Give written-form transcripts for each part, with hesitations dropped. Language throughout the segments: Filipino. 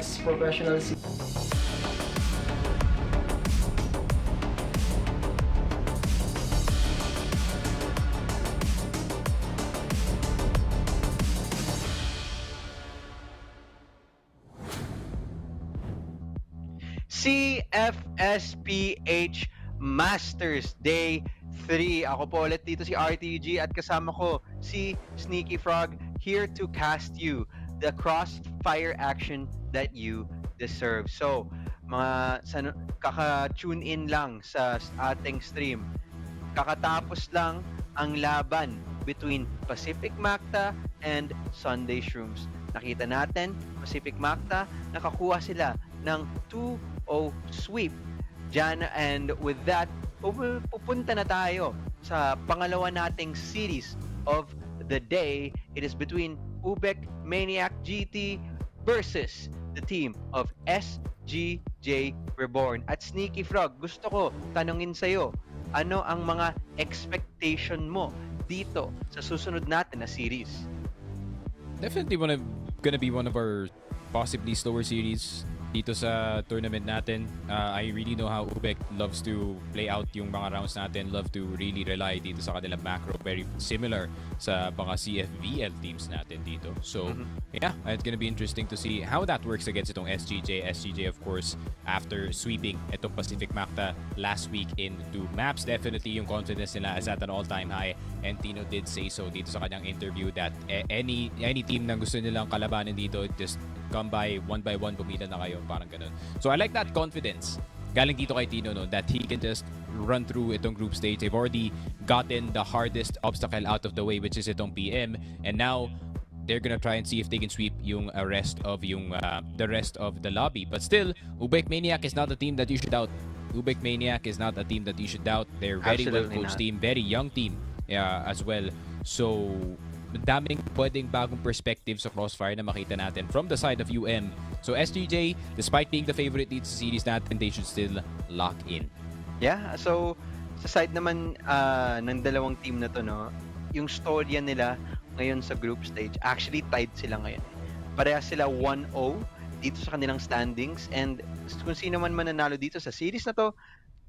next professional CFSPH Masters Day 3. Ako po ulit dito si RTG at kasama ko si Sneaky Frog, here to cast you the crossfire action that you deserve. So, kaka-tune in lang sa ating stream. Kakatapos lang ang laban between Pacific Macta and Sunday Shrooms. Nakita natin, Pacific Macta, nakakuha sila ng 2-0 sweep. Diyan, and with that, pupunta na tayo sa pangalawa nating series of the day. It is between UBECManiacGT versus the team of SGJ Reborn. At Sneaky Frog, gusto ko tanungin sa'yo, ano ang mga expectation mo dito sa susunod natin na series? Definitely gonna be one of our possibly slower series dito sa tournament natin. I really know how UBEC loves to play out yung mga rounds natin, love to really rely dito sa kanilang macro, very similar sa mga CFVL teams natin dito. So, yeah, it's gonna be interesting to see how that works against itong SGJ. SGJ, of course, after sweeping itong Pacific Macta last week in 2 maps, definitely yung confidence nila is at an all-time high, and Tino did say so dito sa kanyang interview that any team na gusto nilang kalabanin dito, just come by one, pumila na kayo, parang ganun. So I like that confidence galing dito kay Tino, no, that he can just run through itong group stage. They've already gotten the hardest obstacle out of the way, which is itong PM, and now they're gonna try and see if they can sweep yung rest of the rest of the lobby. But still, UBECManiac is not a team that you should doubt. UBECManiac is not a team that you should doubt. They're very well-coached team, very young team as well. So, daming pwedeng bagong perspective sa Crossfire na makita natin from the side of UM. So SGJ, despite being the favorite dito sa series natin, they should still lock in. Yeah, so sa side naman ng dalawang team na to, no, yung storya nila ngayon sa group stage, actually tied sila ngayon. Parehas sila 1-0 dito sa kanilang standings, and kung sino man mananalo dito sa series na to,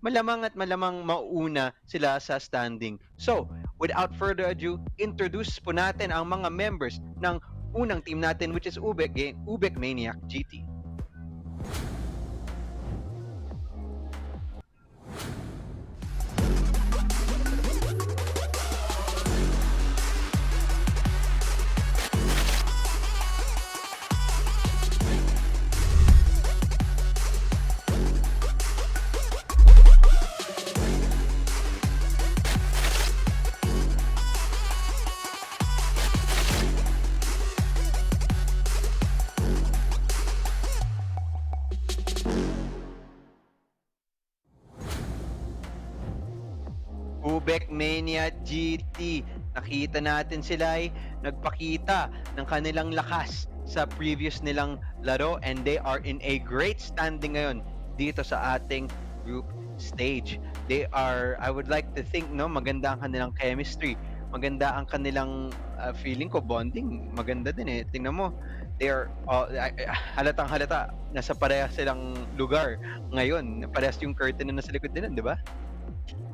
malamang mauna sila sa standing. So, without further ado, introduce po natin ang mga members ng unang team natin, which is UBECManiacGT. UBECManiacGT. Nakita natin sila ay nagpakita ng kanilang lakas sa previous nilang laro, and they are in a great standing ngayon dito sa ating group stage. They are, I would like to think, no, maganda ang kanilang chemistry. Maganda ang kanilang feeling ko, bonding. Maganda din eh. Tingnan mo, they are halatang halata, nasa parehas silang lugar ngayon. Parehas yung curtain na nasa likod din, di ba?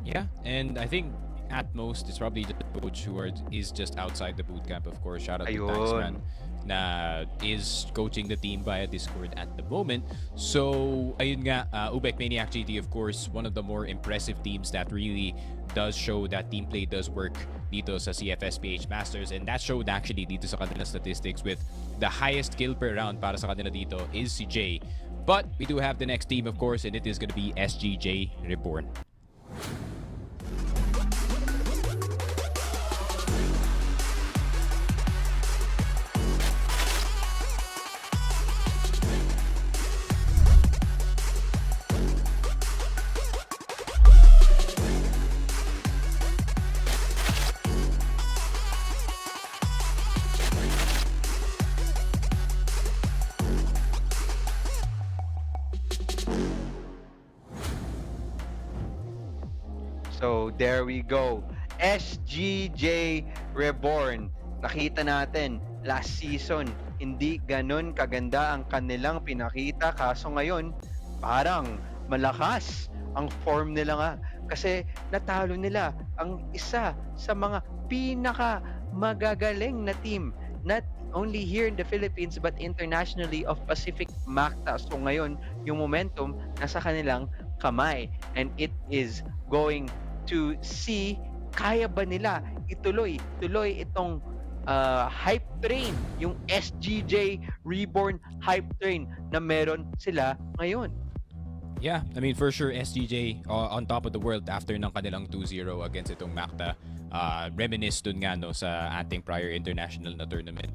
Yeah, and I think at most it's probably the coach who is just outside the boot camp. Of course, shout out to Taxman na is coaching the team via Discord at the moment. So ayun nga, UBECManiacGT, of course, one of the more impressive teams that really does show that team play does work dito sa CFSPH Masters, and that showed actually dito sa kanila statistics, with the highest kill per round para sa kanila dito is si Jay. But we do have the next team, of course, and it is going to be SGJ Reborn. So, there we go. SGJ Reborn. Nakita natin last season, hindi gano'n kaganda ang kanilang pinakita kaso ngayon parang malakas ang form nila nga kasi natalo nila ang isa sa mga pinakamagagaling na team, not only here in the Philippines but internationally, of Pacific MACTA. So ngayon, yung momentum nasa kanilang kamay and it is going to see kaya ba nila ituloy itong hype train, yung SGJ Reborn hype train na meron sila ngayon. Yeah, I mean for sure SGJ on top of the world after ng kanilang 2-0 against itong MACTA. Reminisce dun nga no sa ating prior international na tournament.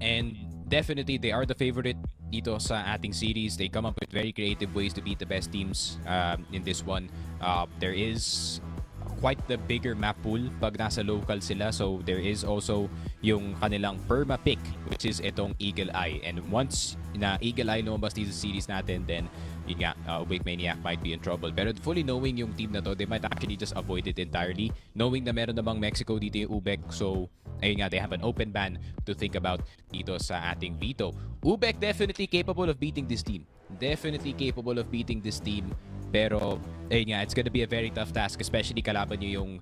And definitely they are the favorite dito sa ating series. They come up with very creative ways to beat the best teams in this one. There is quite the bigger map pool pag nasa local sila. So there is also yung kanilang perma pick, which is itong Eagle Eye. And once na Eagle Eye lumabas dito sa series natin, then yun nga, UBECManiac might be in trouble. Pero fully knowing yung team na to, they might actually just avoid it entirely. Knowing na meron namang Mexico dito yung UBEC, so ayun nga, they have an open ban to think about dito sa ating veto. UBEC definitely capable of beating this team. Definitely capable of beating this team. Pero, ayun nga, it's gonna be a very tough task, especially kalaban nyo yung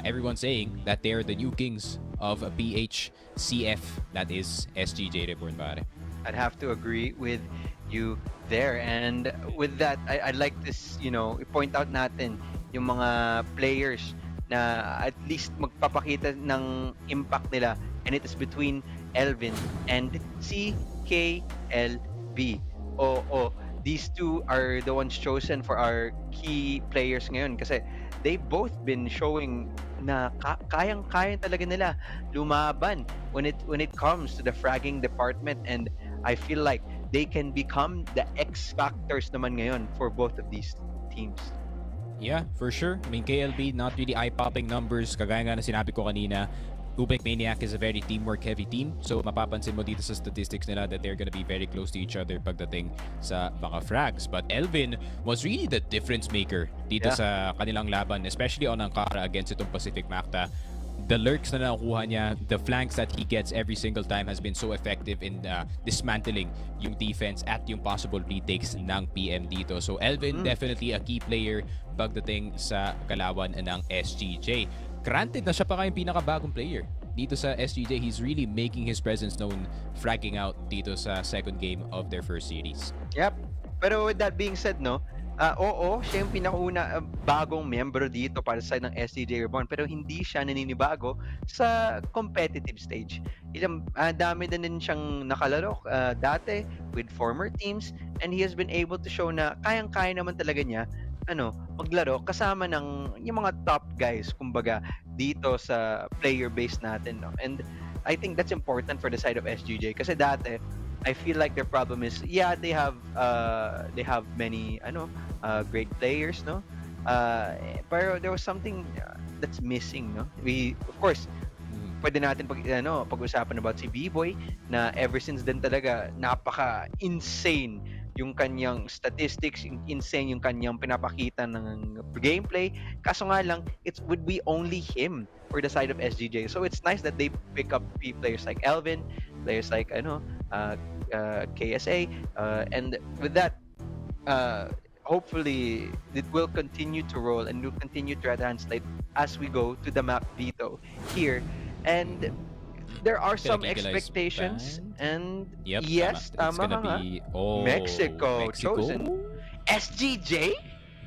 everyone saying that they're the new kings of PH CF, that is SGJ Reborn, pare. I'd have to agree with you there. And with that, I'd like to, point out natin yung mga players na at least magpapakita ng impact nila. And it is between Elvin and CKLB. These two are the ones chosen for our key players ngayon kasi they've both been showing na kayang-kaya talaga nila lumaban when it comes to the fragging department, and I feel like they can become the X factors naman ngayon for both of these teams. Yeah, for sure. I mean, KLB, not really eye-popping numbers. Kagaya nga na sinabi ko kanina, UBECManiac is a very teamwork-heavy team. So, mapapansin mo dito sa statistics nila that they're gonna be very close to each other pagdating sa mga frags. But Elvin was really the difference maker dito sa kanilang laban, especially on Ankara against itong Pacific MACTA. The lurks na nakukuha niya, the flanks that he gets every single time has been so effective in dismantling yung defense at yung possible retakes ng PM dito. So Elvin, definitely a key player pagdating sa kalawan ng SGJ. Granted na siya pa kayong pinakabagong player dito sa SGJ. He's really making his presence known, fragging out dito sa second game of their first series. Yep. Pero with that being said, no, oo, siya yung pinakauna bagong membro dito para sa ng SGJ Reborn, pero hindi siya naninibago sa competitive stage. Dami na din siyang nakalaro dati with former teams, and he has been able to show na kayang-kaya naman talaga niya maglaro kasama ng yung mga top guys kumbaga dito sa player base natin, no? And I think that's important for the side of SGJ kasi dati I feel like their problem is they have many great players, no, pero there was something that's missing, no. We of course pwede natin pag-usapan about si B-Boy na ever since then talaga napaka-insane yung kanyang statistics, insane yung kanyang pinapakita ng gameplay. Kaso nga lang, it would be only him for the side of SGJ. So it's nice that they pick up players like Elvin, players like KSA, and with that, hopefully it will continue to roll and will continue to translate as we go to the map veto here. And there are some expectations and yes, tama ka nga. Mexico chosen. SGJ?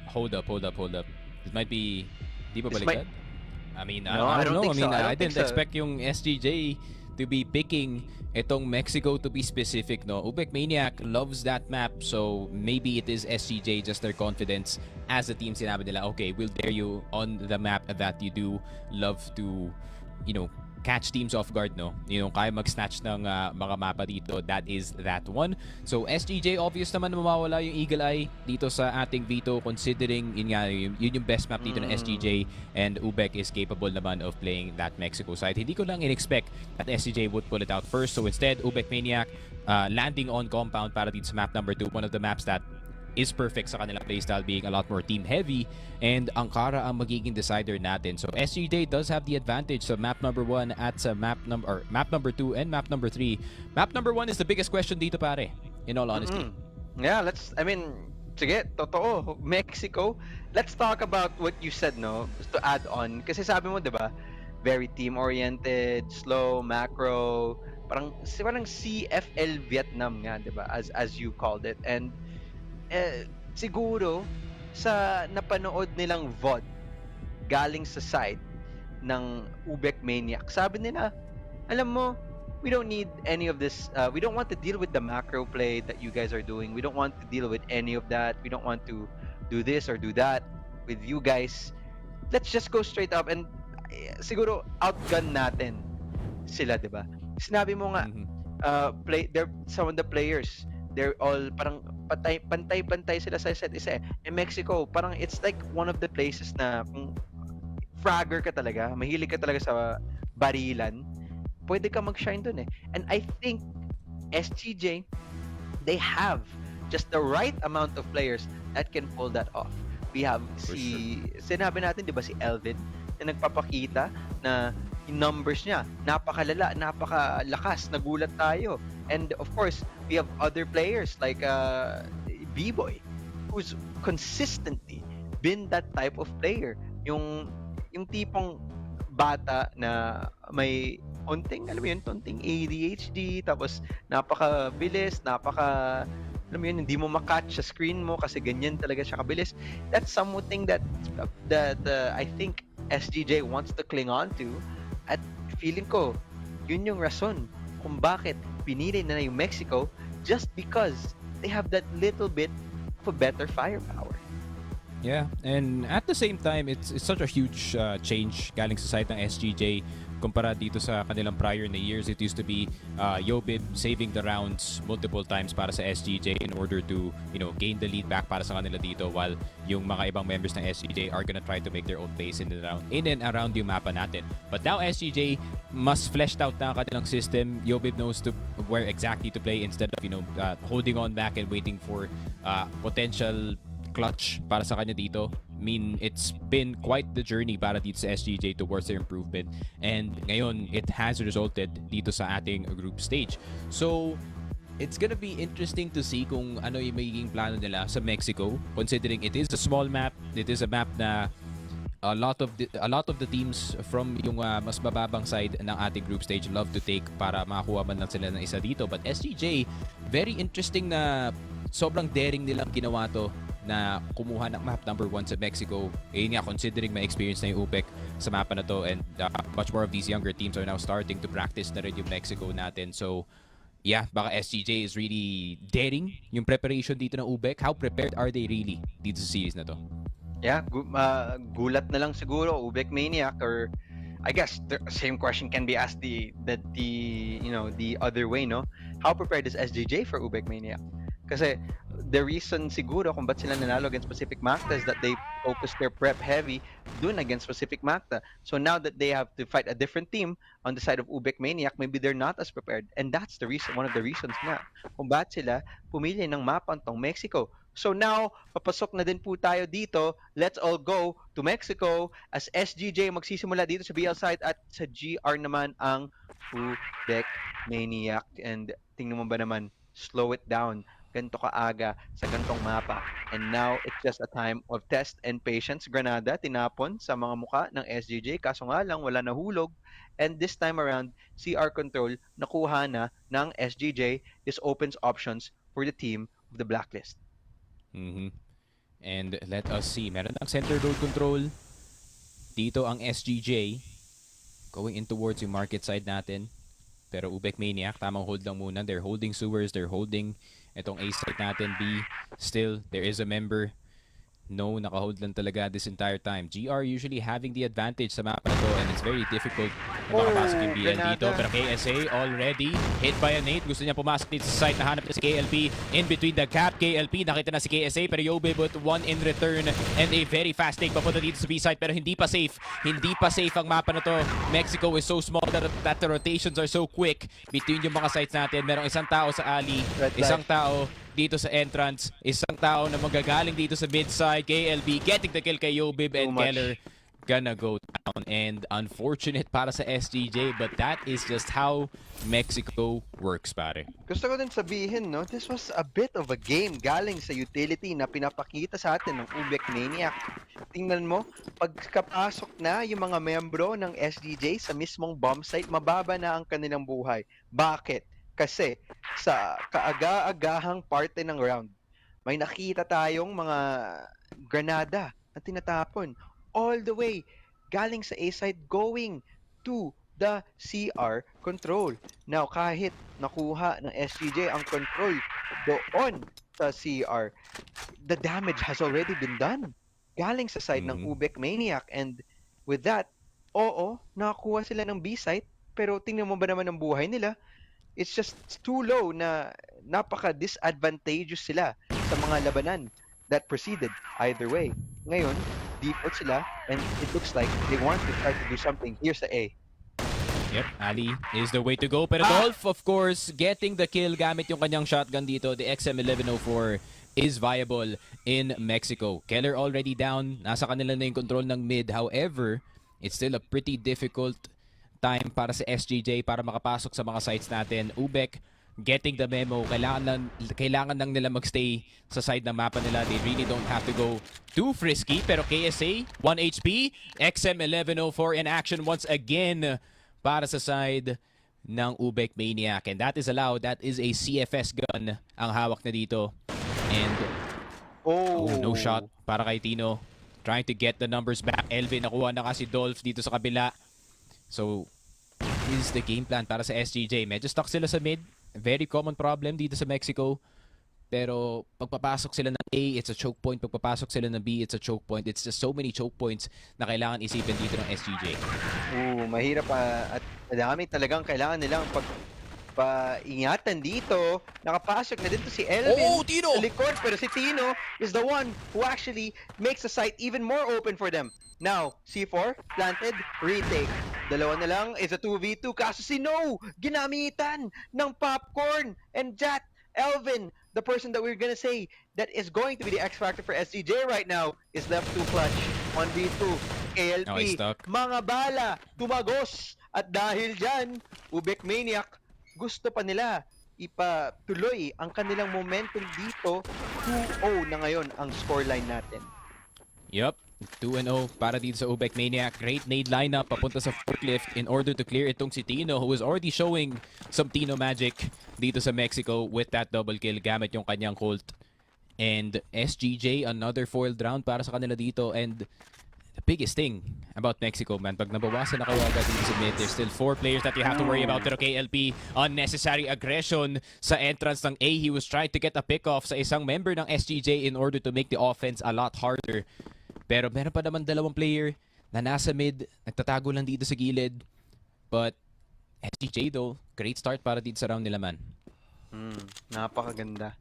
Hold up. It might be di ba baliktad? I mean, No, I don't know. think so. I didn't expect yung SGJ to be picking itong Mexico to be specific, no. UBECManiac loves that map, so maybe it is SGJ, just their confidence as a team. Sinabi nila, okay, we'll dare you on the map that you do love to, catch teams off guard, no? Kaya mag-snatch ng mga mapa dito. That is that one. So, SGJ, obvious naman na mawawala yung Eagle Eye dito sa ating veto, considering yun yung best map dito ng SGJ, and UBEC is capable naman of playing that Mexico side. Hindi ko lang in-expect that SGJ would pull it out first. So, instead, UBECManiac landing on compound para dito sa map number 2, one of the maps that is perfect sa kanilang playstyle, being a lot more team heavy, and Ankara ang magiging decider natin. So SGJ does have the advantage sa map number 1 at sa map number 2 and map number 3. Map number 1 is the biggest question dito, pare, in all honesty. Yeah, sige, totoo, Mexico. Let's talk about what you said, no? Just to add on, kasi sabi mo, 'di ba? Very team-oriented, slow, macro, parang CFL Vietnam nga, 'di ba? As you called it. And siguro sa napanood nilang VOD galing sa side ng UBECManiac, sabi nila, alam mo, we don't need any of this. We don't want to deal with the macro play that you guys are doing. We don't want to deal with any of that. We don't want to do this or do that with you guys. Let's just go straight up and siguro outgun natin sila, 'di ba? Sinabi mo nga, some of the players, they're all parang pantay-pantay sila sa isa't isa. In Mexico, parang it's like one of the places na kung fragger ka talaga, mahilig ka talaga sa barilan, pwede ka mag-shine dun eh. And I think SGJ, they have just the right amount of players that can pull that off. We have sinabi natin, 'di ba, si Elvin na nagpapakita na yung numbers niya napakalala, napakalakas, nagulat tayo. And of course, we have other players like B-Boy, who's consistently been that type of player. Yung tipong bata na may konting, alam mo yun, konting ADHD, tapos napakabilis, alam mo yun, hindi mo makatch sa screen mo kasi ganyan talaga siya kabilis. That's something that I think SGJ wants to cling on to, at feeling ko yun yung rason kung bakit pinili na yung Mexico, just because they have that little bit of a better firepower. Yeah, and at the same time, it's such a huge change galing sa side ng SGJ kumpara dito sa kanilang prior na years. It used to be Yobib saving the rounds multiple times para sa SGJ in order to, gain the lead back para sa kanila dito, while yung mga ibang members ng SGJ are gonna try to make their own pace in and around yung mapa natin. But now SGJ mas fleshed out na ang kanilang system. Yobib knows where exactly to play instead of holding on back and waiting for potential clutch para sa kanya dito. I mean, it's been quite the journey para dito sa SGJ towards their improvement, and ngayon it has resulted dito sa ating group stage. So it's gonna be interesting to see kung ano yung magiging plano nila sa Mexico, considering it is a small map. It is a map na a lot of the teams from yung mas mababang side ng ating group stage love to take para makakuha man lang sila ng isa dito. But SGJ, very interesting na sobrang daring nilang ginawa to na kumuha ng map number 1 sa Mexico. Yun nga, considering may experience na yung UPEC sa mapa na to, and much more of these younger teams are now starting to practice na rin yung Mexico natin. So yeah, baka SGJ is really daring yung preparation dito ng UBEC. How prepared are they really dito sa series na to? Yeah, gulat na lang siguro UBECManiac, or I guess the same question can be asked the other way, no? How prepared is SGJ for UBECManiac? Kasi the reason siguro kung ba't sila nanalo against Pacific Macta is that they focus their prep heavy dun against Pacific Macta. So now that they have to fight a different team on the side of UBECManiac, maybe they're not as prepared. And that's the reason, one of the reasons nga kung ba't sila pumili ng mapang tong Mexico. So now, papasok na din po tayo dito. Let's all go to Mexico as SGJ magsisimula dito sa BL side, at sa GR naman ang UBECManiac. And tingnan mo ba naman, slow it down. Ganito kaaga sa gantong mapa. And now, it's just a time of test and patience. Granada, tinapon sa mga muka ng SGJ. Kaso nga lang, wala nahulog. And this time around, CR Control, nakuha na ng SGJ. This opens options for the team of the Blacklist. And let us see. Meron ng center road control. Dito ang SGJ. Going in towards yung market side natin. Pero UBECManiac, tamang hold lang muna. They're holding sewers. They're holding itong A site natin, B. Still, there is a member. No, naka-hold lang talaga this entire time. GR usually having the advantage sa map na to, and it's very difficult na makapasok yung BL dito. Pero KSA already hit by a nade. Gusto niya pumasok dito sa site. Nahanap niya si KLP in between the cap. KLP, nakita na si KSA, pero Yobe with one in return and a very fast take papunta dito sa B site, pero hindi pa safe. Hindi pa safe ang mapa na to. Mexico is so small that the rotations are so quick between yung mga sites natin. Merong isang tao sa alley, isang tao dito sa entrance. Isang tao na magagaling dito sa mid-side. KLB getting the kill kay Yobib Too and Keller much. gonna go down. And unfortunate para sa SGJ, but that is just how Mexico works, pare. Gusto ko din sabihin, no, this was a bit of a game galing sa utility na pinapakita sa atin ng UBECManiac. Tingnan mo, pagkapasok na yung mga membro ng SGJ sa mismong bomb site, mababa na ang kanilang buhay. Bakit? Kasi sa kaaga-agahang parte ng round, may nakita tayong mga granada na tinatapon all the way galing sa A side going to the CR control. Now, kahit nakuha ng SGJ ang control doon sa CR, the damage has already been done. Galing sa side ng UBECManiac. And with that, oo, nakakuha sila ng B site, pero tingnan mo ba naman ang buhay nila? It's just too low na napaka-disadvantageous sila sa mga labanan that proceeded either way. Ngayon, default sila, and it looks like they want to try to do something. Here's the A. Yep, Ali is the way to go. Pero Dolph, of course, getting the kill gamit yung kanyang shotgun dito. The XM1104 is viable in Mexico. Keller already down. Nasa kanila na yung control ng mid. However, it's still a pretty difficult time para sa SGJ para makapasok sa mga sites natin. Ubek getting the memo. Kailangan lang nila magstay sa side ng mapa nila. They really don't have to go too frisky. Pero KSA, 1 HP. XM1104 in action once again para sa side ng UBECManiac. And that is allowed. That is a CFS gun ang hawak na dito. And no shot para kay Tino. Trying to get the numbers back. Elvin nakuha na kasi Dolph dito sa kabila. So, this is the game plan para sa SGJ. Medyo stuck sila sa mid. Very common problem dito sa Mexico. Pero pagpapasok sila ng A, it's a choke point. Pagpapasok sila ng B, it's a choke point. It's just so many choke points na kailangan isipin dito ng SGJ. Mahirap at madami talagang kailangan nilang paingatan dito. Nakapasok na dito si Elvin Tino! sa likod, pero si Tino is the one who actually makes the site even more open for them. Now, C4, planted, retake. Dalawa na lang is a 2v2. Kaso si No, ginamitan ng popcorn. And Jat, Elvin, the person that we're gonna say that is going to be the X factor for SGJ right now, is left to clutch on B2. KLP, mga bala, tumagos. At dahil dyan, UBECManiac, gusto pa nila ipatuloy ang kanilang momentum dito. 2-0 na ngayon ang scoreline natin. Yup, 2-0 para dito sa UBECManiac. Great nade lineup papunta sa forklift in order to clear itong si Tino, who is already showing some Tino magic dito sa Mexico with that double kill gamit yung kanyang Colt. And SGJ, another foiled round para sa kanila dito. And the biggest thing about Mexico, man, pag nabawasan na kayo agad dito sa mid, there's still 4 players that you have to worry about. Pero KLP, unnecessary aggression sa entrance ng A. He was trying to get a pick-off sa isang member ng SGJ in order to make the offense a lot harder. Pero meron pa naman dalawang player na nasa mid, nagtatago lang dito sa gilid. But SGJ though, great start para dito sa round nila, man. Napakaganda.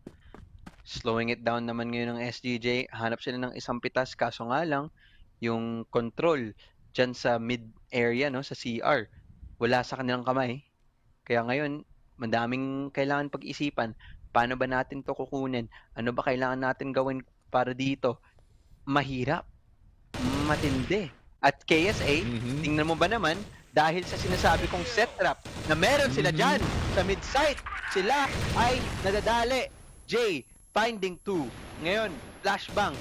Slowing it down naman ngayon ng SGJ. Hanap sila ng isang pitas, kaso nga lang, yung control dyan sa mid area, no, sa CR, wala sa kanilang kamay. Kaya ngayon, madaming kailangan pag-isipan. Paano ba natin to kukunin? Ano ba kailangan natin gawin para dito? Mahirap. Matindi. At KSA, tingnan mo ba naman, dahil sa sinasabi kong set trap na meron sila dyan sa mid-site, sila ay nadadali. J, finding 2. Ngayon, flashbang.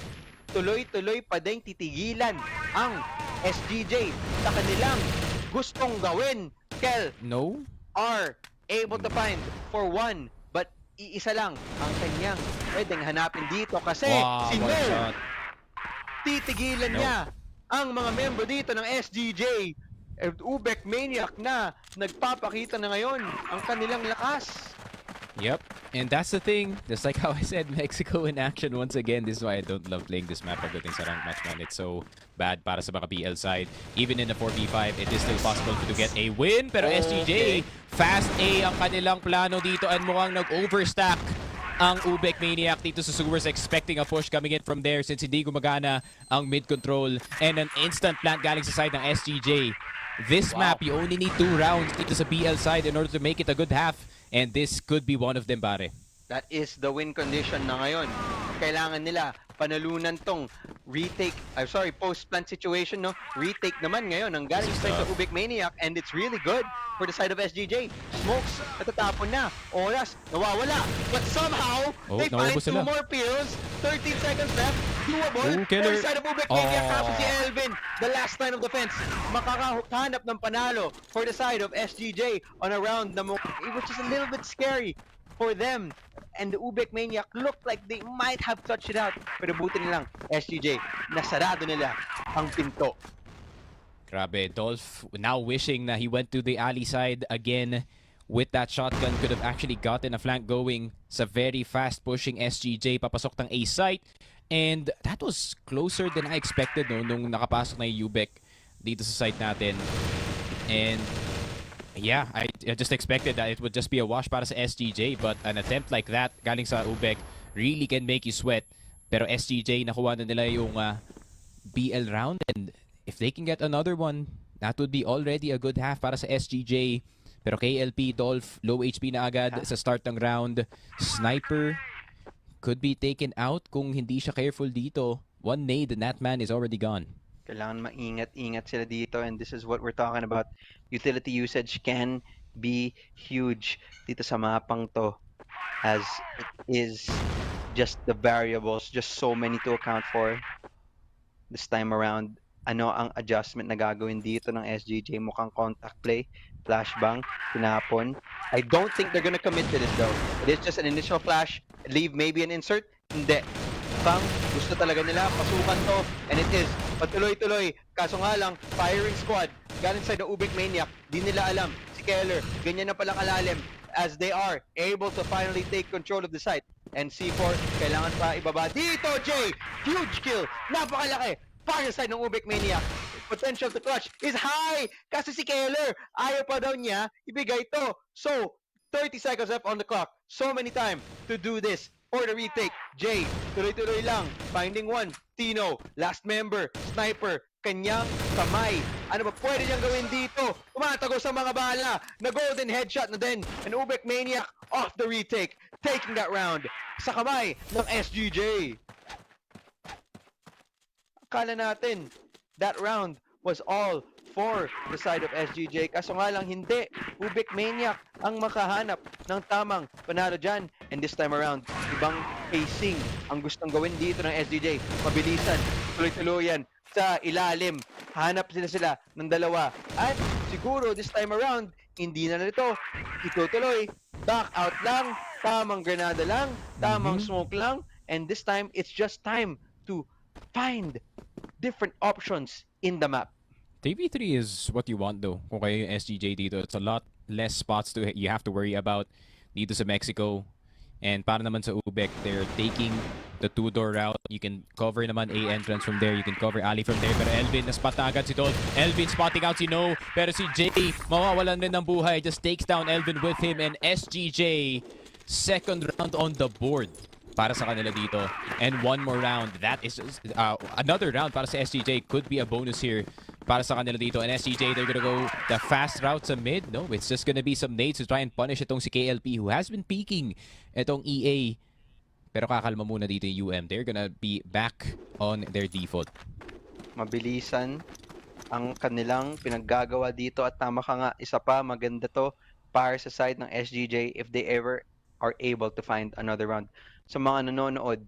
Tuloy-tuloy pa din titigilan ang SGJ sa kanilang gustong gawin. Kel, are able to find for 1, but iisa lang ang kanyang pwedeng hanapin dito kasi si Mel, titigilan niya ang mga member dito ng SGJ. UBECManiac na nagpapakita na ngayon ang kanilang lakas. Yep, and that's the thing. Just like how I said, Mexico in action once again. This is why I don't love playing this map pagdating sa ranked match, man. It's so bad para sa mga BL side. Even in the 4v5, it is still possible to get a win. Pero SGJ, fast A ang kanilang plano dito and mukhang nag-overstack ang UBECManiac dito sa sewers, expecting a push coming in from there since hindi gumagana ang mid control and an instant plant galing sa side ng SGJ. This map, you only need 2 rounds dito sa BL side in order to make it a good half, and this could be one of them, pare. That is the win condition na ngayon. Kailangan nila panalunan tong post-plant situation, no? Retake naman ngayon ang galing straight sa UBECManiac, and it's really good for the side of SGJ. Smokes, natatapon na. Oras, nawawala. But somehow, they find two more pills. 13 seconds left. Doable for the side of UBECManiac. Kaso si Elvin, the last line of defense, makakahanap ng panalo for the side of SGJ on a round na which is a little bit scary for them. And the UBECManiac looked like they might have touched it out. Pero buti nilang SGJ, nasarado nila ang pinto. Grabe, Dolph now wishing na he went to the alley side again with that shotgun. Could have actually gotten a flank going sa very fast pushing SGJ papasok ng A site. And that was closer than I expected, no, nung nakapasok na yung UBEC dito sa site natin. And yeah, I just expected that it would just be a wash para sa SGJ, but an attempt like that galing sa UBEC really can make you sweat. Pero SGJ nakuha na nila yung BL round, and if they can get another one, that would be already a good half para sa SGJ. Pero KLP, Dolph, low HP na agad sa start ng round. Sniper could be taken out kung hindi siya careful dito. One nade and that man is already gone. Kailangan maingat-ingat sila dito, and this is what we're talking about. Utility usage can be huge dito sa mapang to, as it is just the variables, just so many to account for this time around. Ano ang adjustment na gagawin dito ng SGJ? Mukhang contact play, flashbang, tinapon. I don't think they're gonna commit to this though. It is just an initial flash, leave maybe an insert. Hindi. Mukhang gusto talaga nila pasukan to, and it is patuloy-tuloy. Kaso nga lang, firing squad galing sa the UBECManiac, di nila alam si Keller, ganyan na palang kalalim, as they are able to finally take control of the site. And C4, kailangan pa ibaba dito, Jay! Huge kill! Napakalaki! Para sa side ng UBECManiac. Potential to clutch is high! Kasi si Keller, ayaw pa daw niya ibigay to. So, 30 seconds left on the clock. So many time to do this for the retake. Jay, tuloy-tuloy lang. Finding one. Tino, last member. Sniper, kanyang kamay. Ano ba pwede niyang gawin dito? Tumatago sa mga bala. Na golden headshot na din. And UBECManiac off the retake. Taking that round sa kamay ng SGJ. Akala natin that round was all for the side of SGJ. Kaso nga lang hindi. UBECManiac ang makahanap ng tamang panalo dyan. And this time around, ibang pacing ang gustong gawin dito ng SGJ. Mabilisan, tuloy-tuloyan sa ilalim. Hanap sila ng dalawa. At siguro this time around, hindi na nito itutuloy. Back out lang, tamang granada lang, tamang smoke lang. And this time, it's just time to find different options in the map. 3v3 is what you want though. Kung kayo yung SGJ dito, it's a lot less spots you have to worry about dito sa Mexico. And para naman sa UBEC, they're taking the two-door route. You can cover naman A entrance from there. You can cover alley from there. Pero Elvin, na-spot na agad si Dolph. Elvin spotting out si No. Pero si Jay, mawawalan rin ng buhay. Just takes down Elvin with him. And SGJ, second round on the board para sa kanila dito. And one more round. That is another round para sa SGJ. Could be a bonus here para sa kanila dito. And SGJ, they're gonna go the fast route sa mid. No, it's just gonna be some nades to try and punish itong si KLP who has been peeking itong EA. Pero kakalma muna dito yung UM. They're gonna be back on their default. Mabilisan ang kanilang pinaggagawa dito, at tama ka nga, isa pa, maganda to para sa side ng SGJ if they ever are able to find another round. Sa mga nanonood,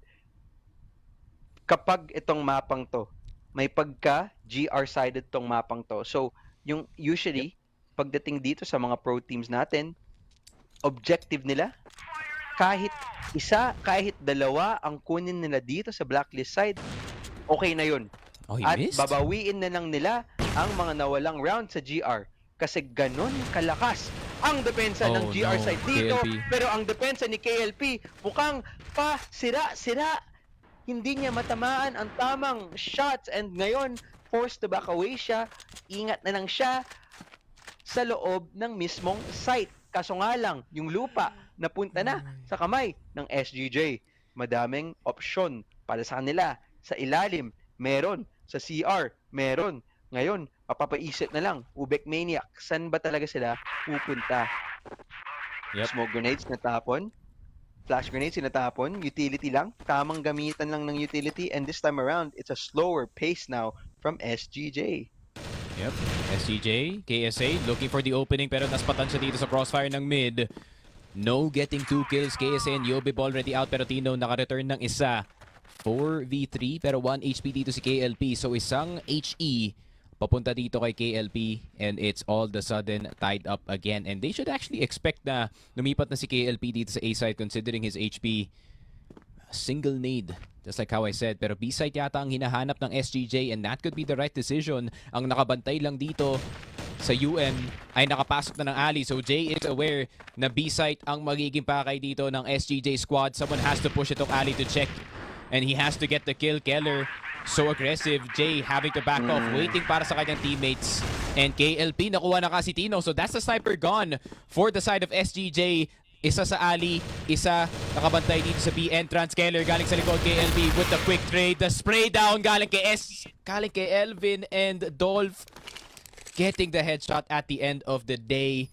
kapag itong mapang to, may pagka GR-sided tong mapang to. So, yung usually, pagdating dito sa mga pro teams natin, objective nila, kahit isa, kahit dalawa ang kunin nila dito sa blacklist side, okay na yun. Oh, he At missed? babawiin na lang nila ang mga nawalang round sa GR. Kasi ganun kalakas ang depensa ng GR side dito. KLP. Pero ang depensa ni KLP, mukhang pa sira-sira. Hindi niya matamaan ang tamang shots, and ngayon, forced to back away siya. Ingat na lang siya sa loob ng mismong site. Kaso nga lang, yung lupa napunta na sa kamay ng SGJ. Madaming opsyon para sa kanila. Sa ilalim, meron. Sa CR, meron. Ngayon, mapapaisip na lang, UBECManiac, saan ba talaga sila pupunta? Yep. Smoke grenades na tapon. Flash grenade sinatapon, utility lang, tamang gamitan lang ng utility, and this time around, it's a slower pace now from SGJ. Yep. SGJ, KSA looking for the opening pero naspatan siya dito sa crossfire ng mid. No getting 2 kills. KSA and Yobib already out pero Tino naka-return ng isa. 4v3 pero 1 HP dito si KLP. So isang HE papunta dito kay KLP and it's all the sudden tied up again. And they should actually expect na lumipat na si KLP dito sa A side considering his HP. Single nade, just like how I said. Pero B-side yata ang hinahanap ng SGJ and that could be the right decision. Ang nakabantay lang dito sa UM ay nakapasok na ng alley. So Jay is aware na B-side ang magiging pakay dito ng SGJ squad. Someone has to push itong alley to check. And he has to get the kill. Keller, so aggressive. Jay having to back off, waiting para sa kanyang teammates. And KLP nakuha na kasi Tino. So that's the sniper gone for the side of SGJ. Isa sa alley, isa nakabantay dito sa B entrance. Keller galing sa likod kay LB with the quick trade. The spray down galing kay Elvin and Dolph getting the headshot at the end of the day.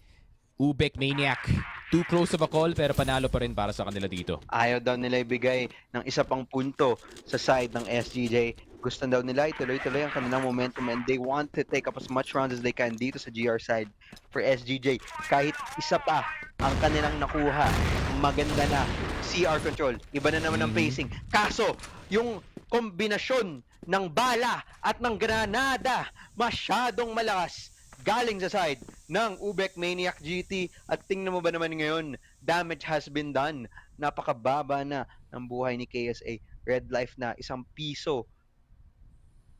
UBECManiac. Too close of a call pero panalo pa rin para sa kanila dito. Ayaw daw nila ibigay ng isa pang punto sa side ng SGJ. Gusto daw nila ituloy-tuloy ang kanilang momentum and they want to take up as much rounds as they can dito sa GR side for SGJ. Kahit isa pa ang kanilang nakuha, maganda na CR control. Iba na naman ang pacing. Kaso, yung kombinasyon ng bala at ng granada masyadong malakas galing sa side ng UBECManiacGT at tingnan mo ba naman ngayon, damage has been done. Napakababa na ng buhay ni KSA. Red life na, 1 piso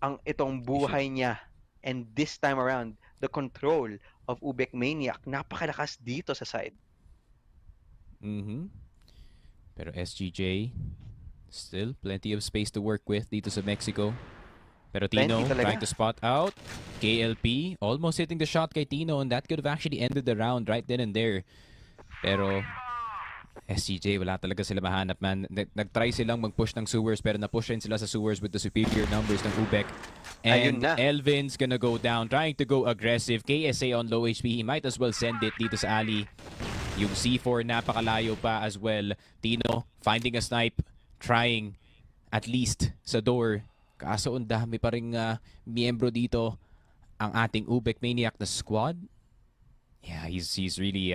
ang itong buhay niya. And this time around, the control of UBECManiac, napakalakas dito sa side. Pero SGJ, still plenty of space to work with dito sa Mexico. Pero Tino trying to spot out. KLP almost hitting the shot kay Tino and that could have actually ended the round right then and there. Pero SGJ, wala talaga sila mahanap, man. Nag-try silang mag-push ng sewers pero na-push rin sila sa sewers with the superior numbers ng UBEC. And Elvin's gonna go down, trying to go aggressive. KSA on low HP, he might as well send it dito sa alley. Yung C4 napakalayo pa as well. Tino finding a snipe, trying at least sa door. Kaso ang dami pa rin miyembro dito ang ating UBECManiac na squad. Yeah, he's really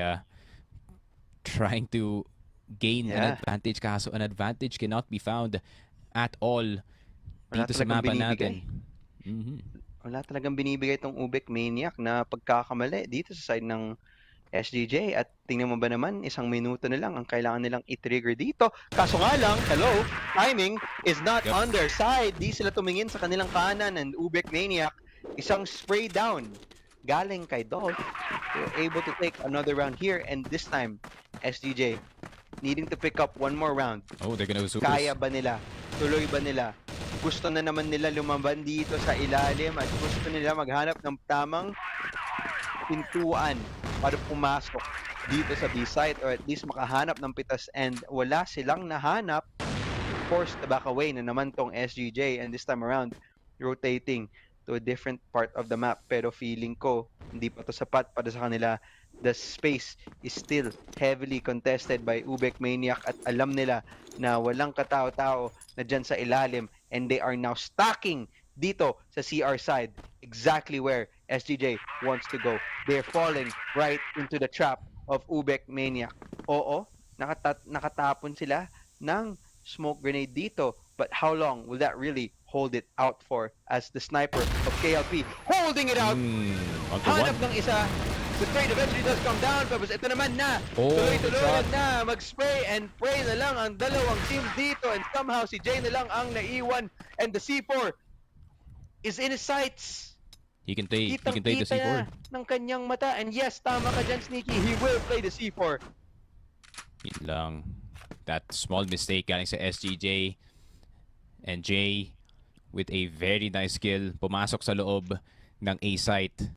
trying to gain an advantage. Kaso an advantage cannot be found at all dito sa mapa natin. Wala talagang binibigay itong UBECManiac na pagkakamali dito sa side ng SGJ at tingnan mo ba naman, 1 minuto na lang ang kailangan nilang i-trigger dito. Kaso nga lang, timing is not on their side. Di sila tumingin sa kanilang kanan and UBECManiac, isang spray down galing kay Dolph. They're able to take another round here and this time, SGJ needing to pick up 1 more round. Oh, they're gonna go supers. Kaya ba nila? Tuloy ba nila? Gusto na naman nila lumaban dito sa ilalim at gusto nila maghanap ng tamang pintuan para pumasok dito sa B-side or at least makahanap ng pitas and wala silang nahanap. Forced to back away na naman tong SGJ and this time around rotating to a different part of the map pero feeling ko hindi pa to sapat para sa kanila. The space is still heavily contested by UBECManiac at alam nila na walang katao-tao na dyan sa ilalim and they are now stacking dito sa CR side exactly where SGJ wants to go. They're falling right into the trap of UBECManiac. Oo, nakatapon sila ng smoke grenade dito. But how long will that really hold it out for as the sniper of KLP holding it out? Hanap ng isa. The trade eventually does come down. Tapos ito naman na. Tuloy-tuloy na. Mag-spray and pray na lang ang dalawang team dito. And somehow si Jay na lang ang naiwan. And the C4 is in his sights. He can take the C4 ng kanyang mata. And yes, tama ka dyan, Sneaky. He will play the C4. Yun lang. That small mistake galing sa SGJ. And Jay with a very nice skill. Pumasok sa loob ng A site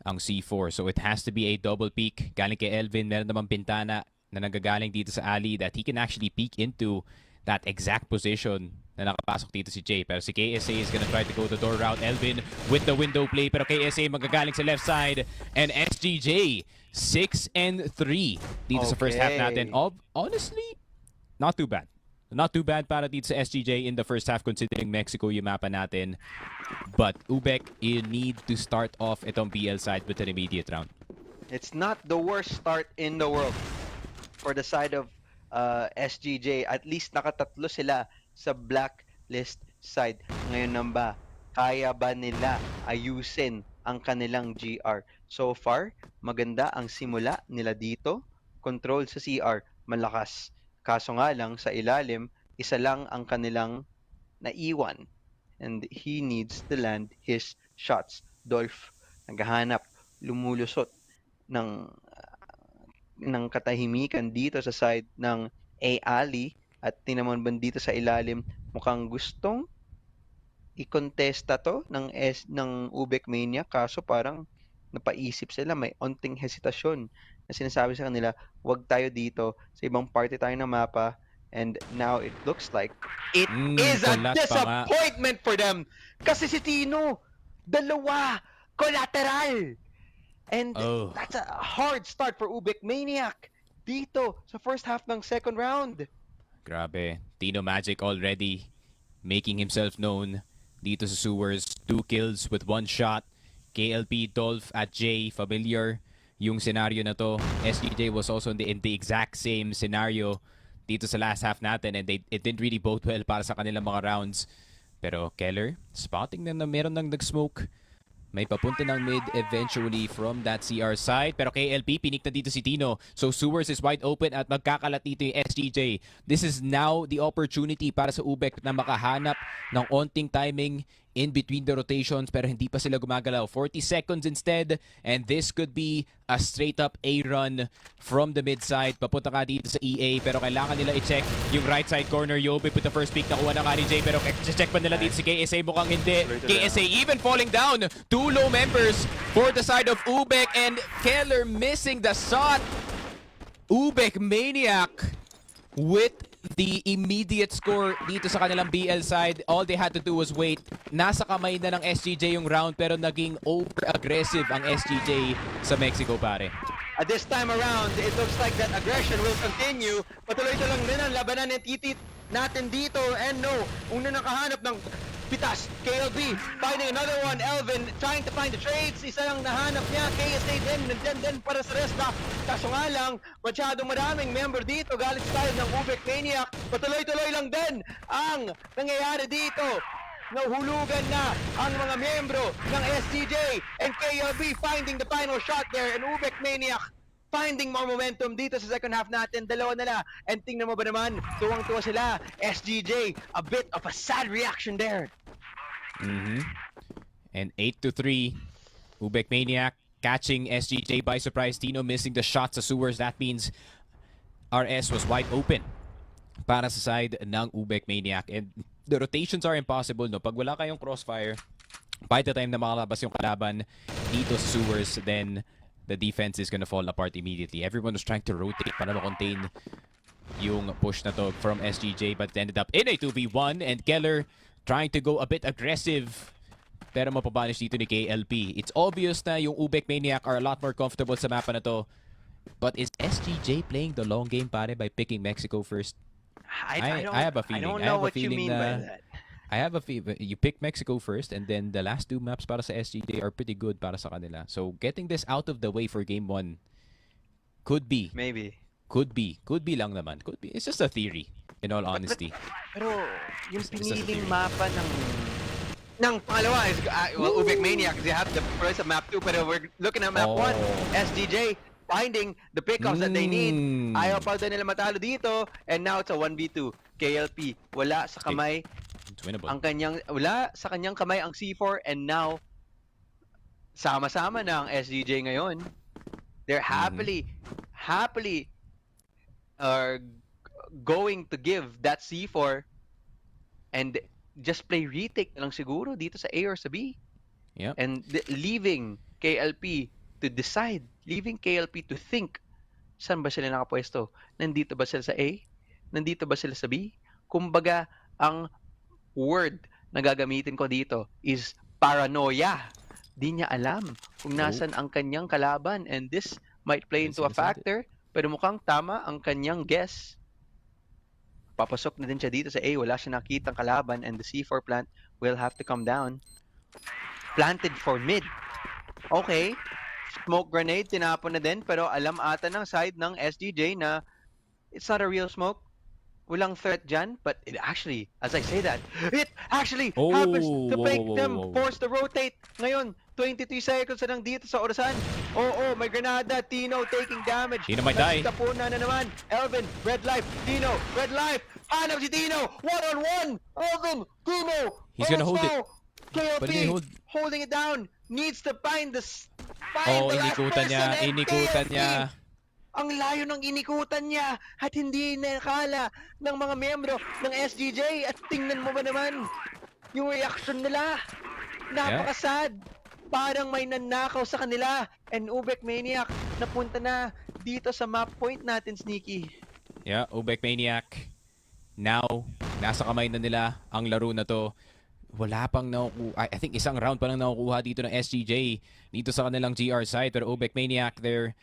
ang C4. So it has to be a double peek. Galing kay Elvin. Meron namang pintana na nagagaling dito sa alley that he can actually peek into that exact position na nakapasok dito si Jay. Pero si KSA is gonna try to go the door route. Elvin with the window play. Pero KSA magagaling sa left side. And SGJ 6-3 dito sa first half natin. Honestly, not too bad. Not too bad para dito sa SGJ in the first half considering Mexico yung mapa natin. But UBEC, you need to start off itong BL side with an immediate round. It's not the worst start in the world for the side of SGJ. At least nakatatlo sila sa blacklist side. Ngayon nang ba, kaya ba nila ayusin ang kanilang GR? So far, maganda ang simula nila dito. Control sa CR, malakas. Kaso nga lang, sa ilalim, isa lang ang kanilang naiwan. And he needs to land his shots. Dolph, naghahanap, lumulusot ng katahimikan dito sa side ng A-Ali at tinamon dito sa ilalim mukhang gustong i-contesta to ng UBECMania kaso parang napaisip sila, may onting hesitasyon na sinasabi sa kanila, wag tayo dito, sa ibang party tayo ng mapa, and now it looks like it is a disappointment for them kasi si Tino, dalawa, collateral. And that's a hard start for UBECManiac dito sa first half ng second round. Grabe. Tino Magic already making himself known dito sa sewers. 2 kills with 1 shot. KLP, Dolph at J, familiar yung scenario na to. SGJ was also in the exact same scenario dito sa last half natin and it didn't really bode well para sa kanilang mga rounds. Pero Keller, spotting na meron nang nag-smoke. May papunta ng mid eventually from that CR side. Pero KLP, pinik na dito si Tino. So Sewers is wide open at magkakalat dito yung SGJ. This is now the opportunity para sa UBEC na makahanap ng onting timing in between the rotations pero hindi pa sila gumagalaw. 40 seconds instead and this could be a straight up A run from the mid side. Papunta ka dito sa EA pero kailangan nila i-check yung right side corner. Yobe with the first pick nakuha na nga ni Jay pero check pa nila dito si KSA mukhang hindi. KSA even falling down. 2 low members for the side of UBEC and Keller missing the shot. UBECManiac with the immediate score dito sa kanilang BL side. All they had to do was wait. Nasa kamay na ng SGJ yung round pero naging over-aggressive ang SGJ sa Mexico, pare. At this time around, it looks like that aggression will continue. Patuloy ito lang din ang labanan ng titit natin dito. And no, una nakahanap ng pitas. KLB finding another one. Elvin trying to find the trades. Isa lang nahanap niya. KSA din para sa Resda. Kaso nga lang, masyadong maraming member dito. Galit tayo ng UBECManiac. Patuloy-tuloy lang din ang nangyayari dito. Nahulugan na ang mga miyembro ng SGJ and KLB finding the final shot there and UBECManiac finding more momentum dito sa second half natin. Dalawa nila. And tingnan mo ba naman, tuwang-tuwa sila. SGJ, a bit of a sad reaction there. And 8-3, UBECManiac catching SGJ by surprise. Tino missing the shots sa sewers. That means RS was wide open para sa side ng UBECManiac. And the rotations are impossible, no? Pag wala kayong crossfire, by the time na makalabas yung kalaban dito sa sewers, then the defense is gonna fall apart immediately. Everyone was trying to rotate para ma-contain yung push na to from SGJ but ended up in a 2v1 and Keller trying to go a bit aggressive pero mapabanish dito ni KLP. It's obvious na yung UBECManiac are a lot more comfortable sa mapa na to. But is SGJ playing the long game, pare, by picking Mexico first? I have a feeling. I don't know what you mean by that. I have a feeling you pick Mexico first and then the last 2 maps para sa SGJ are pretty good para sa kanila. So getting this out of the way for game 1 could be. Maybe. Could be lang naman. Could be. It's just a theory, in all honesty. Pero yung piniling mapa ng pangalawa is well, UBECManiac, they have the first of map 2 pero we're looking at map 1. SGJ finding the pickoffs that they need. Ayaw pa daw nila matalo dito and now it's a 1v2. KLP wala sa kamay sa kanyang kamay ang C4 and now sama-sama na ang SGJ ngayon. They're happily are going to give that C4 and just play retake na lang siguro dito sa A or sa B. Yep. And leaving KLP to decide, leaving KLP to think, saan ba sila nakapwesto? Nandito ba sila sa A? Nandito ba sila sa B? Kumbaga, ang word na gagamitin ko dito is paranoia. Di niya alam kung nasan ang kanyang kalaban and this might play into a factor pero mukhang tama ang kanyang guess. papasok na din siya dito sa A, wala siya nakitang kalaban, and the C4 plant will have to come down. Planted for mid. Okay. Smoke grenade, tinapon na din, pero alam ata ng side ng SGJ na it's not a real smoke. Walang threat dyan, but it actually, as I say that, it actually happens to make them force to rotate. Ngayon, 23 seconds na lang dito sa orasan. Oo, may granada. Tino taking damage. Tino might die. Nagtapunan na naman. Elvin, red life. Tino, red life. Hanap si Tino. One-on-one. Elvin, Tino. He's gonna hold it. KLP, holding it down. Needs to find the last inikutan niya. person, and Inikutan KLP, niya. ang layo ng inikutan niya at hindi nakala ng mga miyembro ng SGJ. At tingnan mo ba naman yung reaction nila? Napakasad. Parang may nanakaw sa kanila. And UBECManiac napunta na dito sa map point natin, Sneaky. Yeah, UBECManiac. Now, nasa kamay na nila ang laro na to. Wala pang nakukuha. I think isang round pa lang nakukuha dito ng SGJ dito sa kanilang GR side. Pero UBECManiac, their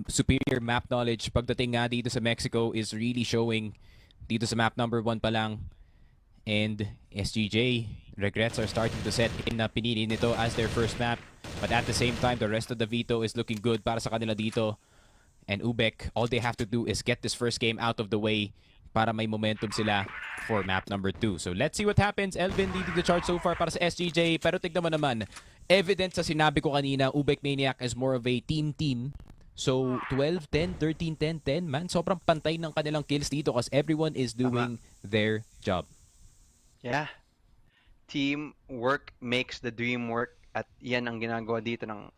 superior map knowledge pagdating nga dito sa Mexico is really showing dito sa map number 1 pa lang. And SGJ, regrets are starting to set in na pinili nito as their first map. But at the same time, the rest of the veto is looking good para sa kanila dito. And UBEC, all they have to do is get this first game out of the way para may momentum sila for map number 2. So let's see what happens. Elvin leading the charge so far para sa SGJ. Pero tignan mo naman, evidence sa sinabi ko kanina, UBECManiac is more of a team-team. So 12, 10, 13, 10, 10. Man, sobrang pantay ng kanilang kills dito kasi everyone is doing their job. Yeah. Teamwork makes the dream work. At yan ang ginagawa dito ng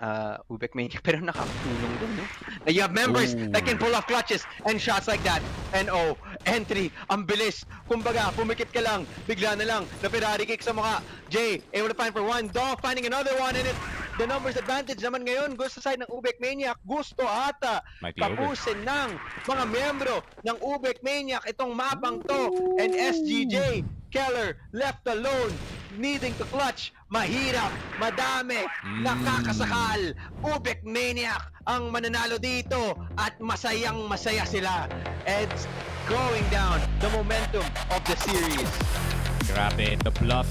UBECManiac. Pero nakatulong din, no? Now you have members that can pull off clutches and shots like that. And entry, ang bilis. Kumbaga, pumikit ka lang, bigla na lang, na Ferrari kick sa mukha. Jay, able to find for one. Dog finding another one. And the numbers advantage naman ngayon. Gusto side ng UBECManiac. Gusto ata tapusin ng mga miyembro ng UBECManiac itong mapang to. And SGJ, Keller, left alone, needing to clutch. Mahirap, madami, nakakasakal. UBECManiac ang mananalo dito at masayang masaya sila. It's going down the momentum of the series. Grabe, the bluff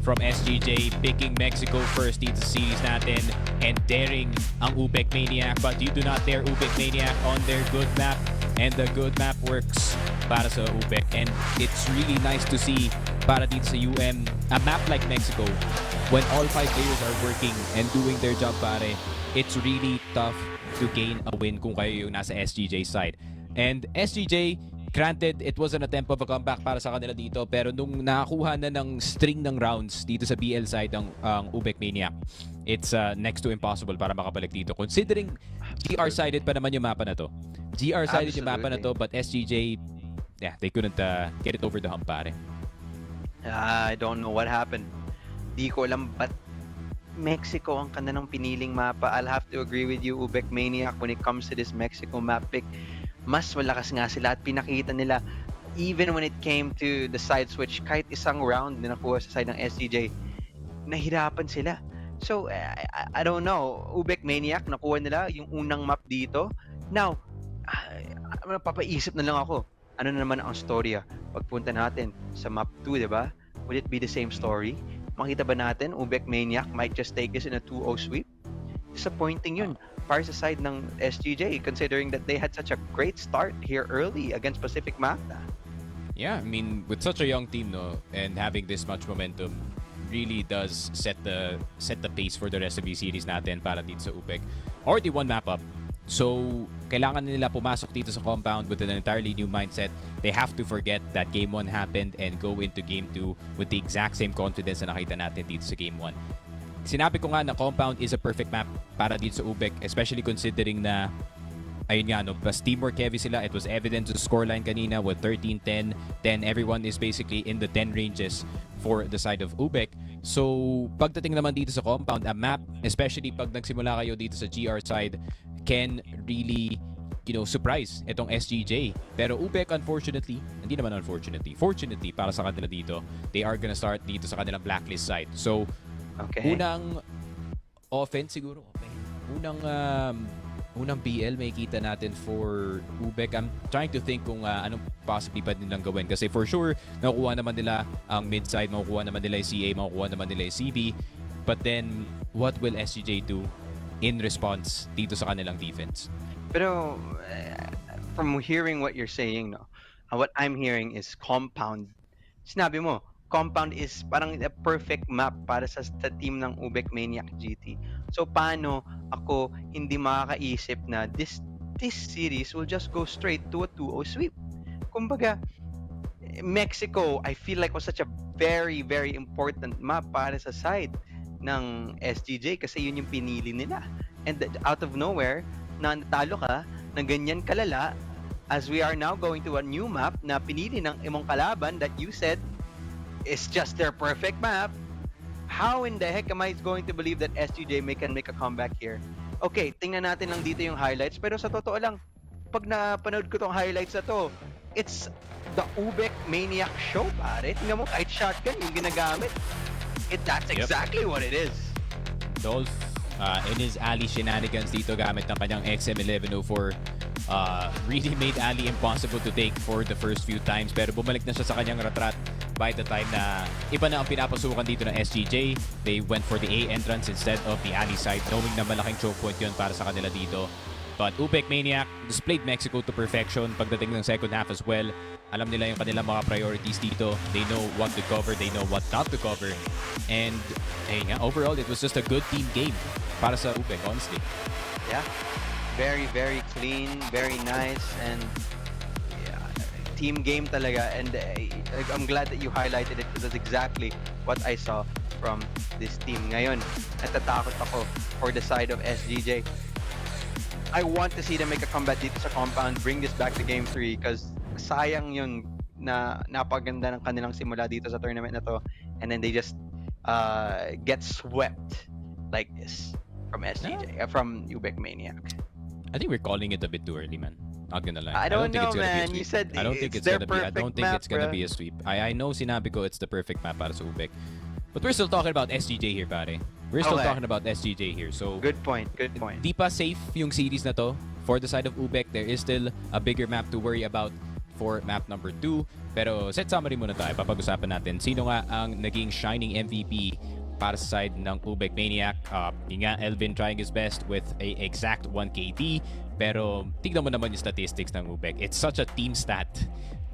from SGJ picking Mexico first dito sa series natin and daring ang UBECManiac, but you do not dare UBECManiac on their good map, and the good map works para sa UBEC. And it's really nice to see para dito sa UM, a map like Mexico, when all 5 players are working and doing their job, pare, it's really tough to gain a win kung kayo yung nasa SGJ side. And SGJ, granted, it was an attempt of a comeback para sa kanila dito, pero nung nakakuha na ng string ng rounds dito sa BL side ang UBECManiac, it's next to impossible para makabalik dito. Considering GR-sided pa naman yung mapa na to. GR-sided yung mapa na to, but SGJ, yeah, they couldn't get it over the hump, pare. I don't know what happened. Di ko alam, but Mexico ang kanilang piniling mapa. I'll have to agree with you, UBECManiac, when it comes to this Mexico map pick. Mas malakas nga sila at pinakita nila even when it came to the side switch, kahit isang round na nakuha sa side ng SGJ, nahirapan sila. So, I don't know. UBECManiac, nakuha nila yung unang map dito. Now, papaisip na lang ako, ano na naman ang storya pagpunta natin sa map 2, di ba? Would it be the same story? Makita ba natin, UBECManiac might just take this in a 2-0 sweep? Disappointing yun para sa side ng SGJ, considering that they had such a great start here early against Pacific Magna. Yeah, I mean, with such a young team, no, and having this much momentum, really does set the pace for the rest of the series natin para dito sa UBEC. Already one map up. So, kailangan nila pumasok dito sa compound with an entirely new mindset. They have to forget that Game 1 happened and go into Game 2 with the exact same confidence na nakita natin dito sa Game 1. Sinabi ko nga na compound is a perfect map para dito sa UBEC, especially considering na ayun nga, no, plus teamwork heavy sila. It was evident to scoreline kanina with 13-10. Then everyone is basically in the 10 ranges for the side of UBEC. So, pagdating naman dito sa compound, a map, especially pag nagsimula kayo dito sa GR side, can really, you know, surprise itong SGJ. Pero UBEC, unfortunately, hindi naman unfortunately, fortunately para sa kanila dito, they are gonna start dito sa kanilang blacklist side. So, unang offense siguro, unang unang BL may kita natin for UBEC. I'm trying to think kung anong possibly pa nilang gawin. Kasi for sure, nakukuha naman nila ang mid-side, makukuha naman nila yung CA, makukuha naman nila yung CB. But then, what will SGJ do in response dito sa kanilang defense? Pero from hearing what you're saying, no, what I'm hearing is compound. Sinabi mo, compound is parang a perfect map para sa team ng UBECManiac GT. So paano ako hindi makakaisip na this series will just go straight to a 2-0 sweep? Kumbaga, Mexico, I feel like was such a very, very important map para sa side ng SGJ kasi yun yung pinili nila. And out of nowhere, na natalo ka ng ganyan kalala as we are now going to a new map na pinili ng imong kalaban that you said is just their perfect map. How in the heck am I going to believe that SGJ can make a comeback here? Okay, tingnan natin lang dito yung highlights pero sa totoo lang, pag napanood ko tong highlights na to, it's the UBECManiac show, pare. Tingnan mo, kahit shotgun yung ginagamit. That's exactly what it is. Dolph, in his Ali shenanigans dito gamit ng kanyang XM1104, really made Ali impossible to take for the first few times. Pero bumalik na siya sa kanyang retrat by the time na iba na ang pinapasukan dito ng SGJ. They went for the A entrance instead of the Ali side, knowing na malaking choke point yun para sa kanila dito. But UBECManiac displayed Mexico to perfection pagdating ng second half as well. Alam nila yung kanilang mga priorities dito. They know what to cover, they know what not to cover. And overall, it was just a good team game para sa UBEC, honestly. Yeah, very, very clean, very nice, and yeah, team game talaga. And I'm glad that you highlighted it because that's exactly what I saw from this team. Ngayon, natatakot ako for the side of SGJ. I want to see them make a comeback dito sa compound, bring this back to game 3 because sayang yun na napaganda ng kanilang simula dito sa tournament na to and then they just get swept like this from SGJ, from UBECManiac. I think we're calling it a bit too early, man. Not gonna lie. I don't know, think it's gonna man. be a You sweep. said I don't think it's it's their gonna be. I don't perfect think map, it's gonna bruh. be a sweep. I know sinabi ko it's the perfect map para sa UBEC. But we're still talking about SGJ here, pare. We're still Okay. talking about SGJ here. So Good point, good point. di pa safe yung series na to. For the side of UBEC, there is still a bigger map to worry about for map number 2. Pero set summary muna tayo. Papag-usapan natin sino nga ang naging shining MVP para sa side ng UBECManiac. Yun nga, Elvin trying his best with a exact 1 KD. Pero tignan mo naman yung statistics ng UBEC. It's such a team stat.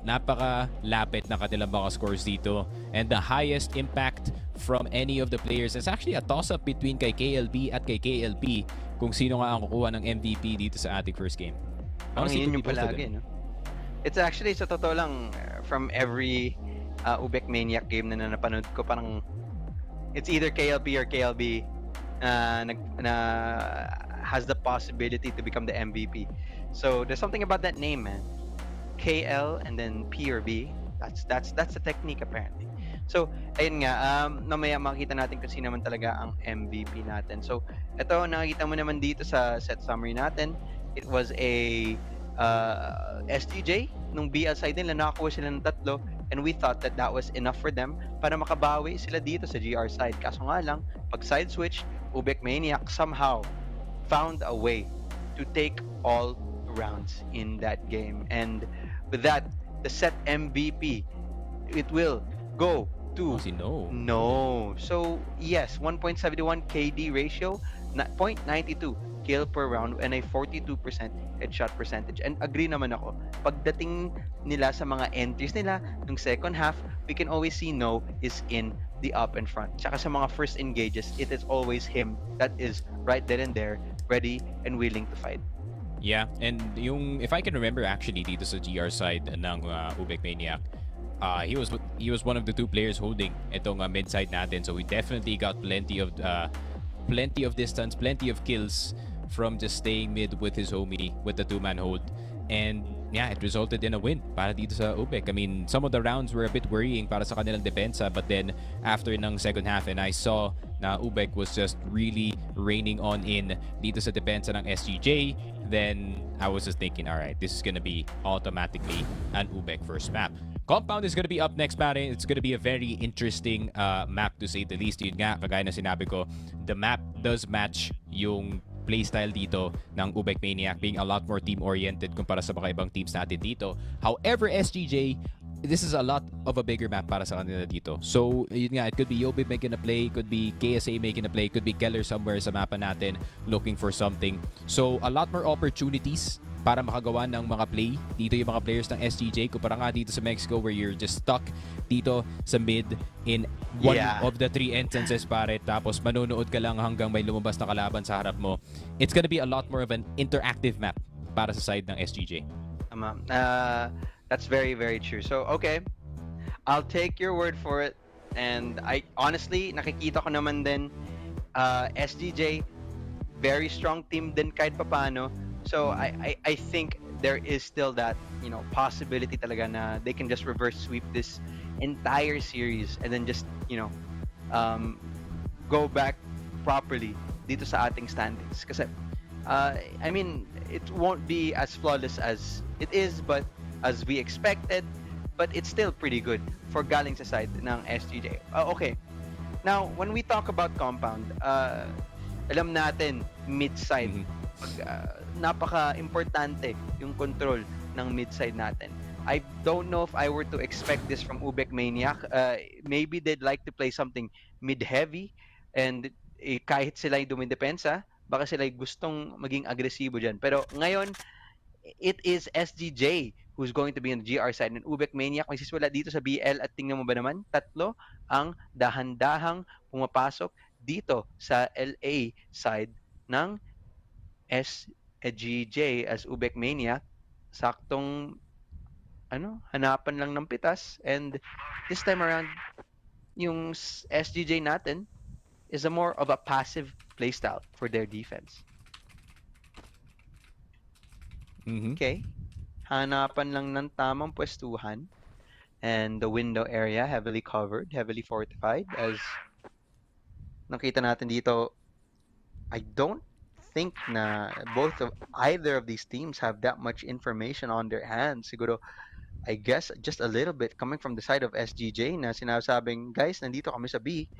Napaka-lapit na kanilang mga scores dito. And the highest impact from any of the players is actually a toss-up between kay KLB at kay KLP kung sino nga ang kukuha ng MVP dito sa ating first game. Honestly, yun yung kudos to palagi, them. no? It's actually, sa totoo lang, from every UBECManiac game na napanood ko, parang it's either KLP or KLB na has the possibility to become the MVP. So there's something about that name, man. KL and then P or B. That's the technique apparently. So, ayun nga, mamaya makikita natin kung sino man talaga ang MVP natin. So, ito, nakikita mo naman dito sa set summary natin. It was a SGJ. Nung BL side nila, nakakuha sila ng 3. And we thought that that was enough for them para makabawi sila dito sa GR side. Kaso nga lang, pag side switch, UBECManiac somehow found a way to take all rounds in that game. And with that, the set MVP, it will go to No. So yes, 1.71 KD ratio, 0.92 kill per round, and a 42% headshot percentage. And agree naman ako, pagdating nila sa mga entries nila ng second half, we can always see No is in the up and front. Tsaka sa mga first engages, it is always him that is right there and there, ready and willing to fight. Yeah, and yung if I can remember actually dito sa GR side ng UBECManiac, he was one of the 2 players holding itong mid side natin. So we definitely got plenty of distance, plenty of kills from just staying mid with his homie with the 2-man hold. And yeah, it resulted in a win para dito sa UBEC. I mean, some of the rounds were a bit worrying para sa kanilang depensa, but then after ng second half and I saw na UBEC was just really raining on in dito sa depensa ng SGJ, then I was just thinking, all right, this is gonna be automatically an UBEC first map. Compound is gonna be up next, pare. It's gonna be a very interesting map to say the least. Yun nga, kagaya na sinabi ko, the map does match yung playstyle dito ng UBECManiac, being a lot more team-oriented kumpara sa mga ibang teams natin dito. However, SGJ, this is a lot of a bigger map para sa kanila dito. So, yun nga, it could be Yobi making a play, could be KSA making a play, could be Keller somewhere sa mapa natin looking for something. So, a lot more opportunities para makagawa ng mga play dito yung mga players ng SGJ kumpara nga dito sa Mexico where you're just stuck dito sa mid in one of the 3 instances pare, tapos manonood ka lang hanggang may lumabas na kalaban sa harap mo. It's gonna be a lot more of an interactive map para sa side ng SGJ. That's very, very true. So, okay, I'll take your word for it. And I honestly, nakikita ko naman din, SGJ, very strong team din kahit papano. So, I think there is still that, possibility talaga na they can just reverse sweep this entire series and then just, go back properly dito sa ating standings. Kasi, I mean, it won't be as flawless as it is, but as we expected, but it's still pretty good for galing sa side ng SGJ. Okay. Now, when we talk about compound, alam natin mid-side. Napaka-importante yung control ng mid-side natin. I don't know if I were to expect this from UBECManiac. Maybe they'd like to play something mid-heavy and kahit sila yung dumidepensa, baka sila gustong maging agresibo dyan. Pero ngayon, it is SGJ who's going to be on the GR side and UBECManiac may siswala dito sa BL at tingnan mo ba naman, 3 ang dahan-dahang pumapasok dito sa LA side ng SGJ as UBECManiac. Saktong hanapan lang ng pitas, and this time around yung SGJ natin is a more of a passive playstyle for their defense. Okay. Hanapan lang ng tamang pwestuhan, and the window area heavily covered, heavily fortified. As nakita natin dito, I don't think na either of these teams have that much information on their hands. Siguro, I guess, just a little bit coming from the side of SGJ na sinasabing, guys, nandito kami sa B.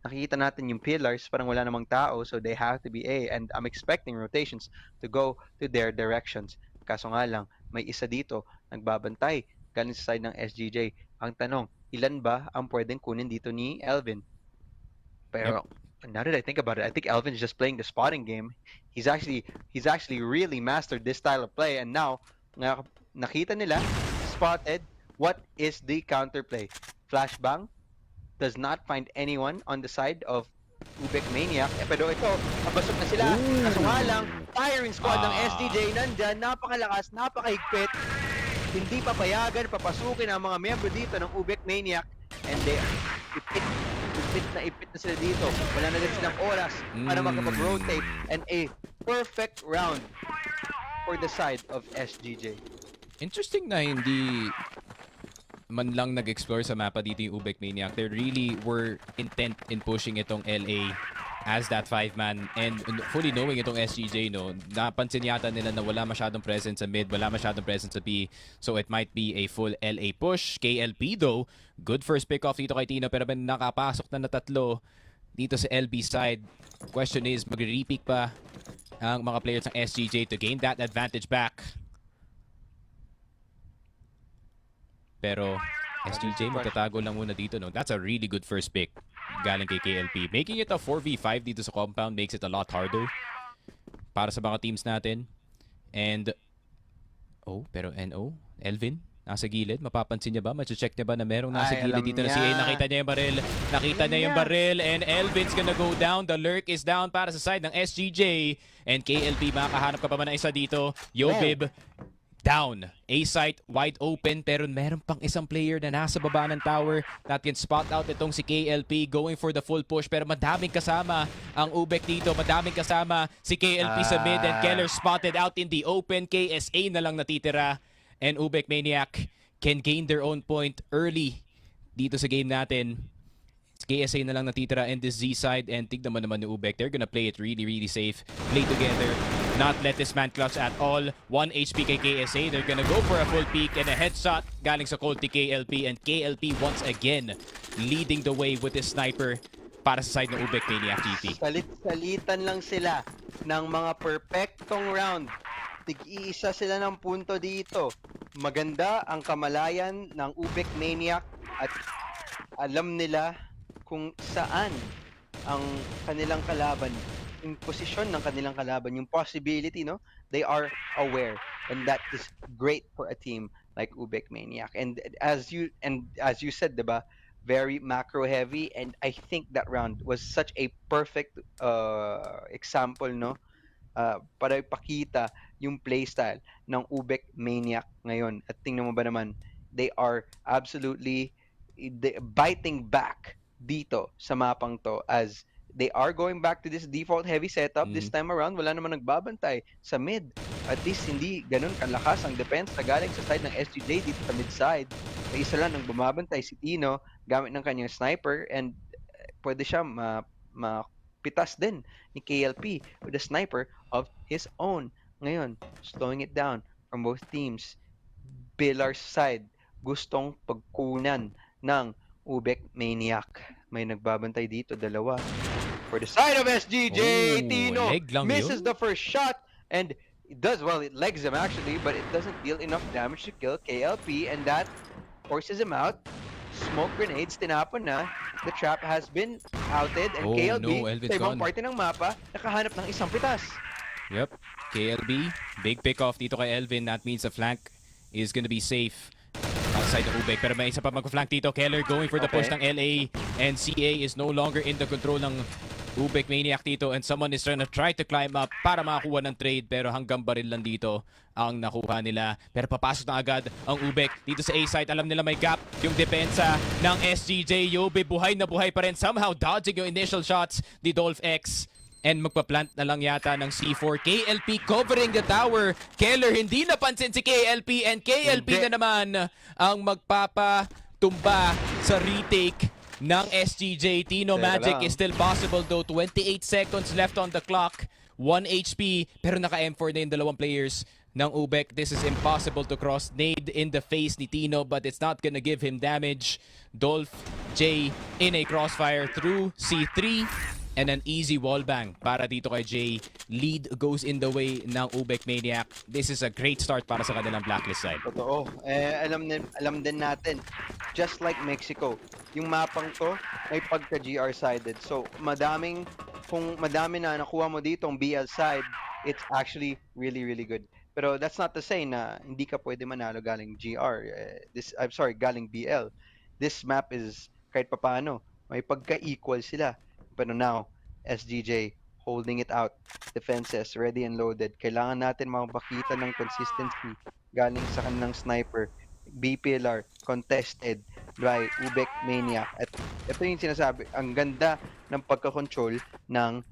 Nakikita natin yung pillars, parang wala namang tao, so they have to be A. And I'm expecting rotations to go to their directions. Kaso nga lang, may isa dito, nagbabantay, galing sa side ng SGJ. Ang tanong, ilan ba ang pwedeng kunin dito ni Elvin? Pero, now that I think about it, I think Elvin's just playing the spotting game. He's actually really mastered this style of play, and now, nakita nila, spotted, what is the counterplay? Flashbang does not find anyone on the side of UBECManiac. Pero ito, nabasok na sila. Kaso nga lang, firing squad ng SGJ nandyan, napakalakas, napakahigpit. Hindi papayagan, papasukin ang mga miyembro dito ng UBECManiac, and they ipit na sila dito. Wala na din silang oras para makapag-rotate, and a perfect round for the side of SGJ. Interesting na hindi man lang nag-explore sa mapa dito yung UBECManiac. They really were intent in pushing itong LA as that 5-man, and fully knowing itong SGJ, no, napansin yata nila na wala masyadong presence sa mid, wala masyadong presence sa B, so it might be a full LA push. KLP though, good first pick off dito kay Tino, pero may nakapasok na 3 dito sa LB side. Question is, magre-repeat pa ang mga players ng SGJ to gain that advantage back? Pero SGJ magtatago lang muna dito, no? That's a really good first pick galing kay KLP. Making it a 4v5 dito sa compound makes it a lot harder para sa mga teams natin. And pero NO, Elvin, nasa gilid. Mapapansin niya ba? Mache-check niya ba na merong nasa gilid dito na si A? Nakita niya yung baril. Nakita niya yung baril, and Elvin's gonna go down. The lurk is down para sa side ng SGJ. And KLP, makahanap ka pa man na isa dito. Yobib, down. A-site, wide open, pero meron pang isang player na nasa baba ng tower that can spot out itong si KLP going for the full push, pero madaming kasama ang UBEC dito. Madaming kasama si KLP sa mid, and Keller spotted out in the open. KSA na lang natitira, and UBECManiac can gain their own point early dito sa game natin. KSA na lang natitira in this Z side, and tignan mo naman ni UBEC. They're gonna play it really, really safe. Play together. Not let this man clutch at all. 1 HP kay KSA. They're gonna go for a full peek and a headshot galing sa Colty KLP, and KLP once again leading the way with his sniper. para sa side ng UBECManiacGT. Salit-salitan lang sila ng mga perpektong round. Tig-iisa sila ng punto dito. Maganda ang kamalayan ng UBECManiac at alam nila kung saan ang kanilang kalaban, yung posisyon ng kanilang kalaban, yung possibility, no? They are aware, and that is great for a team like UBECManiac. And as you said, diba, very macro heavy, and I think that round was such a perfect example, no? Para ipakita yung playstyle ng UBECManiac ngayon. At tingnan mo ba naman, they are absolutely biting back dito sa mapang to, as they are going back to this default heavy setup. This time around, wala naman nagbabantay sa mid. At least hindi ganun kalakas ang defense na galing sa side ng SGJ dito sa mid side. May isa lang ang bumabantay, si Tino, gamit ng kanyang sniper, and pwede siya mapitas din ni KLP with a sniper of his own. Ngayon, slowing it down from both teams. Pillar's side, gustong pagkunan ng UBECManiac. May nagbabantay dito, dalawa. For the side of SGJ, Oh, Tino leg lang misses yun. the first shot, and it does, well, it legs him actually, but it doesn't deal enough damage to kill KLP, and that forces him out. Smoke grenades, tinapon na. The trap has been outed, and Oh KLB, no, Elvin's sa ibang gone. parte ng mapa, nakahanap ng isang pitas. Yep. KLB, big pick off dito kay Elvin. That means the flank is gonna be safe outside the UBEC. Pero may isa pa mag-flank dito. Keller going for the push ng LA. And CA is no longer in the control ng UBECManiac dito. And someone is trying to climb up para makakuha ng trade. Pero hanggang baril lang dito ang nakuha nila. Pero papasok na agad ang UBEC dito sa A-site. Alam nila may gap yung depensa ng SGJ. Yobe buhay na buhay pa rin. Somehow dodging yung initial shots ni Dolph X. And magpa-plant na lang yata ng C4. KLP covering the tower. Keller hindi napansin si KLP. And KLP Hindi. na naman ang magpapatumba sa retake ng SGJ. Tino Teka Magic lang. is still possible though. 28 seconds left on the clock. 1 HP. Pero naka-M4 na yung dalawang players ng UBEC. This is impossible to cross. Nade in the face ni Tino, but it's not gonna give him damage. Dolph J in a crossfire through C3. And an easy wallbang para dito kay Jay. Lead goes in the way ng UBECManiac. This is a great start para sa kanilang blacklist side. Totoo. Alam din natin, just like Mexico, yung mapang to may pagka GR sided. So, kung madami na nakuha mo dito ang BL side, it's actually really, really good. Pero that's not to say na hindi ka pwede manalo galing GR. I'm sorry, galing BL. This map is kahit papaano, may pagka-equal sila. Pero now, SGJ holding it out. Defenses ready and loaded. Kailangan natin makapakita ng consistency galing sa kanilang sniper. B-pillar, contested by UBECManiac. At ito yung sinasabi, ang ganda ng pagkakontrol ng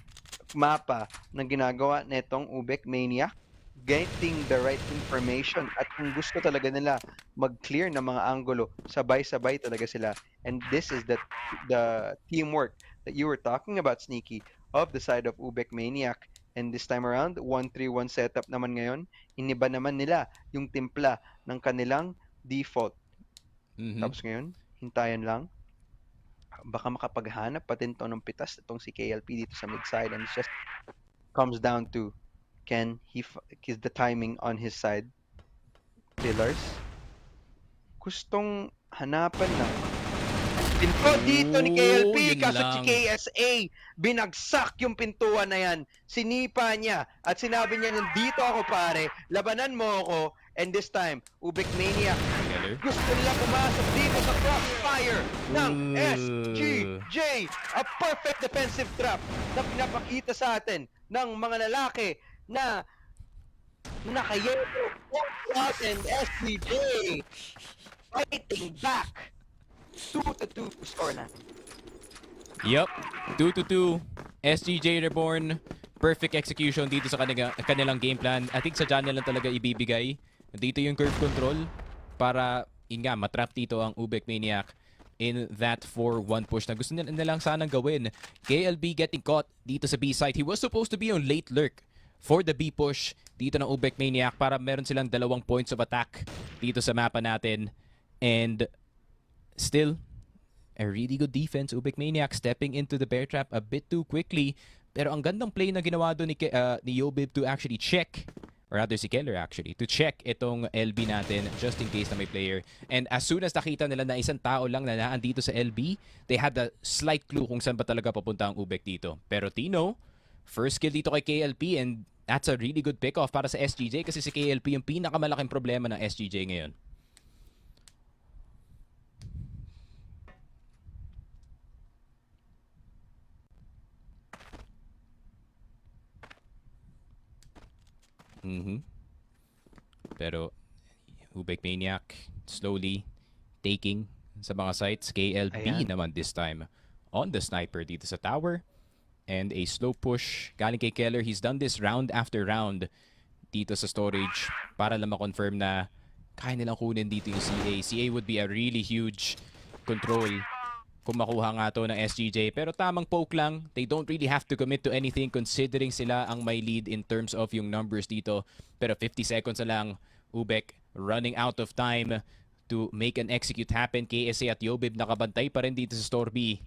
mapa na ginagawa netong UBECManiac, getting the right information, at kung gusto talaga nila mag-clear ng mga angulo, sabay-sabay talaga sila. And this is the teamwork that you were talking about, Sneaky, of the side of UBECManiac. And this time around, 1-3-1 setup naman ngayon. Iniba naman nila yung timpla ng kanilang default. Tapos ngayon, hintayan lang. Baka makapaghanap pa din to ng pitas itong si KLP dito sa mid-side, and it just comes down to is the timing on his side. Pillars. Gustong hanapan ng pinto dito ni KLP, yun kaso si lang. KSA, binagsak yung pintuan na yan. Sinipa niya at sinabi niya, nandito ako pare, labanan mo ako. And this time, UBECManiac, Keller. gusto nila pumasok dito sa crossfire ng SGJ. A perfect defensive trap na pinapakita sa atin ng mga lalaki na naka-yellow and SGJ fighting back. 2-2 score na. Yup, 2-2. SGJ Reborn. Perfect execution dito sa kanilang game plan. I think sa dyan lang talaga ibibigay. Dito yung curve control para matrap dito ang UBECManiac in that 4-1 push na gusto nilang sanang gawin. KLB getting caught dito sa B site. He was supposed to be on late lurk for the B push dito ng UBECManiac para meron silang 2 points of attack dito sa mapa natin. And still, A really good defense. UBECManiac stepping into the bear trap a bit too quickly. Pero ang gandang play na ginawa doon ni Yobib to actually check, or rather si Keller actually, to check itong LB natin just in case na may player. And as soon as nakita nila na isang tao lang na naandito sa LB, they had a slight clue kung saan ba talaga papunta ang UBEC dito. Pero Tino, first kill dito kay KLP, and that's a really good pick-off para sa SGJ kasi si KLP yung pinakamalaking problema ng SGJ ngayon. Pero UBECManiac slowly taking sa mga sites. KLP naman this time on the sniper dito sa tower. And a slow push galing kay Keller. He's done this round after round dito sa storage para lang ma-confirm na kaya nilang kunin dito yung CA. CA would be a really huge control kung makuha nga to ng SGJ. Pero tamang poke lang. They don't really have to commit to anything considering sila ang may lead in terms of yung numbers dito. Pero 50 seconds na lang. UBEC running out of time to make an execute happen. KSA at Yobib nakabantay pa rin dito sa store B.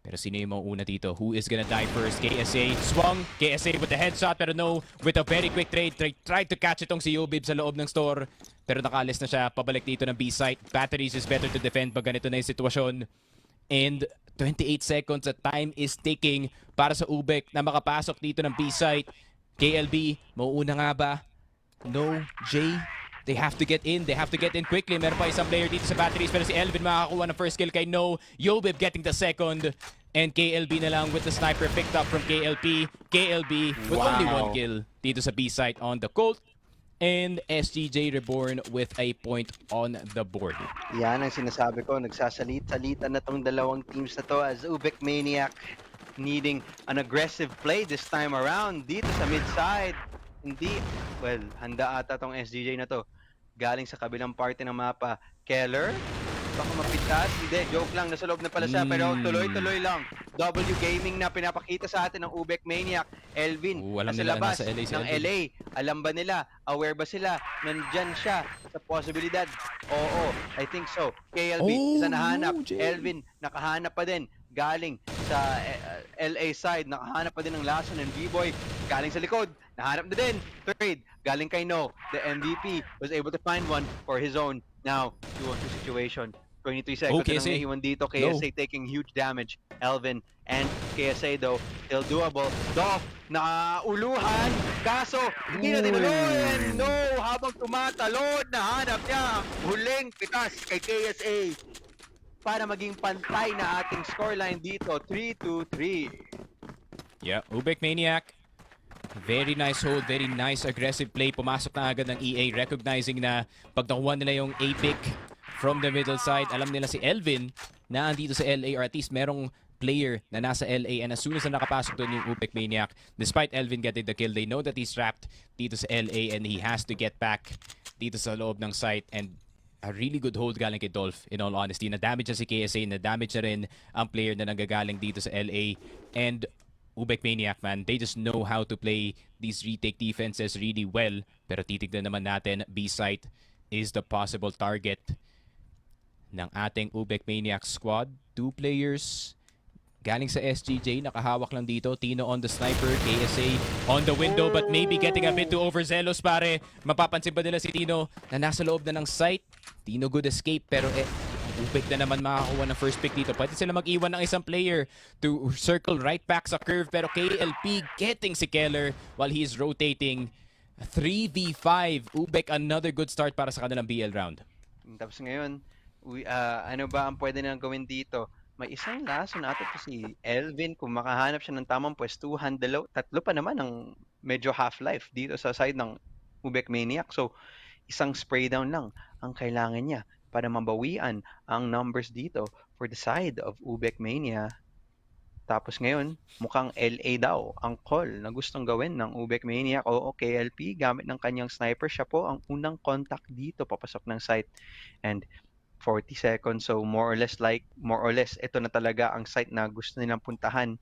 Pero sino yung mauna dito? Who is gonna die first? KSA swung. KSA with the headshot pero no. With a very quick trade. Tried to catch itong si Yobib sa loob ng store. Pero nakaalis na siya. Pabalik dito ng B-site. Batteries is better to defend pag ganito na yung sitwasyon. And 28 seconds at time is ticking para sa UBEC na makapasok dito ng B-site. KLB, mauuna nga ba? No. Jay, they have to get in. They have to get in quickly. Meron pa isang player dito sa batteries pero si Elvin makakakuha ng first kill kay No. Yobib getting the second. And KLB na lang with the sniper picked up from KLP. KLB with only one kill dito sa B-site on the Colt. And SGJ Reborn with a point on the board. Yan ang sinasabi ko. Nagsasalit-salitan na tong dalawang teams na to as UBECManiac needing an aggressive play this time around dito sa mid-side. Hindi, well, handa ata tong SGJ na to. Galing sa kabilang parte ng mapa. Keller, baka mapitas. Hindi, joke lang. Nasa loob na pala siya. Pero tuloy-tuloy lang. W Gaming na pinapakita sa atin ng UBECManiac. Elvin, nasa labas ng LA. Alam ba nila? Aware ba sila? Nandyan siya sa posibilidad. Oo, I think so. KLB, isa nahanap. Elvin, nakahanap pa din. Galing sa LA side, nakahanap pa din ng Lason and B-Boy. Galing sa likod, nahanap na din. Third, galing kay No. The MVP was able to find one for his own. Now, 2-on-2 situation. 23 seconds na lang naiwan dito. KSA taking huge damage. Elvin and KSA though, still doable. Doff, nakauluhan. Kaso, hindi na tinuloy. No, habang tumatalon, nahanap niya huling pitas kay KSA para maging pantay na ating scoreline dito. 3-2-3. Yeah, UBECManiac. Very nice hold, very nice aggressive play. Pumasok na agad ng EA, recognizing na pag nakuha nila yung A-pick from the middle side, alam nila si Elvin na andito sa LA or at least merong player na nasa LA, and as soon as na nakapasok doon yung UBECManiac, despite Elvin getting the kill, they know that he's trapped dito sa LA and he has to get back dito sa loob ng site. And a really good hold galing kay Dolph, in all honesty. Na-damage na si KSA, na-damage na rin ang player na nanggagaling dito sa LA. And UBECManiac, man, they just know how to play these retake defenses really well. Pero titignan naman natin, B-site is the possible target ng ating UBECManiac squad. 2 players galing sa SGJ, nakahawak lang dito. Tino on the sniper, KSA on the window, but maybe getting a bit too overzealous, pare. Mapapansin ba nila si Tino na nasa loob na ng site? Tino good escape, pero UBEC na naman makakuha ng first pick dito. Pwede sila mag-iwan ng isang player to circle right back sa curve, pero KLP getting si Keller while he's rotating. 3v5. UBEC, another good start para sa kanilang BL round. Tapos ngayon, ano ba ang pwede nilang gawin dito? May isang lason ata to si Elvin. Kung makahanap siya ng tamang pwestuhan, tatlo pa naman ang medyo half-life dito sa side ng UBECManiac. So, isang spray down lang ang kailangan niya para mabawian ang numbers dito for the side of UBECManiac. Tapos ngayon, mukhang LA daw ang call na gustong gawin ng UBECManiac. Oo, KLP, gamit ng kanyang sniper, siya po ang unang contact dito papasok ng site. And 40 seconds, so more or less ito na talaga ang site na gusto nilang puntahan.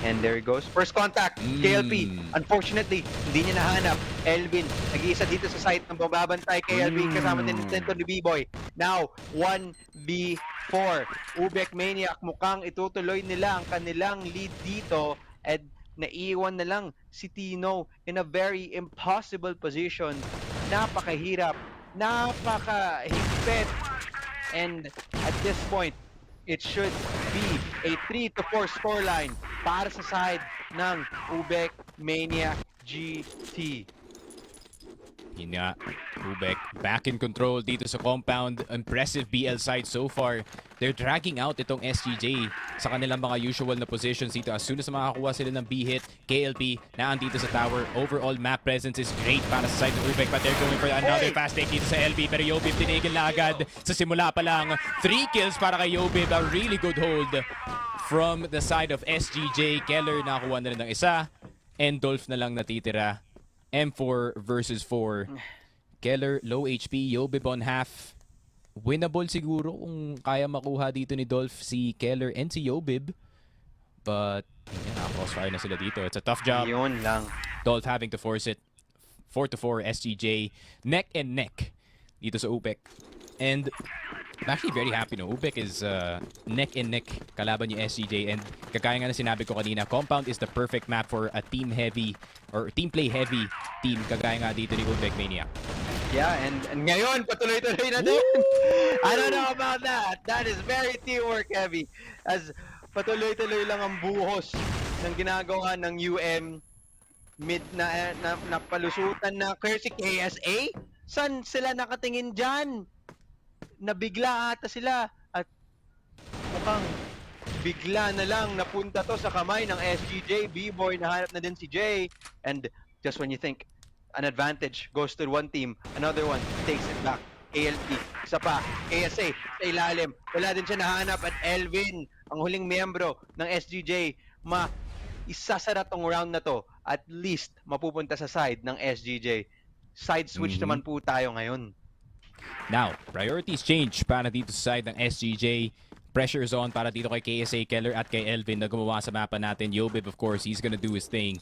And there he goes. First contact, KLP. Unfortunately, hindi niya nahanap. Elvin, nag-iisa dito sa site ng bababantay KLP. Kasama din nito ni B-Boy. Now, 1v4. UBECManiac, mukhang itutuloy nila ang kanilang lead dito. And naiwan na lang si Tino in a very impossible position. Napakahirap. Napakahigpit. And at this point, it should be a 3-4 scoreline para sa side ng UBECManiacGT. Yun nga, Ubek back in control dito sa compound. Impressive BL side so far. They're dragging out itong SGJ sa kanilang mga usual na positions dito. As soon as makakuha sila ng B-hit, KLP naandito sa tower. Overall map presence is great para sa side ng Ubek, but they're going for another fast take dito sa LB. Pero Yobib tinigil na agad sa simula pa lang. 3 kills para kay Yobib. A really good hold from the side of SGJ. Keller nakakuha na rin ng isa. And Dolph na lang natitira. M4 versus 4. Keller, low HP. Yobib on half. Winnable siguro kung kaya makuha dito ni Dolph si Keller and si Yobib. But, yun, crossfire na sila dito. It's a tough job. Yun lang. Dolph having to force it. 4-4 SGJ. Neck and neck dito sa UBEC. And I'm actually very happy, no? UBEC is neck and neck kalaban yung SGJ. And kagaya nga na sinabi ko kanina, Compound is the perfect map for a team heavy or team play heavy team kagaya nga dito ni UBECManiac. Yeah, and ngayon, patuloy-tuloy na din. I don't know about that. That is very teamwork heavy. As patuloy-tuloy lang ang buhos ng ginagawa ng UM. Mid na palusutan na si KSA. San sila nakatingin dyan? Nabigla ata sila at mukhang bigla na lang napunta to sa kamay ng SGJ. B-Boy, nahanap na din si Jay. And just when you think an advantage goes to one team, another one takes it back. KLP, isa pa, KSA, sa ilalim. Wala din siya nahanap at Elvin, ang huling miyembro ng SGJ, isasara tong round na to. At least mapupunta sa side ng SGJ. Side switch naman po tayo ngayon. Now, priorities change para dito sa side ng SGJ. Pressure is on para dito kay KSA, Keller at kay Elvin na gumawa sa mapa natin. Yobib, of course, he's gonna do his thing.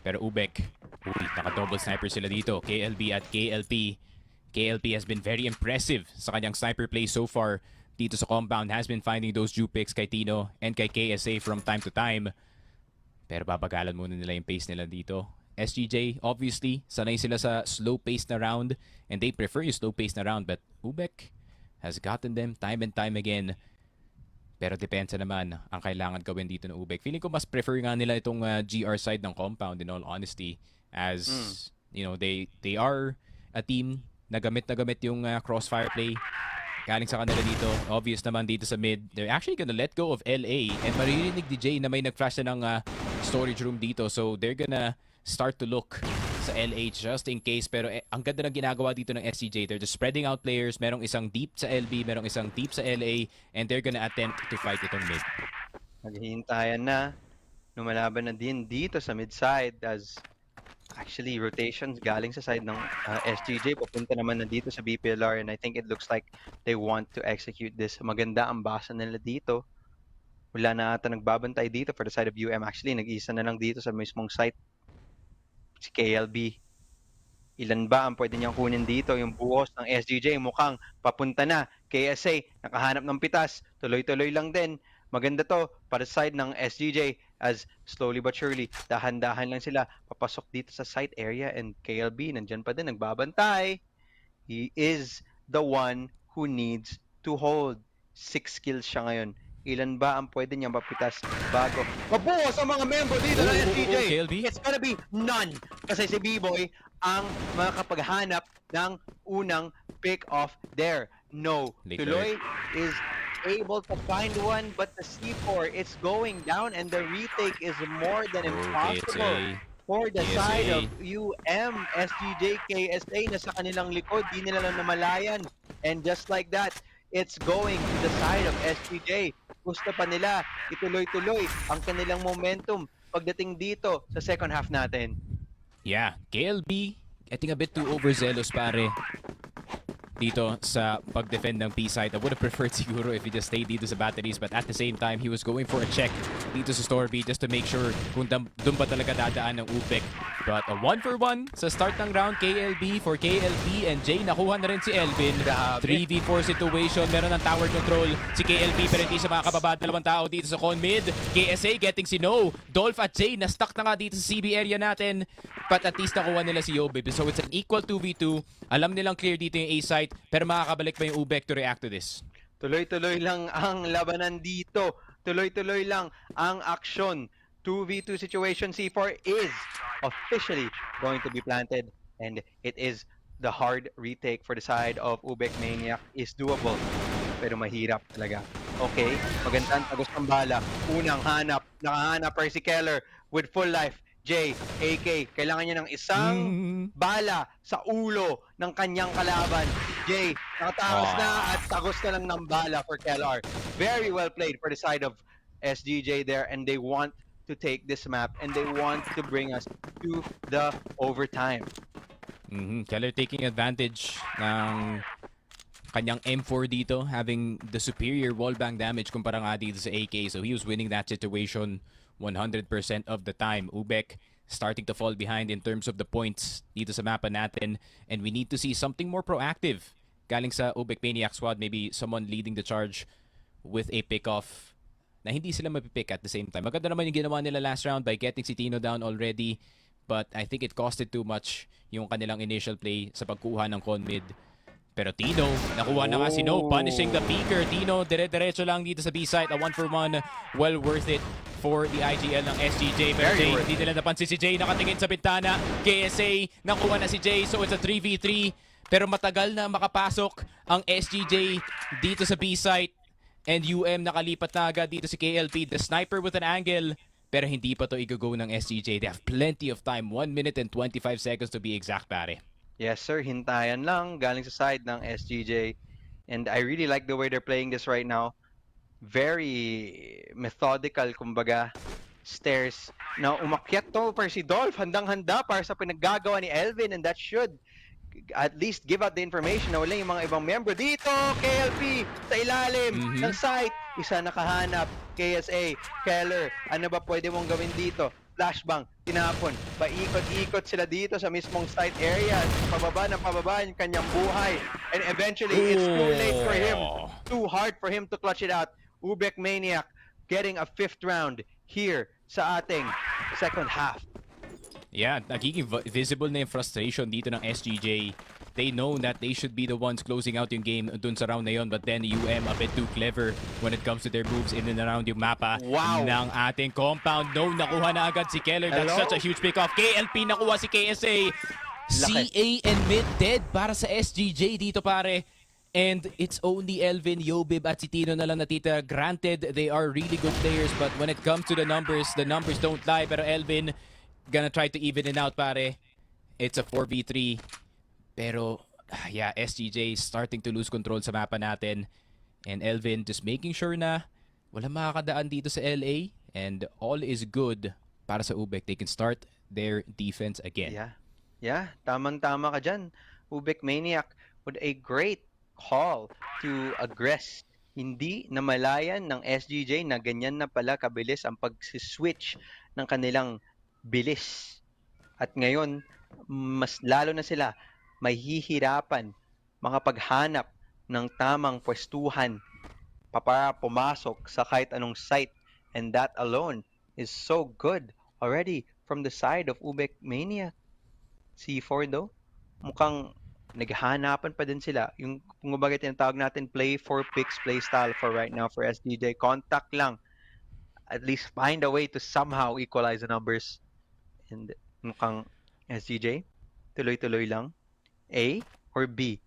Pero Ubek, naka-double sniper sila dito. KLB at KLP. KLP has been very impressive sa kanyang sniper play so far dito sa compound. Has been finding those Jew picks kay Tino and kay KSA from time to time. Pero babagalan muna nila yung pace nila dito. SGJ, obviously, sanay sila sa slow-paced na round and they prefer yung slow-paced na round, but Ubek has gotten them time and time again. Pero depensa naman ang kailangan gawin dito ng Ubek. Feeling ko mas prefer nga nila itong GR side ng compound in all honesty, as you know, they are a team na gamit yung crossfire play galing sa kanila dito. Obvious naman dito sa mid, they're actually gonna let go of LA and maririnig ni Jay na may nag-flash na ng storage room dito, so they're gonna start to look sa LA just in case. Pero ang ganda ng ginagawa dito ng SCJ. They're just spreading out players. Merong isang deep sa LB, merong isang deep sa LA, and they're gonna attempt to fight itong mid. Naghihintayan na. Lumalaban na din dito sa mid side as actually rotations galing sa side ng SGJ. Papunta naman na dito sa BPLR and I think it looks like they want to execute this. Maganda ang basa nila dito. Wala na ata nagbabantay dito for the side of UM. Actually, nag-isa na lang dito sa mismong site. Si KLB. Ilan ba ang pwede niyang kunin dito? Yung buhos ng SGJ mukhang papunta na. KSA, nakahanap ng pitas. Tuloy-tuloy lang din. Maganda to para sa side ng SGJ as slowly but surely, dahan-dahan lang sila papasok dito sa site area and KLB, nandyan pa din, nagbabantay. He is the one who needs to hold. 6 kills siya ngayon. Ilan ba ang pwede niyang mapitas bago mabuhos ang mga member dito ng SGJ? It's gonna be none. Kasi si B-Boy ang makakapaghanap ng unang pick-off there. No. Tuloy is able to find one, but the C4, it's going down and the retake is more than impossible. For the side of UM, SGJ, KSA, nasa kanilang likod, di nila lang namalayan. And just like that, it's going to the side of SGJ. Gusto pa nila ituloy-tuloy ang kanilang momentum pagdating dito sa second half natin. Yeah, KLB getting a bit too overzealous, pare. dito sa pag-defend ng B-side. I would have preferred siguro if he just stayed dito sa batteries, but at the same time, he was going for a check dito sa store B just to make sure kung doon ba talaga dadaan ng UBEC. But a 1-for-1 sa start ng round, KLB for KLB and Jay. Nakuha na rin si Elvin. Grabe. 3v4 situation. Meron ng tower control si KLB pero hindi siya makakababa. Dalawang tao dito sa con mid. KSA getting si No. Dolph at Jay na-stuck na nga dito sa CB area natin. But at least nakuha nila si Yobib. So it's an equal 2v2. Alam nilang clear dito yung A site pero makakabalik pa yung UBEC to react to this. Tuloy-tuloy lang ang labanan dito. Tuloy-tuloy lang ang aksyon. 2v2 situation. C4 is officially going to be planted and it is the hard retake for the side of UBECManiac is doable pero mahirap talaga. Okay, magandang tagos ng bala. Unang hanap, nakahanap pa si Keller with full life. J, AK, kailangan niya ng isang bala sa ulo ng kanyang kalaban. J, nakatakas na at tagos na lang ng bala for Keller. Very well played for the side of SGJ there and they want to take this map and they want to bring us to the overtime. Keller taking advantage ng kanyang M4 dito, having the superior wallbang damage kumpara nga dito sa AK. So he was winning that situation 100% of the time. UBEC starting to fall behind in terms of the points dito sa mapa natin. And we need to see something more proactive galing sa UBECManiac squad. Maybe someone leading the charge with a pick-off na hindi sila mapipick at the same time. Maganda naman yung ginawa nila last round by getting si Tino down already. But I think it costed too much yung kanilang initial play sa pagkuha ng con mid. Pero Tino, nakuha na nga si No, punishing the peaker. Tino, dire-diretso lang dito sa B-site. A 1-for-1, well worth it for the IGL ng SGJ. Pero Jay, hindi nila napansin si Jay, nakatingin sa bintana. KSA, nakuha na si Jay, so it's a 3v3. Pero matagal na makapasok ang SGJ dito sa B-site. And nakalipat na agad dito si KLP. The sniper with an angle. Pero hindi pa to i-go ng SGJ. They have plenty of time. 1 minute and 25 seconds to be exact, pare. Yes, sir. Hintayan lang galing sa side ng SGJ. And I really like the way they're playing this right now. Very methodical, kumbaga. Stairs. Now, umakyat to para si Dolph. Handang-handa para sa pinaggagawa ni Elvin. And that should at least give out the information na wala yung mga ibang member dito. KLP sa ilalim ng site. Isa nakahanap. KSA, Keller, ano ba pwede mong gawin dito? Flashbang, tinapon, paikot-ikot sila dito sa mismong site area. Pababa yung kanyang buhay. And eventually, it's too late for him. Too hard for him to clutch it out. UBECManiac getting a 5th round here sa ating second half. Yeah, nagiging visible na yung frustration dito ng SGJ. They know that they should be the ones closing out yung game dun sa round na yun, but then a bit too clever when it comes to their moves in and around yung mapa ng ating compound. No, nakuha na agad si Keller. That's such a huge pick-off. KLP nakuha si KSA. CA and mid dead para sa SGJ dito, pare. And it's only Elvin, Yobib at si Tino na lang natita. Granted, they are really good players, but when it comes to the numbers don't lie. Pero Elvin gonna try to even it out, pare. It's a 4v3. Pero, yeah, SGJ starting to lose control sa mapa natin. And Elvin just making sure na wala makakadaan dito sa LA. And all is good para sa UBEC. They can start their defense again. Yeah, tamang-tama ka dyan. UBECManiac with a great call to aggress. Hindi namalayan ng SGJ na ganyan na pala kabilis ang pag-switch ng kanilang bilis. At ngayon, mas lalo na sila mahihirapan makapaghanap ng tamang pwestuhan para pumasok sa kahit anong site. And that alone is so good already from the side of UBECManiac. C4 though, mukhang naghahanapan pa din sila. Yung kumbaga tinatawag natin play for picks, play style for right now for SGJ. Contact lang. At least find a way to somehow equalize the numbers. And mukhang SGJ, tuloy-tuloy lang. A or B?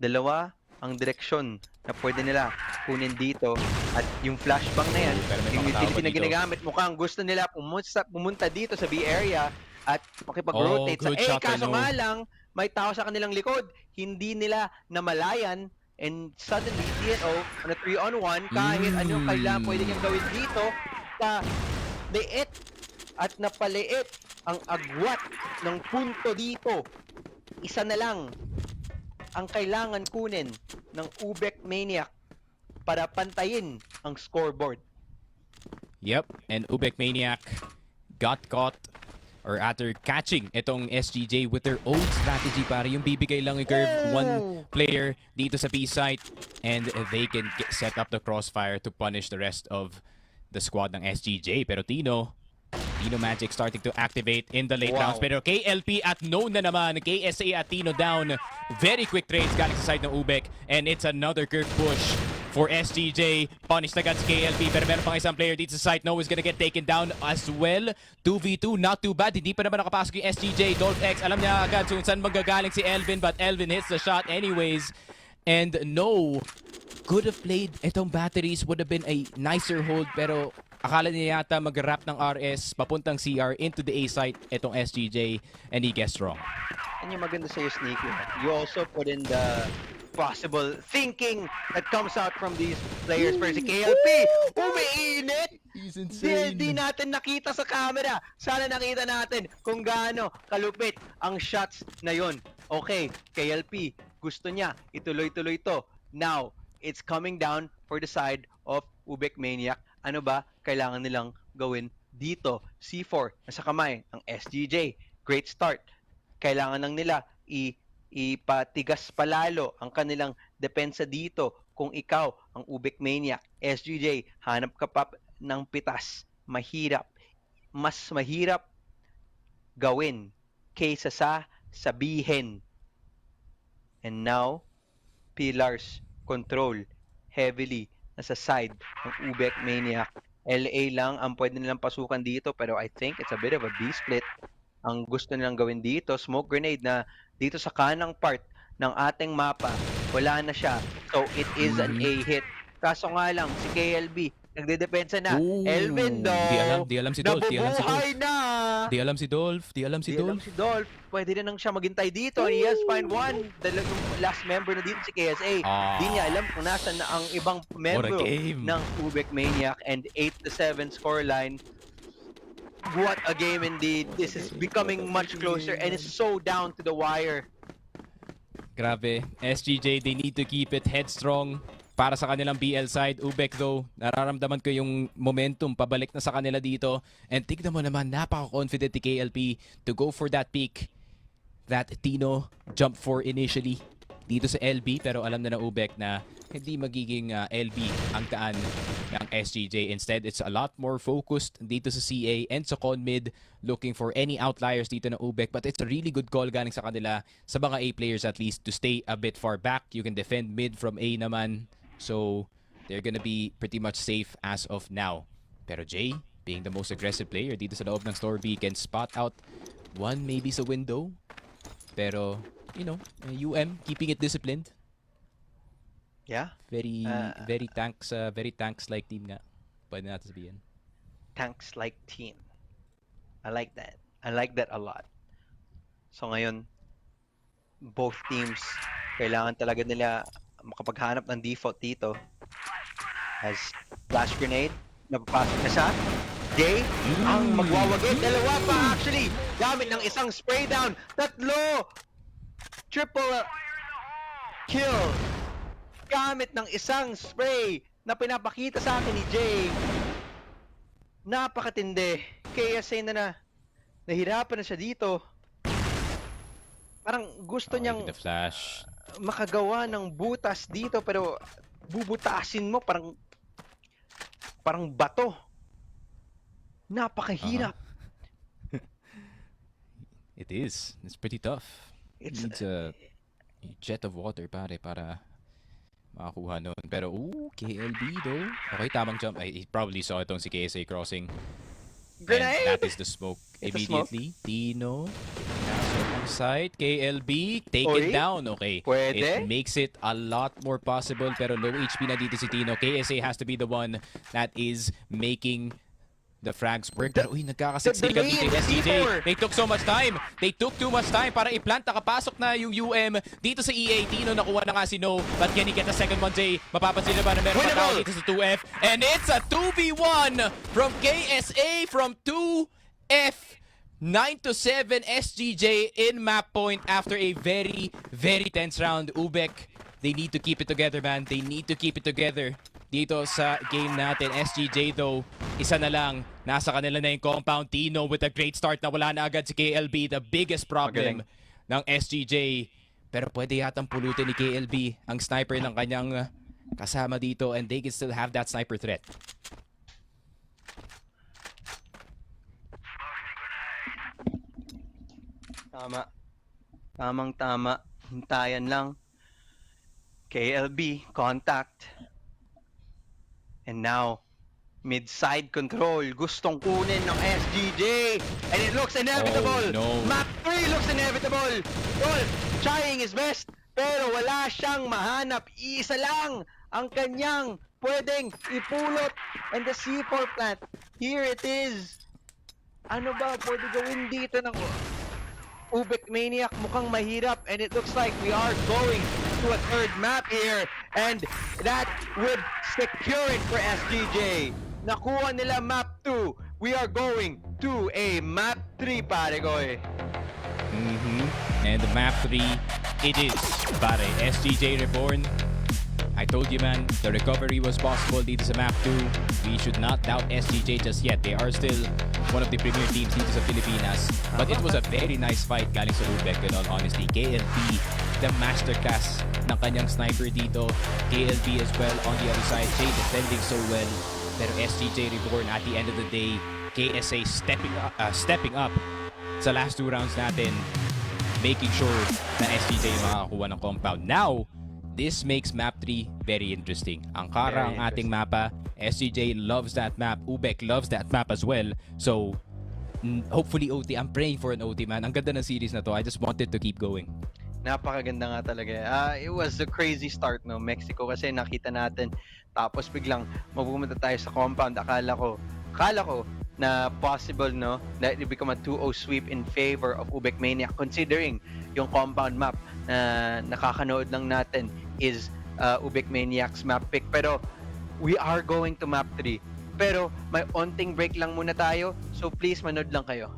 Dalawa ang direksyon na pwede nila kunin dito. At yung flashbang na yan, yung utility na ginagamit, mukhang gusto nila pumunta dito sa B area at makipag-rotate sa A. Kaso nga lang, may tao sa kanilang likod. Hindi nila namalayan. And suddenly, TNO on a 3-on-1, kahit anong kailangan pwede niyang gawin dito, sa liit at napaliit ang agwat ng punto dito. Isa na lang ang kailangan kunin ng UBECManiac para pantayin ang scoreboard. Yep, and UBECManiac got caught or after catching itong SGJ with their own strategy para yung bibigay lang yung curve one player dito sa B site and they can set up the crossfire to punish the rest of the squad ng SGJ. Pero Tino Magic starting to activate in the late rounds. Pero KLP at known na naman, KSA at Tino down. Very quick trades galing sa side ng UBEC and it's another curve push for SGJ. Punish na agad si KLP pero meron pang isang player dito sa site. No is gonna get taken down as well. 2v2, not too bad. Hindi pa naman nakapasok yung SGJ. Dolph X, alam niya agad kung saan manggagaling si Elvin but Elvin hits the shot anyways. And no, could have played itong batteries, would have been a nicer hold pero akala niya yata mag-wrap ng RS papuntang CR into the A site itong SGJ and he guessed wrong. And yung maganda sa'yo, Sneaky, you also put in the possible thinking that comes out from these players. Pero si KLP, umiinit! He's insane. Di natin nakita sa camera. Sana nakita natin kung gaano kalupit ang shots na yon. Okay, KLP, gusto niya ituloy-tuloy to. Now, it's coming down for the side of UBECManiac. Ano ba kailangan nilang gawin dito? C4 nasa kamay ng SGJ. Great start. Kailangan lang nila ipatigas palalo ang kanilang depensa dito. Kung ikaw ang UBECManiac, SGJ, hanap ka pa ng pitas. Mahirap. Mas mahirap gawin kaysa sa sabihin. And now, Pillars control heavily nasa side ng UBECManiac. LA lang ang pwede nilang pasukan dito pero I think it's a bit of a B-split. Ang gusto nilang gawin dito, smoke grenade na dito sa kanang part ng ating mapa, wala na siya. So it is an A hit. Kaso nga lang, si KLB, nagdedepensa na. Ooh, Elvin daw, di alam si Dolph, nabubuhay na. Di alam si Dolph. Pwede na nang siya maghintay dito. And he has find one. Talagang last member na dito si KSA. Di niya alam kung nasan na ang ibang member ng UBECManiac. And 8-7 scoreline. What a game indeed. This is becoming much closer and it's so down to the wire. Grabe. SGJ, they need to keep it headstrong para sa kanilang BL side. UBEC though, nararamdaman ko yung momentum pabalik na sa kanila dito. And tignan mo naman, napaka-confident ni KLP to go for that peak that Tino jumped for initially dito sa LB. Pero alam na ng UBEC na hindi magiging LB ang kaan ng SGJ. Instead, it's a lot more focused dito sa CA and sa con mid, looking for any outliers dito ng UBEC. But it's a really good call galing sa kanila, sa mga A players at least, to stay a bit far back. You can defend mid from A naman. So, they're gonna be pretty much safe as of now. Pero Jay, being the most aggressive player dito sa loob ng store B, can spot out one maybe sa window. Pero, you know, keeping it disciplined. Yeah. Very tanks like team nga. Pwede natin sabihin. Tanks like team. I like that. I like that a lot. So ngayon, both teams, kailangan talaga nila makapaghanap ng default dito. As flash grenade, napapasok na siya. Jay, ang magwawagi. Dalawa pa actually. Gamit ng isang spray down. Tatlo! Triple kill. Gamit ng isang spray na pinapakita sa akin ni Jay. Napakatindi. KSA na nahirapan na siya dito. Parang gusto niyang the flash. Makagawa ng butas dito pero bubutasin mo parang bato. Napakahirap. It is. It's pretty tough. It needs a jet of water para makakuha nun. Pero, KLB though. Okay, tamang jump. He probably saw itong si KSA crossing. Grenade! And that is the smoke immediately. Tino. On site. KLB. Taken down. Okay. Pwede? It makes it a lot more possible. Pero low HP na dito si Tino. KSA has to be the one that is making the frags work. Pero nagkakasiksikan dito yung SGJ. They took so much time. They took too much time para i-plant. Nakapasok na yung dito sa EA. Tino nakuha na nga si No. But can he get the second one, Jay? Mapapansin na ba na meron pa tao dito sa 2F? And it's a 2v1 from KSA from 2F. 9-7 SGJ in map point after a very, very tense round. UBEC, they need to keep it together, man. They need to keep it together. Dito sa game natin, SGJ though, isa na lang. Nasa kanila na yung compound. Tino with a great start na wala na agad si KLB. The biggest problem Magaling. ng SGJ. Pero pwede yatang pulutin ni KLB ang sniper ng kanyang kasama dito and they can still have that sniper threat. Tama. Tamang-tama. Hintayan lang. KLB, contact. And now, mid-side control. Gustong kunin ng SGJ. And it looks inevitable. Oh, no. Map 3 looks inevitable. Wolf trying his best. Pero wala siyang mahanap. Isa lang ang kanyang pwedeng ipulot. And the C4 plant. Here it is. Ano ba pwede gawin dito ng UBECManiac? Mukhang mahirap, and it looks like we are going to a third map here, and that would secure it for SGJ. Nakuha nila map 2. We are going to a map 3, pare koy. And the map 3, it is pare SGJ Reborn. I told you, man, the recovery was possible dito sa map 2. We should not doubt SGJ just yet. They are still one of the premier teams dito sa Pilipinas. But it was a very nice fight galing sa UBEC, in all honesty. KLB, the masterclass ng kanyang sniper dito. KLB as well on the other side. Jay defending so well. Pero SGJ Reborn at the end of the day, KSA stepping up sa last 2 rounds natin, making sure na SGJ yung makakakuha ng compound. Now, this makes map 3 very interesting. Ankara ang ating mapa. SGJ loves that map. UBEC loves that map as well. So, hopefully OT. I'm praying for an OT, man. Ang ganda ng series na to. I just wanted to keep going. Napakaganda nga talaga. It was a crazy start, no? Mexico kasi nakita natin. Tapos biglang mapumunta tayo sa compound. Akala ko na possible, no, that it become a 2-0 sweep in favor of UBECManiac, considering yung compound map na nakakanood lang natin is UBECManiac's map pick. Pero we are going to map 3. Pero may onting break lang muna tayo, so please manood lang kayo.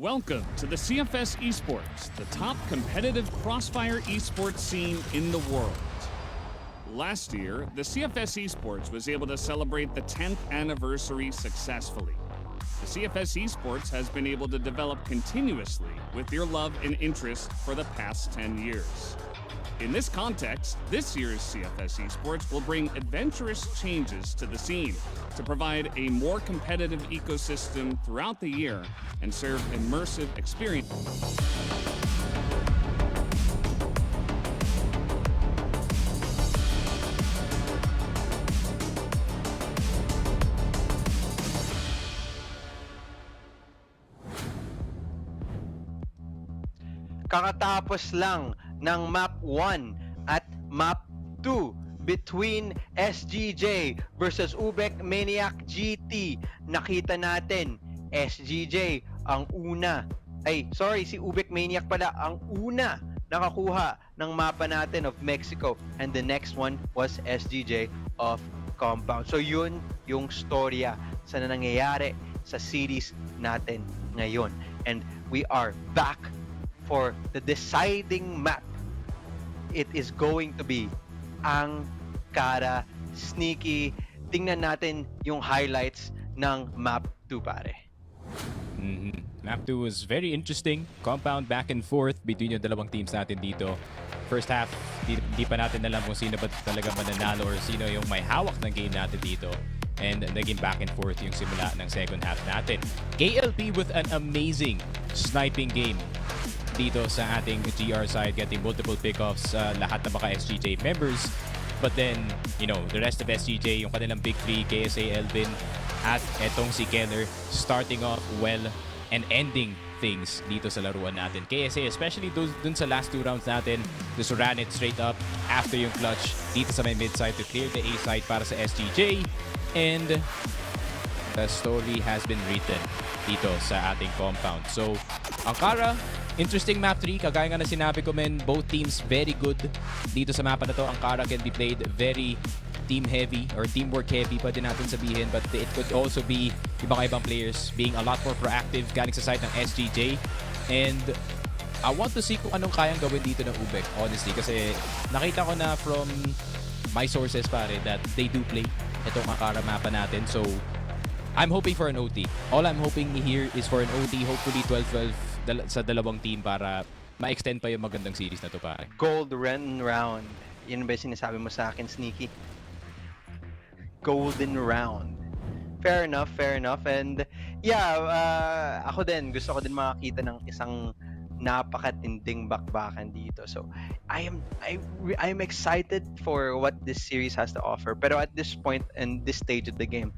Welcome to the CFS Esports, the top competitive crossfire esports scene in the world. Last year, the CFS Esports was able to celebrate the 10th anniversary successfully. The CFS Esports has been able to develop continuously with your love and interest for the past 10 years. In this context, this year's CFS Esports will bring adventurous changes to the scene to provide a more competitive ecosystem throughout the year and serve immersive experience. Kakatapos lang ng Map 1 at Map 2 between SGJ versus UBECManiacGT. Nakita natin, SGJ ang una. Si UBECManiac pala ang una nakakuha ng mapa natin of Mexico. And the next one was SGJ of Compound. So yun yung storya sa nangyayari sa series natin ngayon. And we are back for the deciding map. It is going to be ang Kara Sneaky. Tingnan natin yung highlights ng Map 2, pare. Map 2 was very interesting. Compound back and forth between yung dalawang teams natin dito. First half, di pa natin alam kung sino ba talaga mananalo or sino yung may hawak ng game natin dito. And naging back and forth yung simula ng second half natin. KLP with an amazing sniping game dito sa ating GR side, getting multiple pickoffs lahat ng mga SGJ members. But then, the rest of SGJ, yung kanilang big three, KSA, Elvin, at etong si Keller, starting off well and ending things dito sa laruan natin. KSA, especially dun sa last two rounds natin, just ran it straight up after yung clutch dito sa may mid side to clear the A side para sa SGJ. And the story has been written dito sa ating compound. So, Ankara, interesting map 3. Kagaya nga na sinabi ko, men, both teams very good dito sa mapa na to. Ankara can be played very team heavy or teamwork heavy, pwede natin sabihin. But it could also be ibang players being a lot more proactive galing sa side ng SGJ. And I want to see kung anong kayang gawin dito ng UBEC, honestly. Kasi nakita ko na from my sources, pare, that they do play itong Ankara mapa natin. So, I'm hoping for an OT. All I'm hoping here is for an OT, hopefully 12-12 sa dalawang team para ma-extend pa yung magandang series na to, pare. Gold run round. Yun ba yung sinasabi mo sa akin, Sneaky? Golden round. Fair enough. And yeah, ako din, gusto ko din makakita ng isang napakatinding bakbakan dito. So, I'm excited for what this series has to offer. Pero at this point and this stage of the game,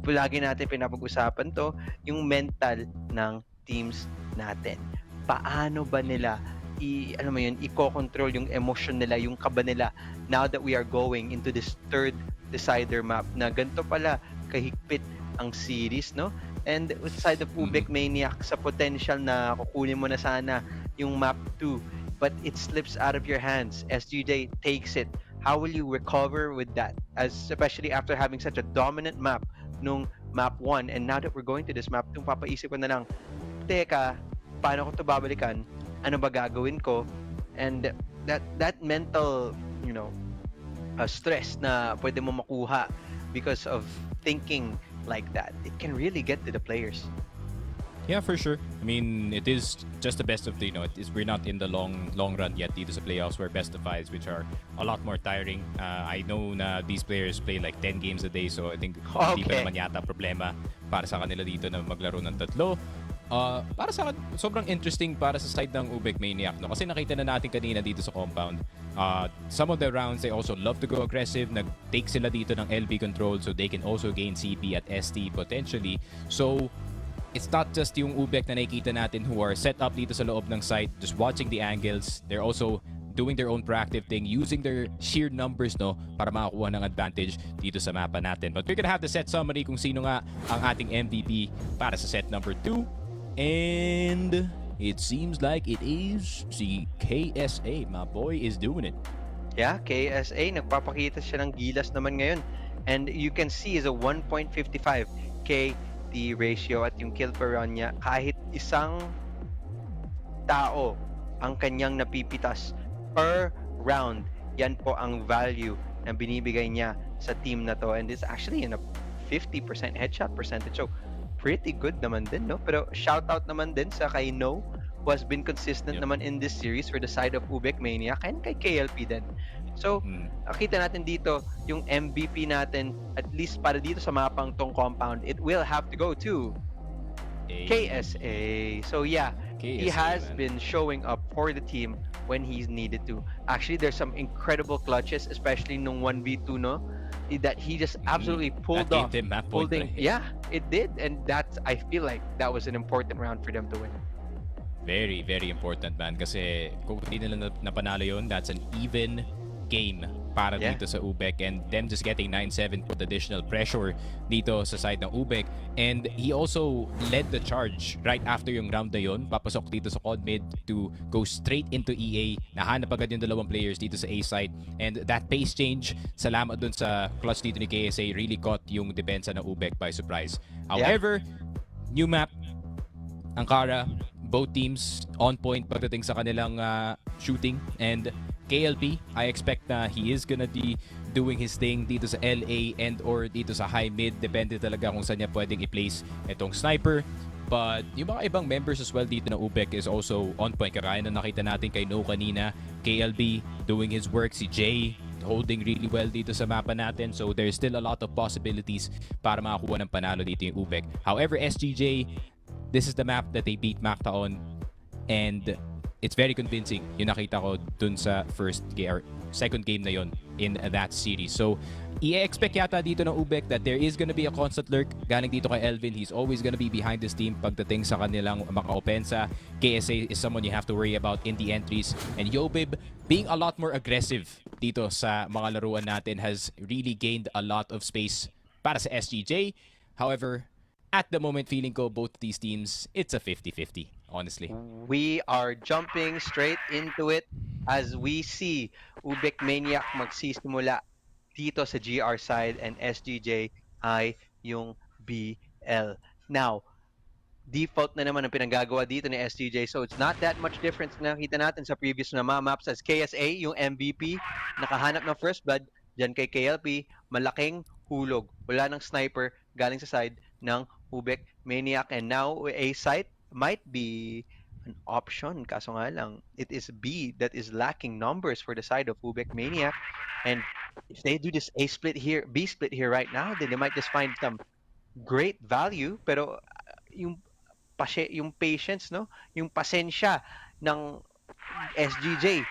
lagi natin pinapag-usapan to, yung mental ng teams natin. Paano ba nila i-control yung emotion nila, yung kaba nila now that we are going into this third decider map na ganito pala kahigpit ang series, no? And with the side of UBECManiac, sa potential na kukunin mo na sana yung map 2, but it slips out of your hands. SGJ takes it. How will you recover with that? Especially after having such a dominant map nung map 1, and now that we're going to this map 2, papaisip ko na lang, teka, paano ko to babalikan? Ano ba gagawin ko? And that mental, stress na pwede mo makuha because of thinking like that, it can really get to the players. Yeah, for sure. I mean, it is just the best of the, we're not in the long run yet dito sa playoffs. We're best of fives, which are a lot more tiring. I know na these players play like 10 games a day, so I think hindi pa naman yata problema para sa kanila dito na maglaro ng tatlo. Para sa akin, sobrang interesting para sa side ng UBECManiac, no? Kasi nakita na natin kanina dito sa compound. Some of the rounds, they also love to go aggressive. Nag-take sila dito ng LB control so they can also gain CP at ST potentially. So, it's not just yung UBEC na nakikita natin who are set up dito sa loob ng site, just watching the angles. They're also doing their own proactive thing, using their sheer numbers, no, para makakuha ng advantage dito sa mapa natin. But we're gonna have the set summary kung sino nga ang ating MVP para sa set number 2. And it seems like it is si KSA. My boy is doing it. Yeah, KSA, nagpapakita siya ng gilas naman ngayon. And you can see is a 1.55 KD ratio at yung kill per run niya. Kahit isang tao ang kanyang napipitas per round. Yan po ang value na binibigay niya sa team na to. And it's actually in a 50% headshot percentage. So, pretty good naman din, no? Pero shoutout naman din sa kay No, who has been consistent naman in this series for the side of UBECManiac, and kay KLP din. So, nakita natin dito yung MVP natin, at least para dito sa mapang tong compound, it will have to go to KSA. So yeah, he has been showing up for the team when he's needed to. Actually, there's some incredible clutches, especially nung 1v2, no? That he just absolutely pulled off. Yeah, it did. And that's, I feel like that was an important round for them to win. Very, very important, man. Kasi kung hindi nila napanalo yun, that's an even game para dito sa UBEC, and them just getting 9-7 put additional pressure dito sa side ng UBEC. And he also led the charge right after yung round na yun, papasok dito sa quad mid to go straight into EA. Nahanap agad yung dalawang players dito sa A side, and that pace change, salamat dun sa clutch dito ni KSA, really caught yung depensa ng UBEC by surprise. However, new map, Ankara, both teams on point pagdating sa kanilang shooting, and KLP, I expect na he is gonna be doing his thing dito sa LA and or dito sa high mid. Depende talaga kung saan niya pwedeng i-place itong sniper. But yung mga ibang members as well dito ng UBEC is also on point. Kagaya na nakita natin kay No kanina, KLB doing his work, si Jay holding really well dito sa mapa natin. So there's still a lot of possibilities para makakuha ng panalo dito yung UBEC. However, SGJ, this is the map that they beat Macta on, and it's very convincing yung nakita ko dun sa second game na yon in that series. So, i-expect yata dito ng UBEC that there is gonna be a constant lurk galing dito kay Elvin. He's always gonna be behind this team pagdating sa kanilang mga opensa. KSA is someone you have to worry about in the entries. And Yobib, being a lot more aggressive dito sa mga laruan natin, has really gained a lot of space para sa SGJ. However, at the moment, feeling ko both these teams, it's a 50-50. Honestly. We are jumping straight into it as we see UBECManiac magsisimula dito sa GR side, and SGJ ay yung BL. Now, default na naman ang pinanggagawa dito ni SGJ, so it's not that much difference na nakita natin sa previous na mga maps, as KSA, yung MVP, nakahanap ng first blood, dyan kay KLP, malaking hulog. Wala ng sniper galing sa side ng UBECManiac, and now A site might be an option, kaso nga lang, it is B that is lacking numbers for the side of UBECManiac, and if they do this A split here, B split here right now, then they might just find some great value, pero yung patience, no, yung pasensya ng SGJ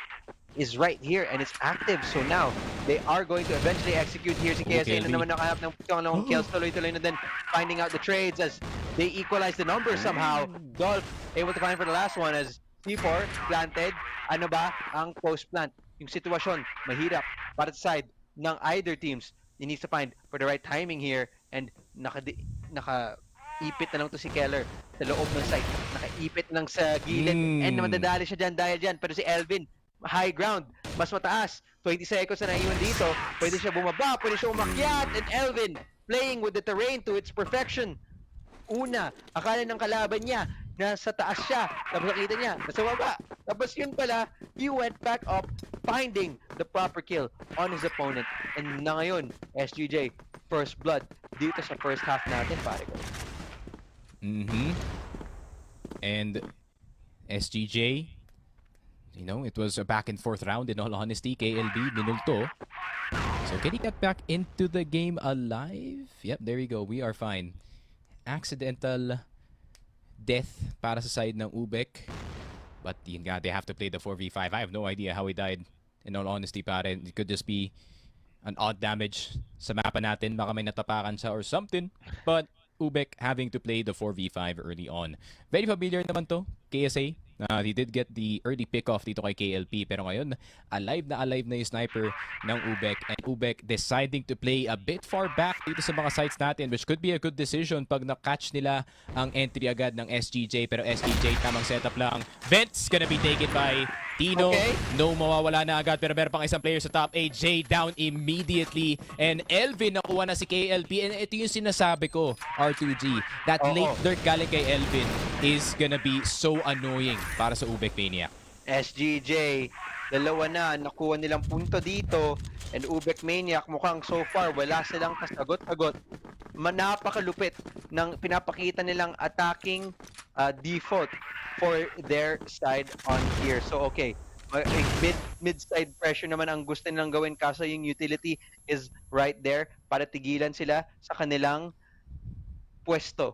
is right here and it's active. So now they are going to eventually execute here. Si KSA na naman nakahanap ng pangalawang kills, tuloy-tuloy na din finding out the trades as they equalize the numbers somehow. Dolph able to find for the last one as C4 planted. Ano ba ang post plant? Yung sitwasyon mahirap para sa side ng either teams. He needs to find for the right timing here, and naka-ipit na lang to si Keller sa loob ng site. Naka-ipit lang sa gilid and madadali siya dyan dahil dyan. Pero si Elvin, high ground, mas mataas, 20 seconds na naiwan dito, pwede siya bumaba, pwede siya umakyat, and Elvin playing with the terrain to its perfection. Una, akala ng kalaban niya nasa taas siya, tapos nakita niya nasa baba, tapos yun pala, he went back up, finding the proper kill on his opponent, and na ngayon, SGJ, first blood dito sa first half natin, pare ko. And SGJ, you know, it was a back and forth round in all honesty. KLB, minulto. So can he get back into the game alive? Yep, there you go. We are fine. Accidental death para sa side ng UBEC. But yun nga, they have to play the 4v5. I have no idea how he died. In all honesty, pare. It could just be an odd damage sa mapa natin. Baka may natapakan siya or something. But UBEC having to play the 4v5 early on. Very familiar naman to, KSA. He did get the early pick-off dito kay KLP, pero ngayon, alive na yung sniper ng UBEC, and UBEC deciding to play a bit far back dito sa mga sites natin, which could be a good decision pag na-catch nila ang entry agad ng SGJ, pero SGJ tamang setup lang. Vents gonna be taken by Tino, Okay. no, mawawala na agad. Pero meron pang isang player sa top 8. Jay down immediately. And Elvin, nakuha na si KLP. And ito yung sinasabi ko, R2G. That Oo. late lurk galing kay Elvin is gonna be so annoying para sa UBECManiac. SGJ, dalawa na nakuha nilang punto dito, and UBECManiac mukhang so far wala silang kasagot-sagot. Napakalupit ng pinapakita nilang attacking default for their side on here. So okay, mid-side pressure naman ang gusto nilang gawin, kaso yung utility is right there para tigilan sila sa kanilang pwesto.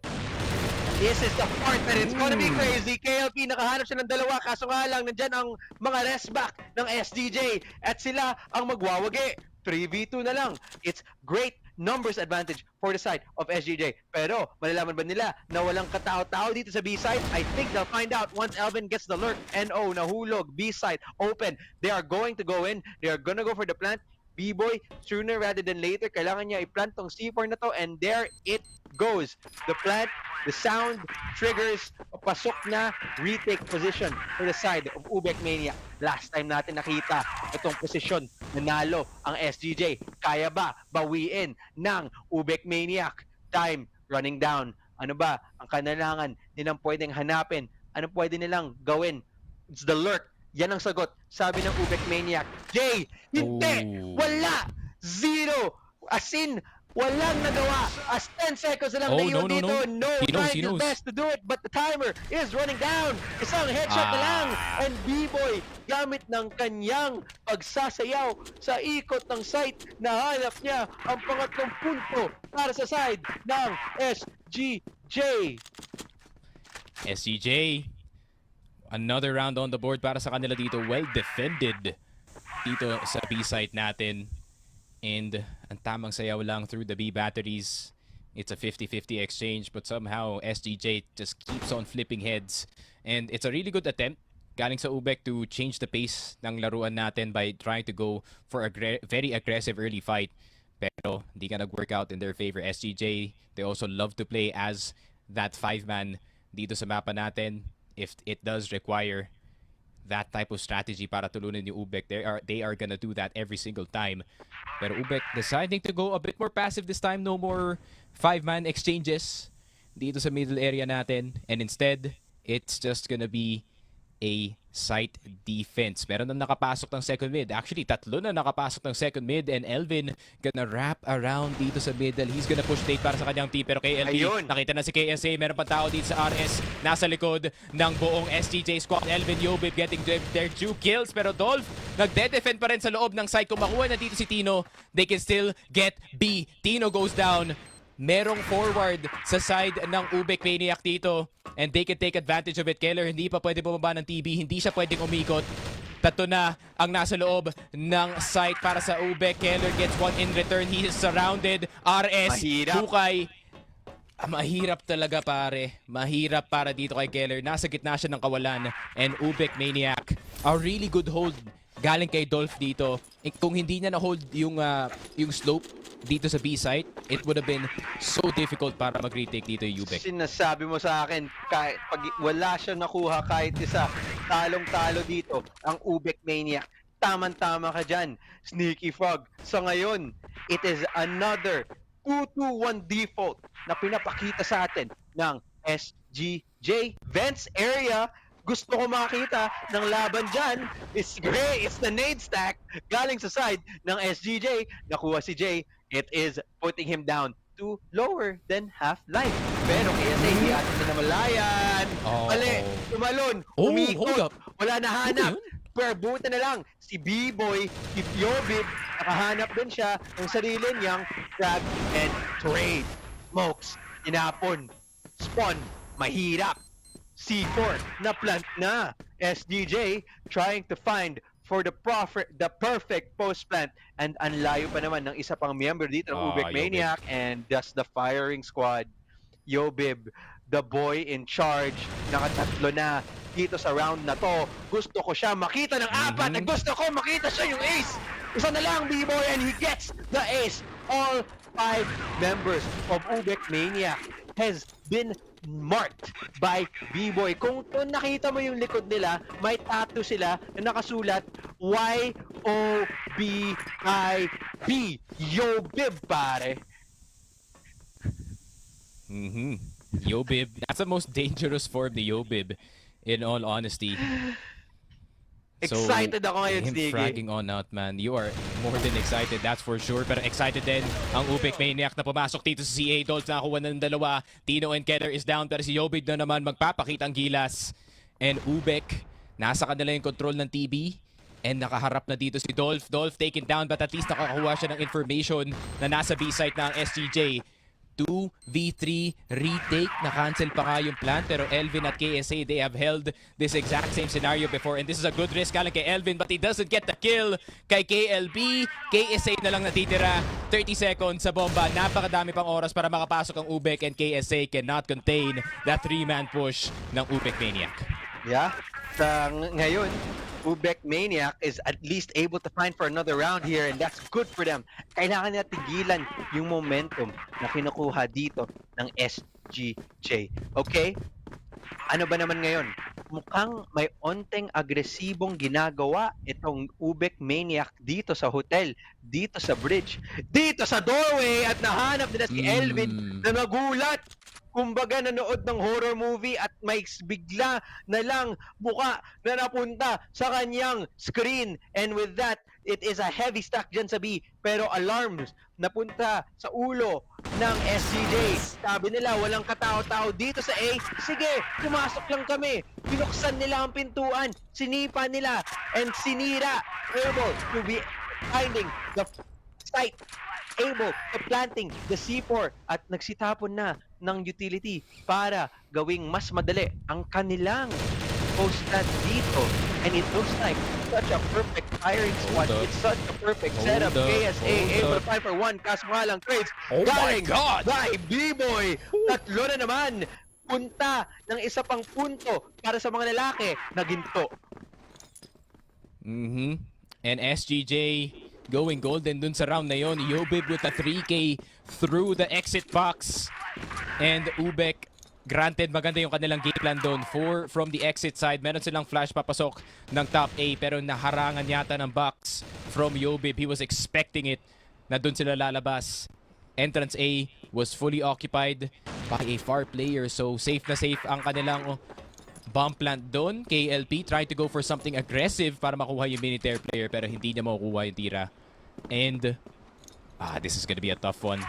This is the part that it's gonna be crazy. KLP nakahanap siya ng dalawa, kaso nga lang nandyan ang mga rest back ng SGJ at sila ang magwawagi. 3v2 na lang. It's great numbers advantage for the side of SGJ. Pero malalaman ba nila na walang katao-tao dito sa B-side? I think they'll find out once Elvin gets the lurk. NO, nahulog, B-side, open. They are going to go in. They are gonna go for the plant. B-Boy, sooner rather than later, kailangan niya i-plant tong C4 na to, and there it goes. The plant, the sound, triggers, pasok na, retake position for the side of UBECManiac. Last time natin nakita itong posisyon, nanalo ang SGJ. Kaya ba bawiin ng UBECManiac? Time running down. Ano ba ang kailangan nilang pwedeng hanapin? Ano pwede nilang gawin? It's the lurk. Yan ang sagot, sabi ng UBECManiac. Jay, hindi! Oh. Wala! Zero! As in, walang nagawa. As 10 seconds na lang Oh, naiwan no, no, dito. no. He knows, he Trying his knows. best to do it, but the timer is running down. Isang headshot na lang. And B-Boy, gamit ng kanyang pagsasayaw sa ikot ng site, nahanap niya ang pangatlong punto para sa side ng SGJ. SGJ, another round on the board para sa kanila dito. Well defended dito sa B site natin. And ang tamang sayaw lang through the B batteries. It's a 50-50 exchange, but somehow SGJ just keeps on flipping heads. And it's a really good attempt galing sa UBEC to change the pace ng laruan natin by trying to go for a very aggressive early fight. Pero hindi ka nag-work out in their favor. SGJ, they also love to play as that 5-man dito sa mapa natin. If it does require that type of strategy para tulunin yung UBEC, they are gonna do that every single time. Pero UBEC deciding to go a bit more passive this time. No more 5-man exchanges dito sa middle area natin. And instead, it's just gonna be a site defense. Meron na nakapasok ng second mid. Actually, tatlo na nakapasok ng second mid, and Elvin gonna wrap around dito sa middle. He's gonna push late para sa kanyang team. Pero KLP, Ayun. nakita na si KSA. Meron pa tao dito sa RS. Nasa likod ng buong SGJ squad. Elvin, Yobib getting their 2 kills. Pero Dolph, nagde-defend pa rin sa loob ng site. Kung makuha na dito si Tino, they can still get B. Tino goes down. Merong forward sa side ng UBECManiac dito, and they can take advantage of it. Keller hindi pa pwede bumaba ng TB, hindi siya pwedeng umikot. Tatlo na ang nasa loob ng site para sa UBEC. Keller gets one in return. He is surrounded. RS, Mahirap. Hukay. Mahirap talaga, pare. Mahirap para dito kay Keller. Nasa gitna siya ng kawalan. And UBECManiac, a really good hold galing kay Dolph dito. Kung hindi niya na-hold yung slope dito sa B site, it would have been so difficult para mag-retake dito yung UBEC. Sinasabi mo sa akin, kahit pag wala siya nakuha kahit isa, talong-talo dito ang UBECManiac. Taman-tama ka dyan, Sneaky Frog. So ngayon, it is another 2-2-1 default na pinapakita sa atin ng SGJ. Vents area, gusto ko makita ng laban dyan. It's great, it's the nade stack galing sa side ng SGJ. Nakuha si Jay. It is putting him down to lower than half life. Pero KSA, hindi atin na namalayan. Mali, tumalon, hold umikot, up. wala nahanap. Ano yun? Pero buta na lang, si B-Boy, si Yobib, nakahanap din siya ng sarili niyang grab and trade. Smokes, inapon, spawn, mahirap. C4, na plant na. SGJ trying to find for the perfect post plant, and anlayo pa naman ng isa pang member dito ng UBECManiac, and that's the firing squad. Yobib, the boy in charge, nakatatlo na dito sa round na to. Gusto ko siya makita ng apat, at gusto ko makita siya yung ace. Isa na lang, B-Boy, and he gets the ace. All 5 members of UBECManiac has been marked by B-Boy. Kung nakita mo yung likod nila, may tattoo sila na nakasulat YOBIB. Yobib, pare. Yobib. That's the most dangerous form, the Yobib, in all honesty. Excited ako ngayon, him Stiggy. fragging on out, man. You are more than excited, that's for sure. Pero excited din ang UBECManiac na pumasok dito sa CA. Dolph nakakuha ng dalawa. Tino and Keller is down. Pero si Yobib na naman magpapakita ang gilas. And UBEC, nasa kanila yung control ng TB. And nakaharap na dito si Dolph. Dolph taken down, but at least nakakuha siya ng information na nasa B-site na ang SGJ. 2v3 retake. Na-cancel pa nga yung plan. Pero Elvin at KSA, they have held this exact same scenario before. And this is a good risk lang kay Elvin, but he doesn't get the kill. Kay KLB, KSA na lang natitira. 30 seconds sa bomba. Napakadami pang oras para makapasok ang UBEC, and KSA cannot contain that 3-man push ng UBECManiac. Yeah. Ngayon, UBECManiac is at least able to find for another round here, and that's good for them. Kailangan nila tigilan yung momentum na kinukuha dito ng SGJ. Okay? Ano ba naman ngayon? Mukhang may onting agresibong ginagawa itong UBECManiac dito sa hotel, dito sa bridge, dito sa doorway, at nahanap nila si Elvin na nagulat. Kumbaga nanood ng horror movie at may bigla na lang muka na napunta sa kanyang screen. And with that, it is a heavy stack dyan sa B. Pero alarms napunta sa ulo ng SGJ. Sabi nila, walang katao-tao dito sa A. Sige, pumasok lang kami. Binuksan nila ang pintuan. Sinipa nila and sinira. Able to be finding the site. Able to planting the C4 at nagsitapon na ng utility para gawing mas madali ang kanilang post-stat dito. And it looks like such a perfect firing squad. It's such a perfect setup. KSA able to fight for one. Kaso nga lang trades. Oh my God! By B-Boy. Tatlo na naman. Punta ng isa pang punto para sa mga lalaki na ginto. And SGJ going golden dun sa round na yon. Yobib with a 3K through the exit box. And UBEC, granted maganda yung kanilang game plan doon. From the exit side, meron silang flash papasok ng top A, pero naharangan yata ng box from Yobib. He was expecting it na doon sila lalabas. Entrance A was fully occupied by a far player, so safe na safe ang kanilang bomb plant doon. KLP trying to go for something aggressive para makuha yung military player, pero hindi niya makukuha yung tira. And this is gonna be a tough one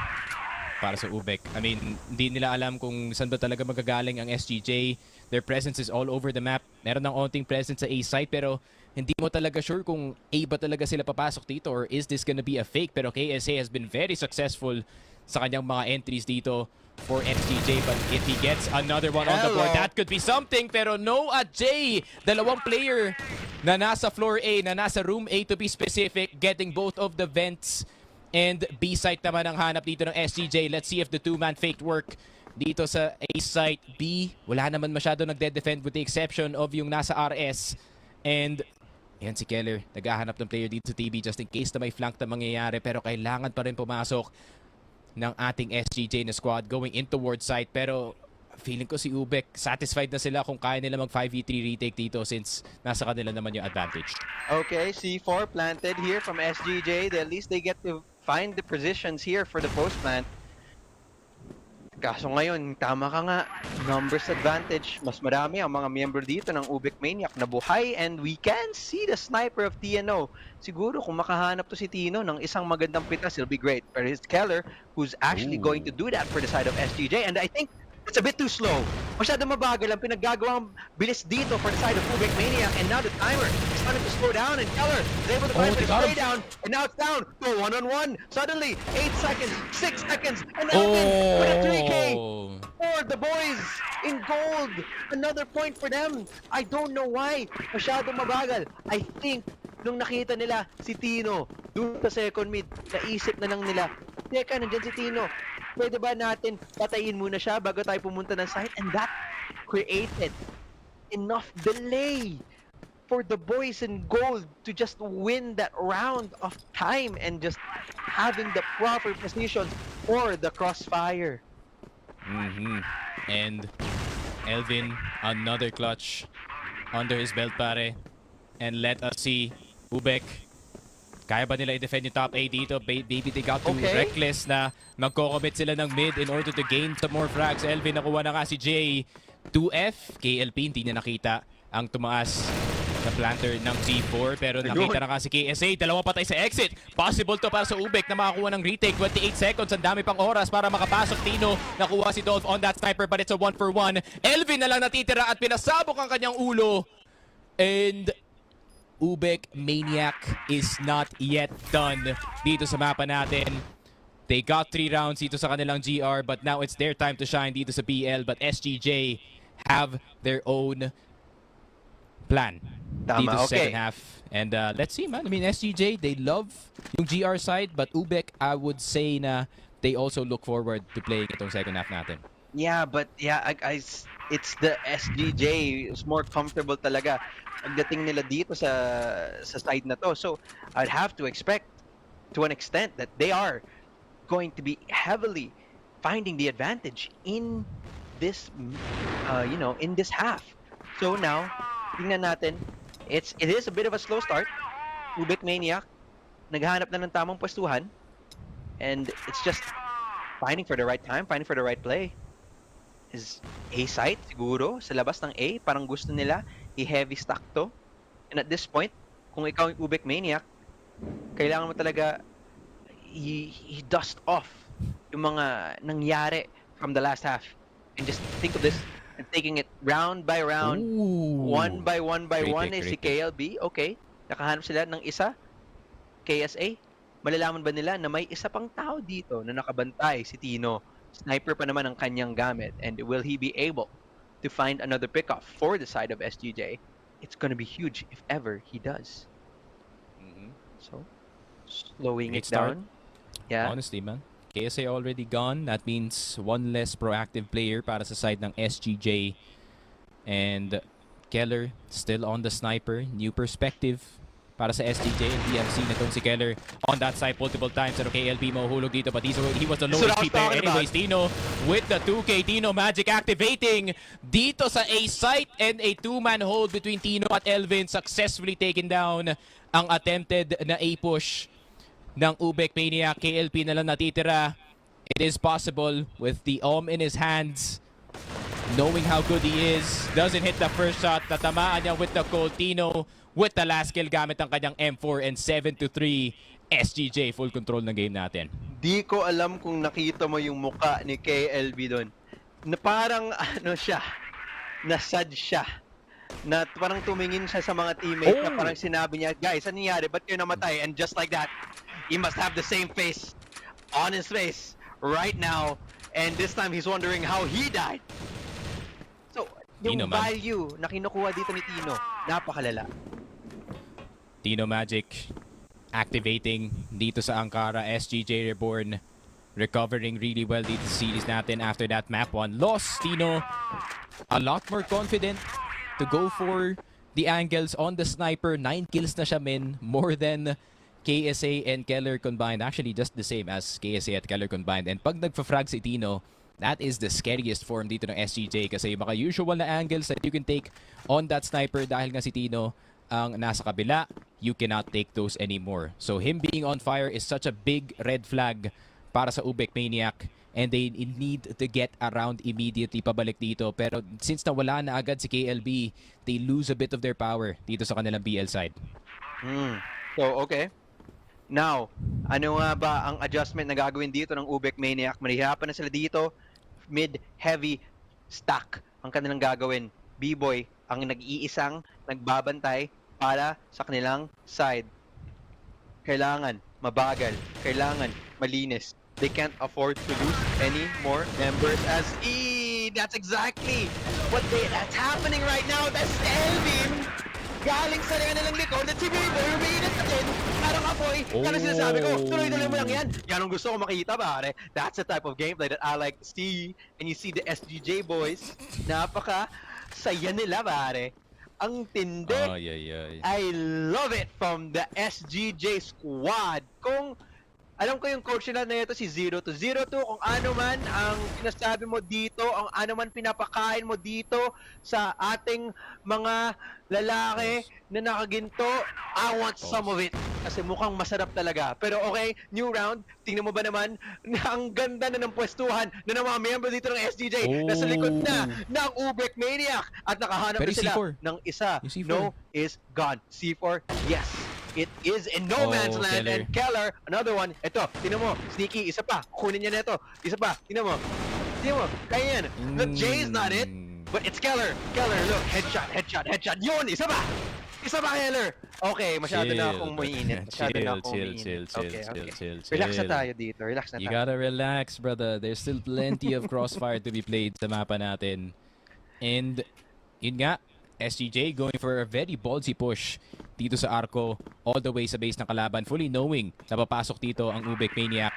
para sa UBEC. I mean, hindi nila alam kung saan ba talaga magagaling ang SGJ. Their presence is all over the map. Meron ng onting presence sa A site, pero hindi mo talaga sure kung A ba talaga sila papasok dito, or is this gonna be a fake. Pero KSA has been very successful sa kanyang mga entries dito for SGJ, but if he gets another one on the board, that could be something. Pero no at J, dalawang player na nasa floor A, na nasa room A to be specific, getting both of the vents. And B-site naman ang hanap dito ng SGJ. Let's see if the two-man faked work dito sa A-site. B, wala naman masyado nagde-defend with the exception of yung nasa RS. And yan si Keller, naghahanap ng player dito sa TB just in case na may flank na mangyayari. Pero kailangan pa rin pumasok ng ating SGJ na squad going in towards site. Pero feeling ko si UBEC, satisfied na sila kung kaya nila mag 5v3 retake dito since nasa kanila naman yung advantage. Okay, C4 planted here from SGJ. At least they get to find the positions here for the post plant. Kaso ngayon, tama ka nga, numbers advantage. Mas marami ang mga miyembro dito ng UBECManiac na buhay, and we can see the sniper of TNO. Siguro kung makahanap to si Tino ng isang magandang pitas, it'll be great. But it's Keller who's actually going to do that for the side of SGJ, and I think it's a bit too slow. Masyadong mabagal ang pinaggagawang bilis dito for the side of UBECManiac, and now the timer is starting to slow down, and Keller is able to find the spray down, and now it's down to a one-on-one. Suddenly, 8 seconds, 6 seconds, and Elvin with a 3K for the boys in gold. Another point for them. I don't know why. Masyadong mabagal. I think nung nakita nila si Tino doon sa second mid, naisip na lang nila, teka, nandyan si Tino. Pwede ba natin patayin muna siya bago tayo pumunta ng site? And that created enough delay for the boys in gold to just win that round of time and just having the proper positions for the crossfire. And Elvin, another clutch under his belt, pare. And let us see, Ubek, kaya ba nila i-defend yung top A dito? Maybe they got too Okay. reckless na magko-commit sila ng mid in order to gain some more frags. Elvin, nakuha na nga si Jay. 2F, KLP, hindi niya nakita ang tumaas na planter ng C4. Pero nakita na nga si KSA, dalawa patay sa exit. Possible to para sa Ubek na makakuha ng retake. 28 seconds, ang dami pang oras para makapasok. Tino, nakuha si Dolph on that sniper, but it's a 1-for-1. Elvin na lang natitira at pinasabok ang kanyang ulo. And UBECManiac is not yet done dito sa mapa natin. They got 3 rounds dito sa kanilang GR, but now it's their time to shine dito sa BL. But SGJ have their own plan dito Tama, sa okay. second half. And let's see, man. I mean, SGJ, they love yung GR side, but UBEC, I would say na they also look forward to playing itong second half natin. Yeah, but yeah, it's the SGJ is more comfortable talaga pagdating nila dito sa side na to. So I'd have to expect to an extent that they are going to be heavily finding the advantage in this in this half. So now, tingnan natin, it is a bit of a slow start. UBECManiac naghahanap na ng tamang pwestuhan, and it's just finding for the right time, finding for the right play. Is A site siguro sa labas ng A, parang gusto nila i-heavy stack to. And at this point, kung ikaw yung UBECManiac, kailangan mo talaga i-dust off yung mga nangyari from the last half and just think of this and taking it round by round. Ooh. One by one Great is si pick. KLB. Okay, nakahanap sila ng isa. KSA, malalaman ba nila na may isa pang tao dito na nakabantay, si Tino? Sniper pa naman ang kanyang gamit, and will he be able to find another pickoff for the side of SGJ? It's gonna be huge if ever he does. So, slowing Great it start. down. Yeah. Honestly, man. KSA already gone. That means one less proactive player para sa side ng SGJ. And Keller still on the sniper. New perspective para sa SGJ. And we have seen itong si Keller on that side multiple times. Pero KLP mahuhulog dito. But he was the That's what I lowest was player talking anyways. Tino with the 2K. Tino Magic activating dito sa A site. And a 2-man hold between Tino at Elvin. Successfully taken down ang attempted na A push ng UBECManiac. KLP na lang natitira. It is possible with the in his hands. Knowing how good he is. Doesn't hit the first shot. Tatamaan niya with the cold. Tino with the last kill gamit ang kanyang M4 and 7-3. SGJ full control ng game natin. Di ko alam kung nakita mo yung muka ni KLB doon. Na parang siya, nasad siya. Na parang tumingin siya sa mga teammates na parang sinabi niya, guys, ano nangyari? Ba't kayo namatay? And just like that, he must have the same face on his face right now. And this time, he's wondering how he died. So, yung Tino, man. value na kinukuha dito ni Tino, napakalala. Tino Magic activating dito sa Ankara. SGJ Reborn recovering really well dito sa series natin after that map 1 loss. Tino a lot more confident to go for the angles on the sniper. 9 kills na siya, men. More than KSA and Keller combined. Actually, just the same as KSA at Keller combined. And pag nagpa-frag si Tino, that is the scariest form dito ng SGJ kasi yung mga usual na angles that you can take on that sniper dahil nga si Tino ang nasa kabila, you cannot take those anymore. So him being on fire is such a big red flag para sa UBECManiac, and they need to get around immediately pabalik dito. Pero since nawala na agad si KLB, they lose a bit of their power dito sa kanilang BL side. So, okay. Now, ano nga ba ang adjustment na gagawin dito ng UBECManiac? Mahirapan na sila dito. Mid-heavy stack ang kanilang gagawin. B-Boy ang nag-iisang nagbabantay para sa kanilang side. Kailangan mabagal. Kailangan malinis. They can't afford to lose any more members as that's exactly that's happening right now. That's Elvin. Galing sa kanilang likod at si B-Boy umiinit na din. Parang apoy. Yan ang sinasabi ko. Tuloy-tuloy mo lang yan. Yan ang gusto ko makita, pare. That's the type of gameplay that I like to see. And you see the SGJ boys. Napaka saya nila, pare. Ang tindi. Ay. I love it from the SGJ squad. Kung Alam ko yung coach nila na ito si 02. 02, kung ano man ang sinasabi mo dito, ang ano man pinapakain mo dito sa ating mga lalaki Pause. na nakaginto, I want some of Pause. it. Kasi mukhang masarap talaga. Pero okay, new round. Tingnan mo ba naman na ang ganda na ng pwestuhan na ng mga member dito ng SGJ. Nasa likod na Oh. ng UBECManiac at nakahanap Pero na yung sila C4. ng isa. Yung C4. No is gone. C4, yes. It is in no man's Oh, land. Keller. And Keller, another one. Ito, tingnan mo. Sneaky, isa pa. Kunin niya na ito. Isa pa. Tingnan mo. Tingnan mo. Kaya yan. Look, Jay is not it. But it's Keller. Keller, look. Headshot, headshot, headshot. Yun, isa pa. Isa pa, Keller. Okay, masyado na akong mainit. Masyado na akong mainit. Okay, okay. Relax na tayo dito. Relax na You tayo. gotta relax, brother. There's still plenty of crossfire to be played sa mapa natin. And, yun nga, SGJ going for a very ballsy push dito sa Arco all the way sa base ng kalaban, fully knowing na papasok dito ang UBECManiac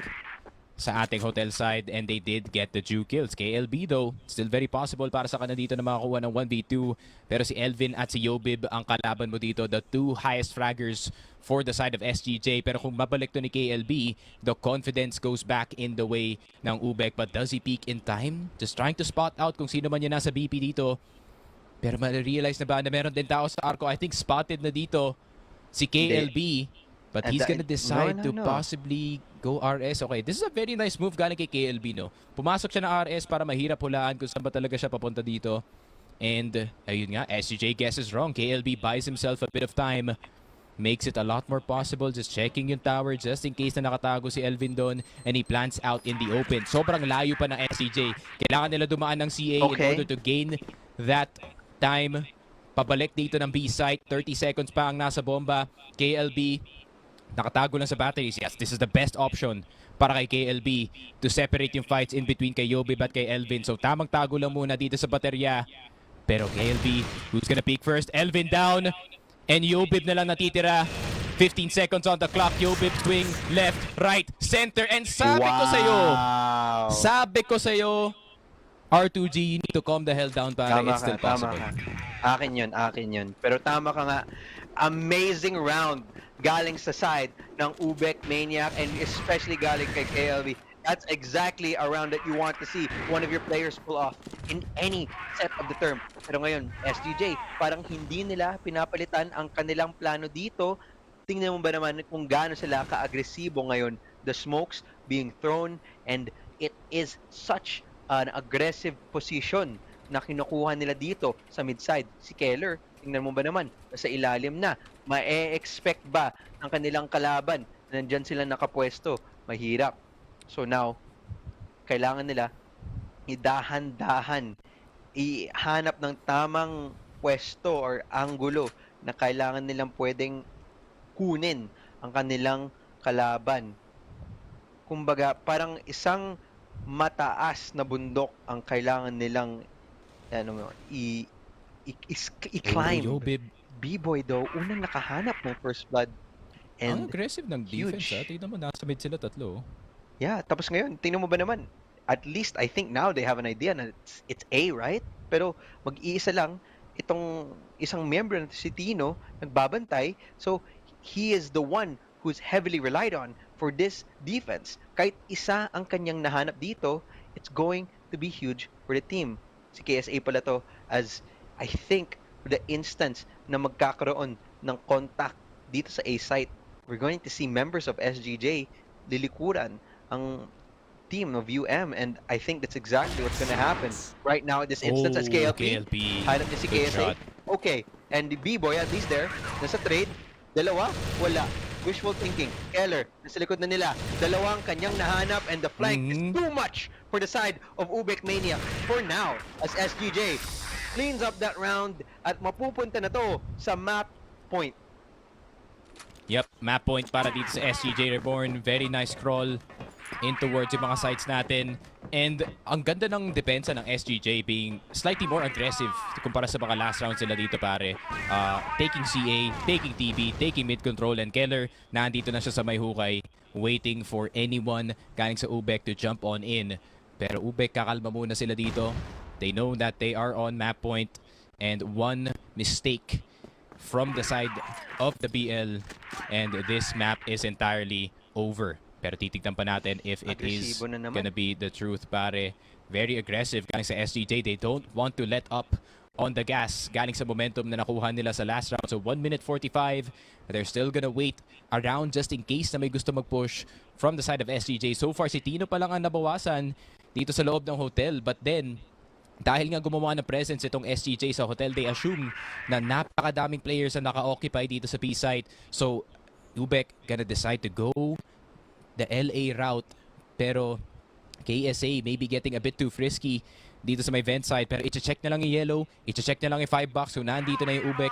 sa ating hotel side, and they did get the 2 kills. KLB though, still very possible para sa kanila dito na makakuha ng 1v2, pero si Elvin at si Yobib ang kalaban mo dito, the 2 highest fraggers for the side of SGJ. Pero kung mabalik to ni KLB, the confidence goes back in the way ng UBEC. But does he peak in time? Just trying to spot out kung sino man yung nasa BP dito. Pero ma-realize na ba na meron din tao sa Arco? I think spotted na dito si KLB. But he's gonna decide to possibly go RS. Okay, this is a very nice move galing kay KLB, no? Pumasok siya na RS para mahirap hulaan kung saan ba talaga siya papunta dito. And, ayun nga, SGJ guesses wrong. KLB buys himself a bit of time. Makes it a lot more possible. Just checking yung tower just in case na nakatago si Elvin doon. And he plants out in the open. Sobrang layo pa ng SGJ. Kailangan nila dumaan ng CA in order to gain that time. Pabalik dito ng B site. 30 seconds pa ang nasa bomba. KLB nakatago lang sa batteries. Yes, this is the best option para kay KLB to separate yung fights in between kay Yobib at kay Elvin. So tamang tago lang muna dito sa baterya. Pero KLB, who's gonna peek first? Elvin down. And Yobib na lang natitira. 15 seconds on the clock. Yobib swing left, right, center. And sabi ko sa'yo, R2G, you need to calm the hell down para it's still possible. Akin yun. Pero tama ka nga. Amazing round galing sa side ng UBECManiac and especially galing kay KLB. That's exactly a round that you want to see one of your players pull off in any set of the term. Pero ngayon, SGJ, parang hindi nila pinapalitan ang kanilang plano dito. Tingnan mo ba naman kung gaano sila ka-agresibo ngayon. The smokes being thrown, and it is such an aggressive position na kinukuha nila dito sa mid-side. Si Keller, tingnan mo ba naman, sa ilalim na. Ma-expect ba ang kanilang kalaban na nandyan sila nakapwesto? Mahirap. So now, kailangan nila idahan-dahan, ihanap ng tamang pwesto or anggulo na kailangan nilang pwedeng kunin ang kanilang kalaban. Kumbaga, parang isang mataas na bundok ang kailangan nilang i-climb. Yobib. B-Boy daw, unang nakahanap ng first blood. Ang And aggressive ng defense, huge. ha? Tignan mo, nasa mid sila tatlo. yeah, tapos ngayon, tingnan mo ba naman, at least I think now they have an idea na it's A, right? Pero mag-iisa lang itong isang member na si Tino nagbabantay. So he is the one who's heavily relied on for this defense. Kahit isa ang kanyang nahanap dito, it's going to be huge for the team. Si KSA pala to, as I think the instance na magkakaroon ng contact dito sa A site, we're going to see members of SGJ lilikuran ang team of UM, and I think that's exactly what's gonna happen right now in this instance as KLP. Highlight niya si Good KSA. shot. Okay, and the B-Boy at least there, nasa trade, dalawa, wala. Wishful thinking. Keller, nasa likod na nila. Dalawang kanyang nahanap, and the flank is too much for the side of UBECManiac for now as SGJ cleans up that round at mapupunta na to sa map point. Yep, map point para dito sa SGJ Reborn. Very nice crawl in towards yung mga sites natin. And ang ganda ng depensa ng SGJ being slightly more aggressive kumpara sa mga last rounds nila dito, pare. Taking CA, taking TB, taking mid control, and Keller nandito na siya sa may hukay waiting for anyone galing sa UBEC to jump on in. Pero UBEC, kakalma muna sila dito. They know that they are on map point, and one mistake from the side of the BL and this map is entirely over Pero titignan pa natin if it is Agresibo na naman. gonna be the truth, pare. Very aggressive galing sa SGJ. They don't want to let up on the gas galing sa momentum na nakuha nila sa last round. So 1 minute 45. They're still gonna wait around just in case na may gusto mag-push from the side of SGJ. So far, si Tino pa lang ang nabawasan dito sa loob ng hotel. But then, dahil nga gumawa ng presence itong SGJ sa hotel, they assume na napakadaming players na naka-occupy dito sa B-site. So, UBEC gonna decide to go the LA route. Pero KSA maybe getting a bit too frisky dito sa may vent side. Pero i-check na lang yung yellow, i-check na lang yung 5 box. So, nandito na yung UBEC.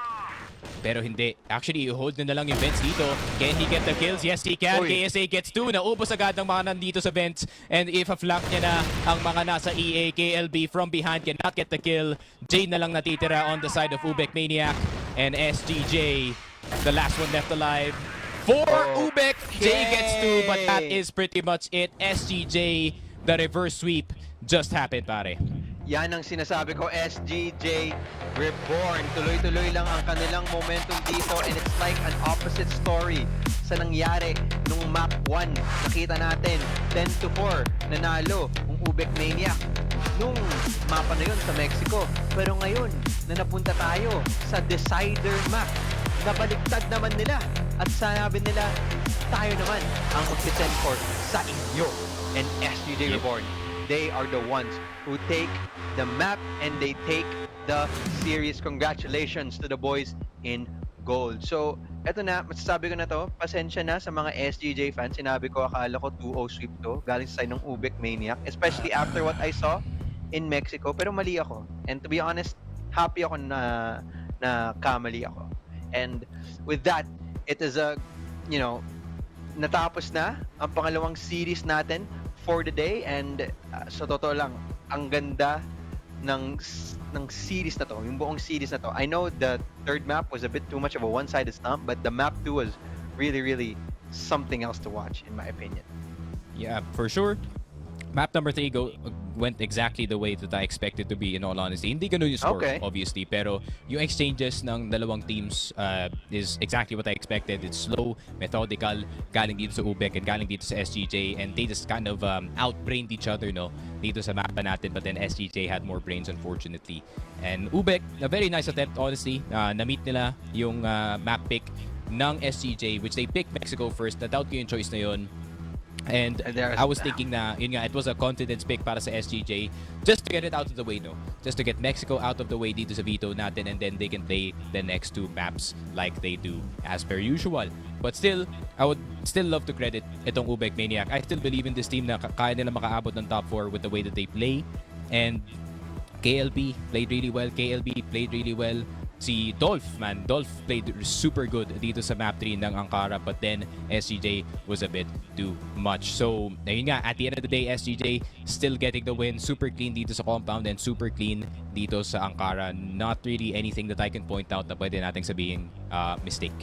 Pero hindi. Actually, i-hold na lang yung vents dito. Can he get the kills? Yes, he can. Uy. KSA gets 2. Naubos agad ng mga nandito sa vents. And if a-flank niya na ang mga nasa EA, KLB from behind cannot get the kill. Jay na lang natitira on the side of UBECManiac. And SGJ, the last one left alive. For UBEC, Jay gets 2. But that is pretty much it. SGJ, the reverse sweep just happened, pare. Yan ang sinasabi ko, SGJ Reborn. Tuloy-tuloy lang ang kanilang momentum dito and it's like an opposite story sa nangyari nung map 1. Nakita natin, 10-4, nanalo ang UBECManiac nung mapa na yun sa Mexico. Pero ngayon, na napunta tayo sa decider map, nabaliktad naman nila at sabi nila, tayo naman ang mag-send for sa inyo. And SGJ Reborn, they are the ones who take the map and they take the series. Congratulations to the boys in gold. So, eto na, masasabi ko na to, pasensya na sa mga SGJ fans. Sinabi ko, akala ko 2-0 sweep to, galing sa side ng UBECManiac, especially after what I saw in Mexico. Pero mali ako. And to be honest, happy ako na kamali ako. And with that, it is a, you know, natapos na ang pangalawang series natin for the day. And sa totoo lang, ang ganda ng series na to, yung buong series na to. I know the third map was a bit too much of a one-sided stomp, but the map 2 was really, really something else to watch, in my opinion. Yeah, for sure. Map number 3 went exactly the way that I expected to be, in all honesty. Hindi ganun yung score, Okay. obviously. Pero yung exchanges ng dalawang teams is exactly what I expected. It's slow, methodical, galing dito sa UBEC and galing dito sa SGJ. And they just kind of outbrained each other, no? Dito sa mapa natin. But then SGJ had more brains, unfortunately. And UBEC, a very nice attempt, honestly. Na-meet nila yung map pick ng SGJ, which they picked Mexico first. Na-doubt ko yung choice na yun. And I was thinking na, yun nga, it was a confidence pick para sa SGJ just to get it out of the way, no? Just to get Mexico out of the way dito sa veto natin and then they can play the next 2 maps like they do as per usual. But still, I would still love to credit itong UBECManiac. I still believe in this team na kaya nila makaabot ng top 4 with the way that they play. And KLB played really well. KLB played really well. Si Dolph, man. Dolph played super good dito sa map 3 ng Ankara, but then SGJ was a bit too much. So, ayun nga, at the end of the day, SGJ still getting the win. Super clean dito sa compound and super clean dito sa Ankara. Not really anything that I can point out na pwede nating sabihin mistake.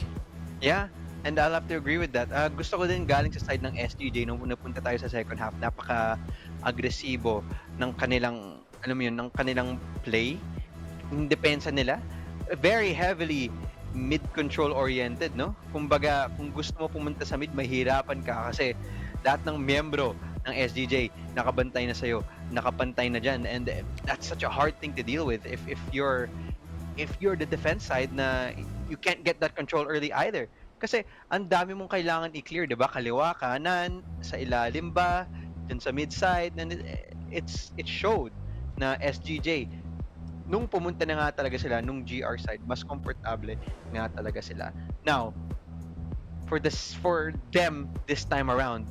Yeah, and I'll have to agree with that. Gusto ko din galing sa side ng SGJ nung napunta tayo sa second half, napaka-agresibo ng kanilang, alam mo yun, ng kanilang play, yung depensa nila. Very heavily mid-control oriented, no? Kumbaga, kung gusto mo pumunta sa mid, mahirapan ka kasi lahat ng miyembro ng SGJ nakabantay na sa'yo, nakapantay na dyan, and that's such a hard thing to deal with if you're the defense side na you can't get that control early either. Kasi ang dami mong kailangan i-clear, 'di ba? Kaliwa, kanan, sa ilalim ba, dyan sa mid side, and it showed na SGJ nung pumunta na nga talaga sila nung GR side, mas komportable nga talaga sila. Now, for them this time around,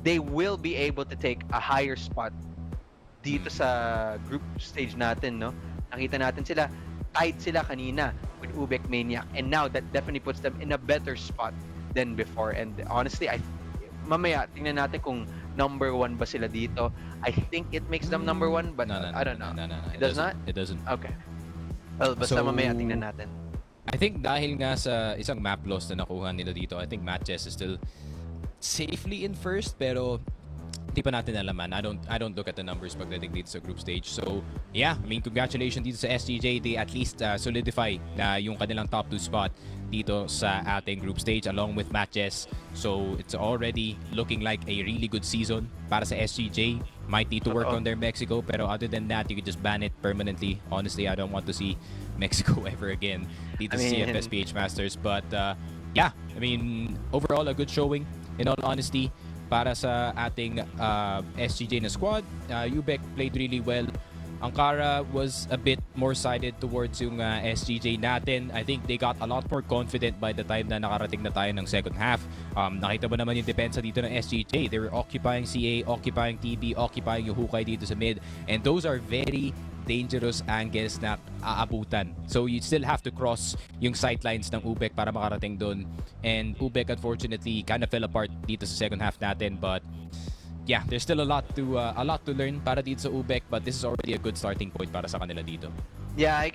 they will be able to take a higher spot dito sa group stage natin, no? Nakita natin sila, tied sila kanina with UBECManiac, and now that definitely puts them in a better spot than before. And honestly, mamaya tingnan natin kung number 1 ba sila dito. I think it makes them number 1, but No. I don't know. No. It does not? It doesn't. Okay. Well, basta So, mamaya tingnan natin. I think dahil nga sa isang map loss na nakuha nila dito, I think Matches is still safely in first, pero Hindi pa natin alaman. I don't look at the numbers pagdating dito sa group stage. So, yeah, I mean, congratulations dito sa SGJ. They at least solidify na yung kanilang top 2 spot dito sa ating group stage along with matches. So, it's already looking like a really good season para sa SGJ. Might need to work on their Mexico, pero other than that, you could just ban it permanently. Honestly, I don't want to see Mexico ever again dito sa CFSPH Masters. But, yeah, I mean, overall, a good showing. In all honesty, para sa ating SGJ na squad, UBEC played really well. Ankara was a bit more sided towards yung SGJ natin. I think they got a lot more confident by the time na nakarating na tayo ng second half. Nakita mo naman yung depensa dito ng SGJ. They were occupying CA, occupying TB, occupying yung hukay dito sa mid. And those are very dangerous angles na aabutan. So you still have to cross yung sightlines ng UBEC para makarating doon. And UBEC unfortunately kind of fell apart dito sa second half natin, but yeah, there's still a lot to learn para dito sa UBEC, but this is already a good starting point para sa kanila dito. Yeah,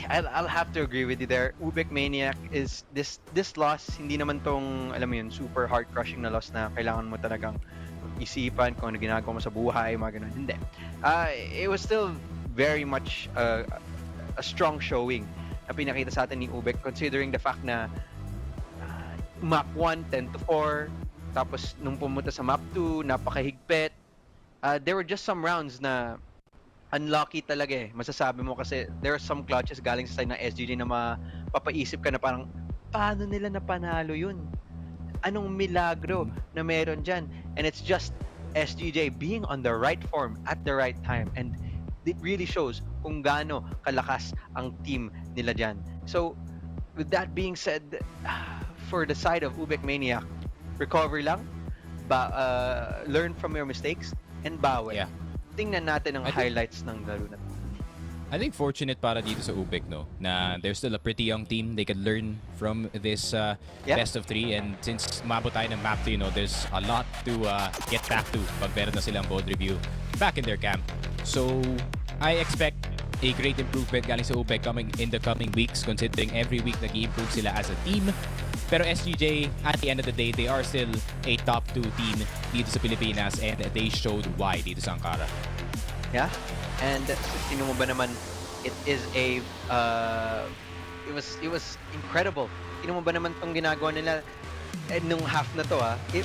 I'll have to agree with you there. UBECManiac is this loss, hindi naman tong, alam mo yun, super heart crushing na loss na kailangan mo talagang isipan kung ano ginagawa mo sa buhay, mga ganun. Hindi. It was still very much a strong showing na pinakita sa atin ni UBEC, considering the fact na map 1 10-4, tapos nung pumunta sa map 2 napakahigpit. There were just some rounds na unlucky talaga masasabi mo, kasi there are some clutches galing sa side ng SGJ na mapapaisip ka na parang paano nila napanalo yun, anong milagro na meron dyan. And it's just SGJ being on the right form at the right time, and it really shows kung gaano kalakas ang team nila dyan. So with that being said, for the side of UBECManiac, recover lang, learn from your mistakes, and bawi. Yeah. Tingnan natin ang highlights ng laro na to. I think fortunate para dito sa UBEC, no, na they're still a pretty young team. They could learn from this best of 3, and since umabot tayo ng map 3, no, there's a lot to get back to pag meron na silang bold review back in their camp. So I expect a great improvement galing sa UBEC in the coming weeks, considering every week nag-i-improve sila as a team. Pero SGJ, at the end of the day, they are still a top 2 team dito sa Pilipinas, and they showed why dito sa Ankara. Yeah, and sino mo ba naman, it was incredible. Sino mo ba naman tong ginagawa nila nung half na to, it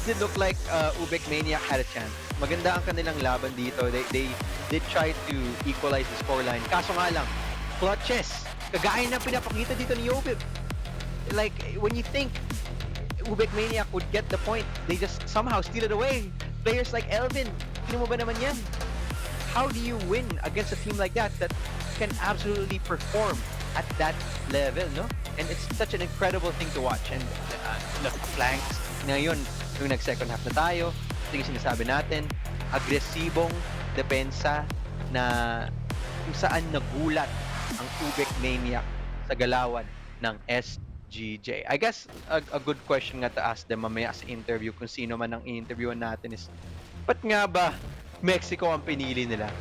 did look like UBECManiac had a chance. Maganda ang kanilang laban dito. They did try to equalize the scoreline. Kaso nga lang, clutches, kagaya na pinapakita dito ni Yobib. Like, when you think UBECManiac would get the point, they just somehow steal it away. Players like Elvin, sino mo ba naman yan? How do you win against a team like that can absolutely perform at that level, no? And it's such an incredible thing to watch. And the flanks, ngayon, nung nag-second half na tayo, ito yung sinasabi natin, agresibong depensa na kung saan nagulat ang UBECManiac sa galawan ng SGJ. I guess a good question nga to ask them mamaya sa interview, kung sino man ang i-interviewan natin, is ba't nga ba Mexico ang pinili nila?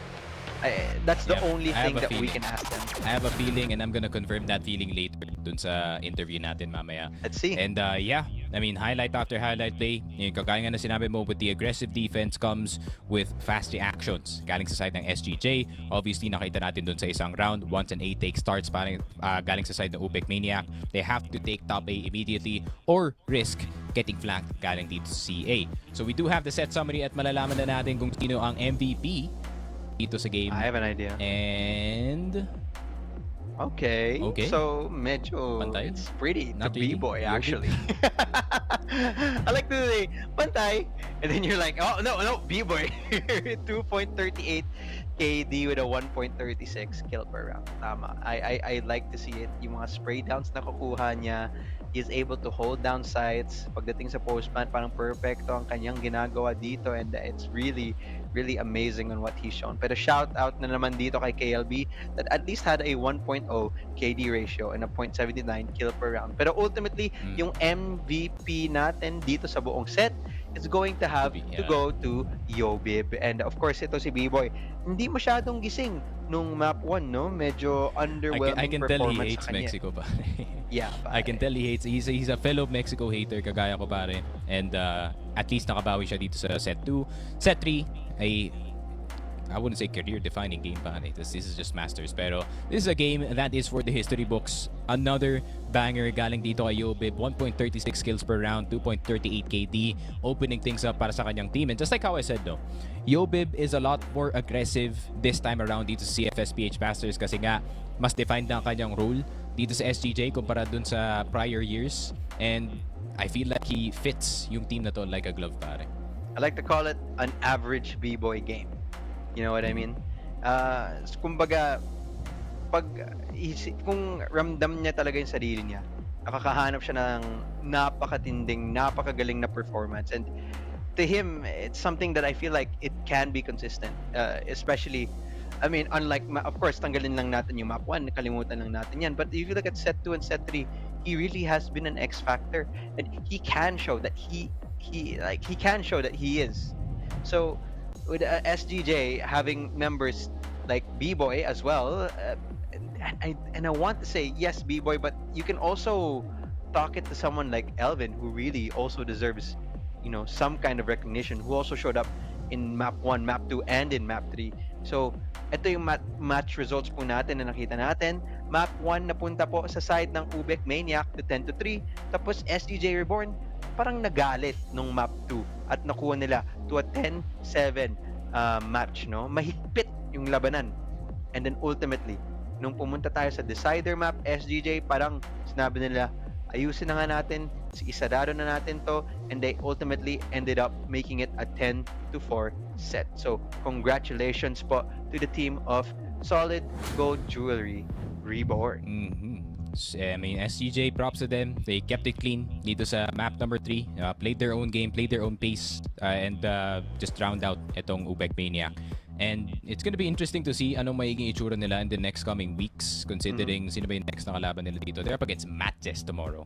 That's the only thing that we can ask them. I have a feeling, and I'm gonna confirm that feeling later dun sa interview natin mamaya. Let's see. And yeah, I mean, highlight after highlight play, yung kagaya nga na sinabi mo, with the aggressive defense comes with fast reactions galing sa side ng SGJ. Obviously, nakita natin dun sa isang round, once an A take starts parang galing sa side ng UBECManiac, they have to take top A immediately or risk getting flanked galing dito sa CA. So we do have the set summary at malalaman na natin kung sino ang MVP dito sa game. I have an idea. And Okay. So medyo Pantay? it's pretty Not to really. B-boy actually. I like to say pantay, and then you're like, oh no, B-boy. 2.38 KD with a 1.36 kill per round. Tama. I like to see it. Yung mga spray downs na kukuha niya, he's able to hold down sides. Pagdating sa postman, parang perfecto ang kanyang ginagawa dito, and it's really amazing on what he's shown. Pero shout out na naman dito kay KLB that at least had a 1.0 KD ratio and a 0.79 kill per round. Pero ultimately, yung MVP natin dito sa buong set is going to have to go to Yobib. And of course, ito si B-Boy, hindi masyadong gising nung map 1, no? Medyo underwhelming I can tell he performance hates sa kanya. Mexico, pare. Yeah, I can tell he hates. He's a fellow Mexico hater, kagaya ko, pare. And at least nakabawi siya dito sa set 2. Set 3, I wouldn't say career-defining game, pare. This is just Masters. Pero this is a game that is for the history books. Another banger galing dito kay Yobib. 1.36 kills per round, 2.38 KD. Opening things up para sa kanyang team. And just like how I said, though, Yobib is a lot more aggressive this time around dito sa CFS/PH Masters kasi nga mas defined na ang kanyang role dito sa SGJ kumpara dun sa prior years. And I feel like he fits yung team na to like a glove, pare. I like to call it an average B-boy game. You know what I mean? Kumbaga, kung ramdam niya talaga yung sarili niya, nakakahanap siya ng napakatinding, napakagaling na performance. And to him, it's something that I feel like it can be consistent. Especially, I mean, unlike, of course, tanggalin lang natin yung map 1, kalimutan lang natin yan. But if you look at set 2 and set 3, he really has been an X factor. And he can show that he can show that he is. So, with SGJ having members like B-Boy as well, and I want to say yes, B-Boy, but you can also talk it to someone like Elvin, who really also deserves, some kind of recognition, who also showed up in map 1, map 2, and in map 3. So, ito yung match results po natin na nakita natin. Map 1 napunta po sa side ng UBECManiac to 10-3. Tapos SGJ Reborn parang nagalit nung map 2 at nakuha nila to a 10-7 match, no? Mahigpit yung labanan. And then ultimately, nung pumunta tayo sa decider map, SGJ, parang sinabi nila, ayusin na nga natin, isarado na natin to, and they ultimately ended up making it a 10-4 set. So, congratulations po to the team of Solid Gold Jewelry Reborn. I mean, SGJ, props to them. They kept it clean dito sa map number 3. Played their own game, played their own pace, and just drowned out itong UBECManiac. And it's gonna be interesting to see anong magiging itsura nila in the next coming weeks, considering sino ba yung next na kalaban nila dito. They're up against Matches tomorrow.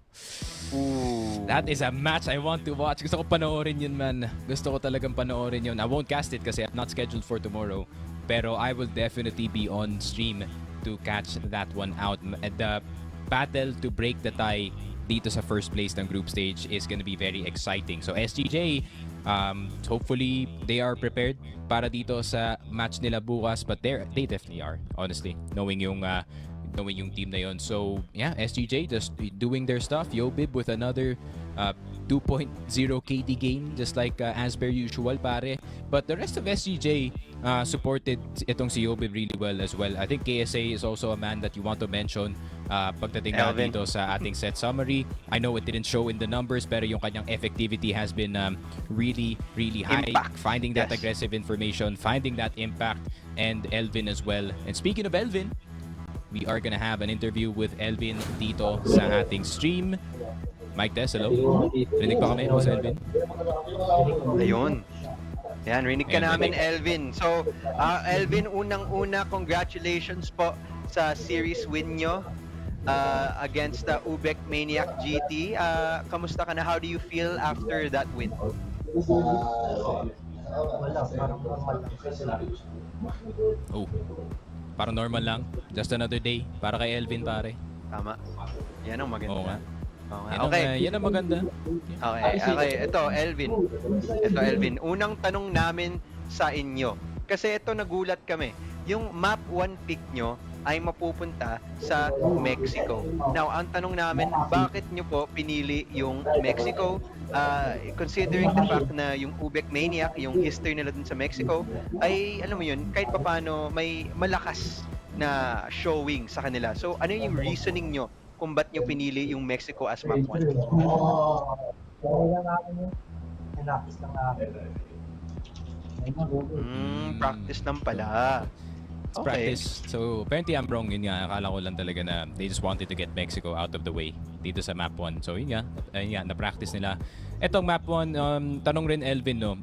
Ooh. That is a match I want to watch. Gusto ko panoorin yun, man. Gusto ko talagang panoorin yun. I won't cast it kasi I'm not scheduled for tomorrow. Pero I will definitely be on stream to catch that one out. The battle to break the tie dito sa first place ng group stage is gonna be very exciting. So SGJ, hopefully they are prepared para dito sa match nila bukas, but they definitely are, honestly, knowing yung team na yon. So yeah, SGJ just doing their stuff. Yobib with another 2.0 KD game, just like as per usual, pare. But the rest of SGJ supported itong si Yobib really well as well. I think KSA is also a man that you want to mention pagdating na dito sa ating set summary. I know it didn't show in the numbers, pero yung kanyang effectivity has been really, really high. Impact. Finding that aggressive information, finding that impact, and Elvin as well. And speaking of Elvin, we are gonna have an interview with Elvin dito sa ating stream. Mike Tess, hello. Rinig pa kami, Boss Elvin? Ayun. Yan, rinig ka namin, Elvin. So, Elvin, unang-una, congratulations po sa series win nyo against the UBECManiacGT. Kamusta ka na? How do you feel after that win? Oh, parang normal lang. Just another day para kay Elvin, pare. Tama. Yan ang maganda. Oo nga. Okay. Yan ang maganda. Okay. Ito, Elvin. Unang tanong namin sa inyo. Kasi ito, nagulat kami. Yung map 1 pick nyo ay mapupunta sa Mexico. Now, ang tanong namin, bakit nyo po pinili yung Mexico? Considering the fact na yung UBECManiac, yung history nila dun sa Mexico, ay, alam mo yun, kahit papaano may malakas na showing sa kanila. So, ano yung reasoning nyo kung ba't nyo pinili yung Mexico as map 1? Practice lang pala. It's practice. So, apparently I'm wrong. Yun nga, akala ko lang talaga na they just wanted to get Mexico out of the way dito sa map 1. So, yun nga, na-practice nila. Etong map 1, tanong rin Elvin, no?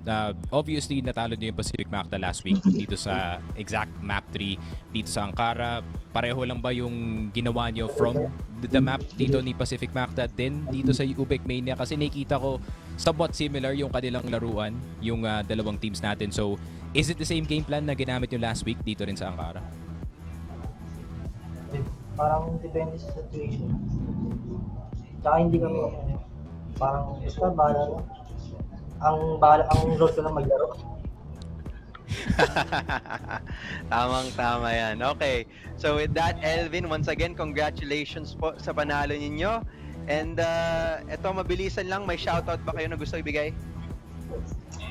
Obviously, natalo niyo yung Pacific Macta last week dito sa exact map 3 dito sa Ankara. Pareho lang ba yung ginawa niyo from the map dito ni Pacific Macta din dito sa UBECMania? Kasi nakita ko somewhat similar yung kanilang laruan, yung dalawang teams natin. So, is it the same game plan na ginamit nyo last week dito rin sa Ankara? Parang depende sa situation. Tsaka hindi kami, parang basta bahala lang. Ang role ko lang maglaro. Tamang-tama yan. Okay. So with that, Elvin, once again, congratulations po sa panalo ninyo. And eto, mabilisan lang, may shoutout ba kayo na gusto ibigay?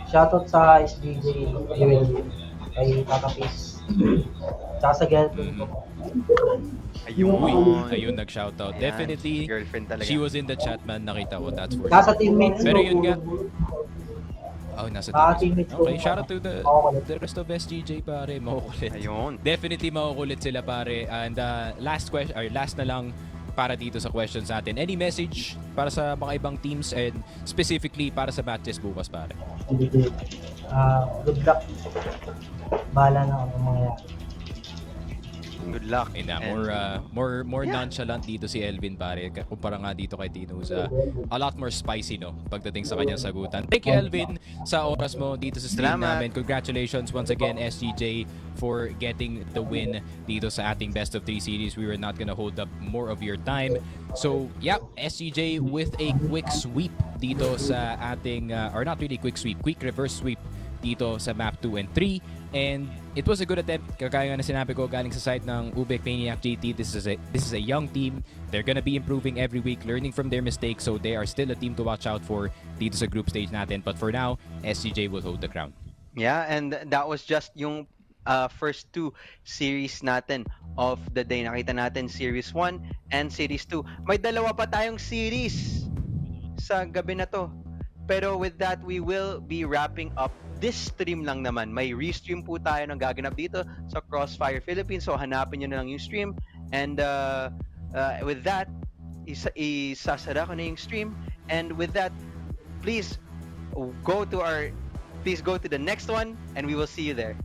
Shoutout sa SGJ Reborn, kay Tata Peace. Tsaka sa girlfriend ko. Ayun, nag-shoutout. Ayan, Definitely, girlfriend talaga. she was in the chat, man. Nakita ko, that's for Nasa sure. teammates Pero ko. yun nga. Oh, nasa teammates ko. Okay, shout out to the Makukulit. rest of SGJ, pare. Makukulit. Ayun. Definitely makukulit sila, pare. And last question, or last na lang para dito sa questions natin. Any message para sa mga ibang teams and specifically para sa matches bukas, pare? Good luck. Bahala na ang mangyayari. Good luck. Ayun na, And- more Yeah. nonchalant dito si Elvin, pare. Kumpara nga dito kay Tino sa a lot more spicy, no? Pagdating sa kanyang sagutan. Thank you, Elvin, sa oras mo dito sa stream Salamat. namin. Congratulations once again, SGJ, for getting the win dito sa ating Best of 3 series. We were not gonna hold up more of your time. So, yeah, SGJ with a quick sweep dito sa ating, or not really quick sweep, quick reverse sweep dito sa map 2 and 3. And it was a good attempt. Kagaya nga na sinabi ko, galing sa side ng UBECManiacGT. This is a young team. They're gonna be improving every week, learning from their mistakes. So they are still a team to watch out for dito sa group stage natin. But for now, SGJ will hold the crown. Yeah, and that was just yung first two series natin of the day. Nakita natin Series 1 and Series 2. May dalawa pa tayong series sa gabi na to. Pero with that, we will be wrapping up this stream lang naman. May restream po tayo ng gaganap dito sa Crossfire Philippines. So hanapin nyo na lang yung stream. And with that, isasara ko na yung stream. And with that, please go to the next one and we will see you there.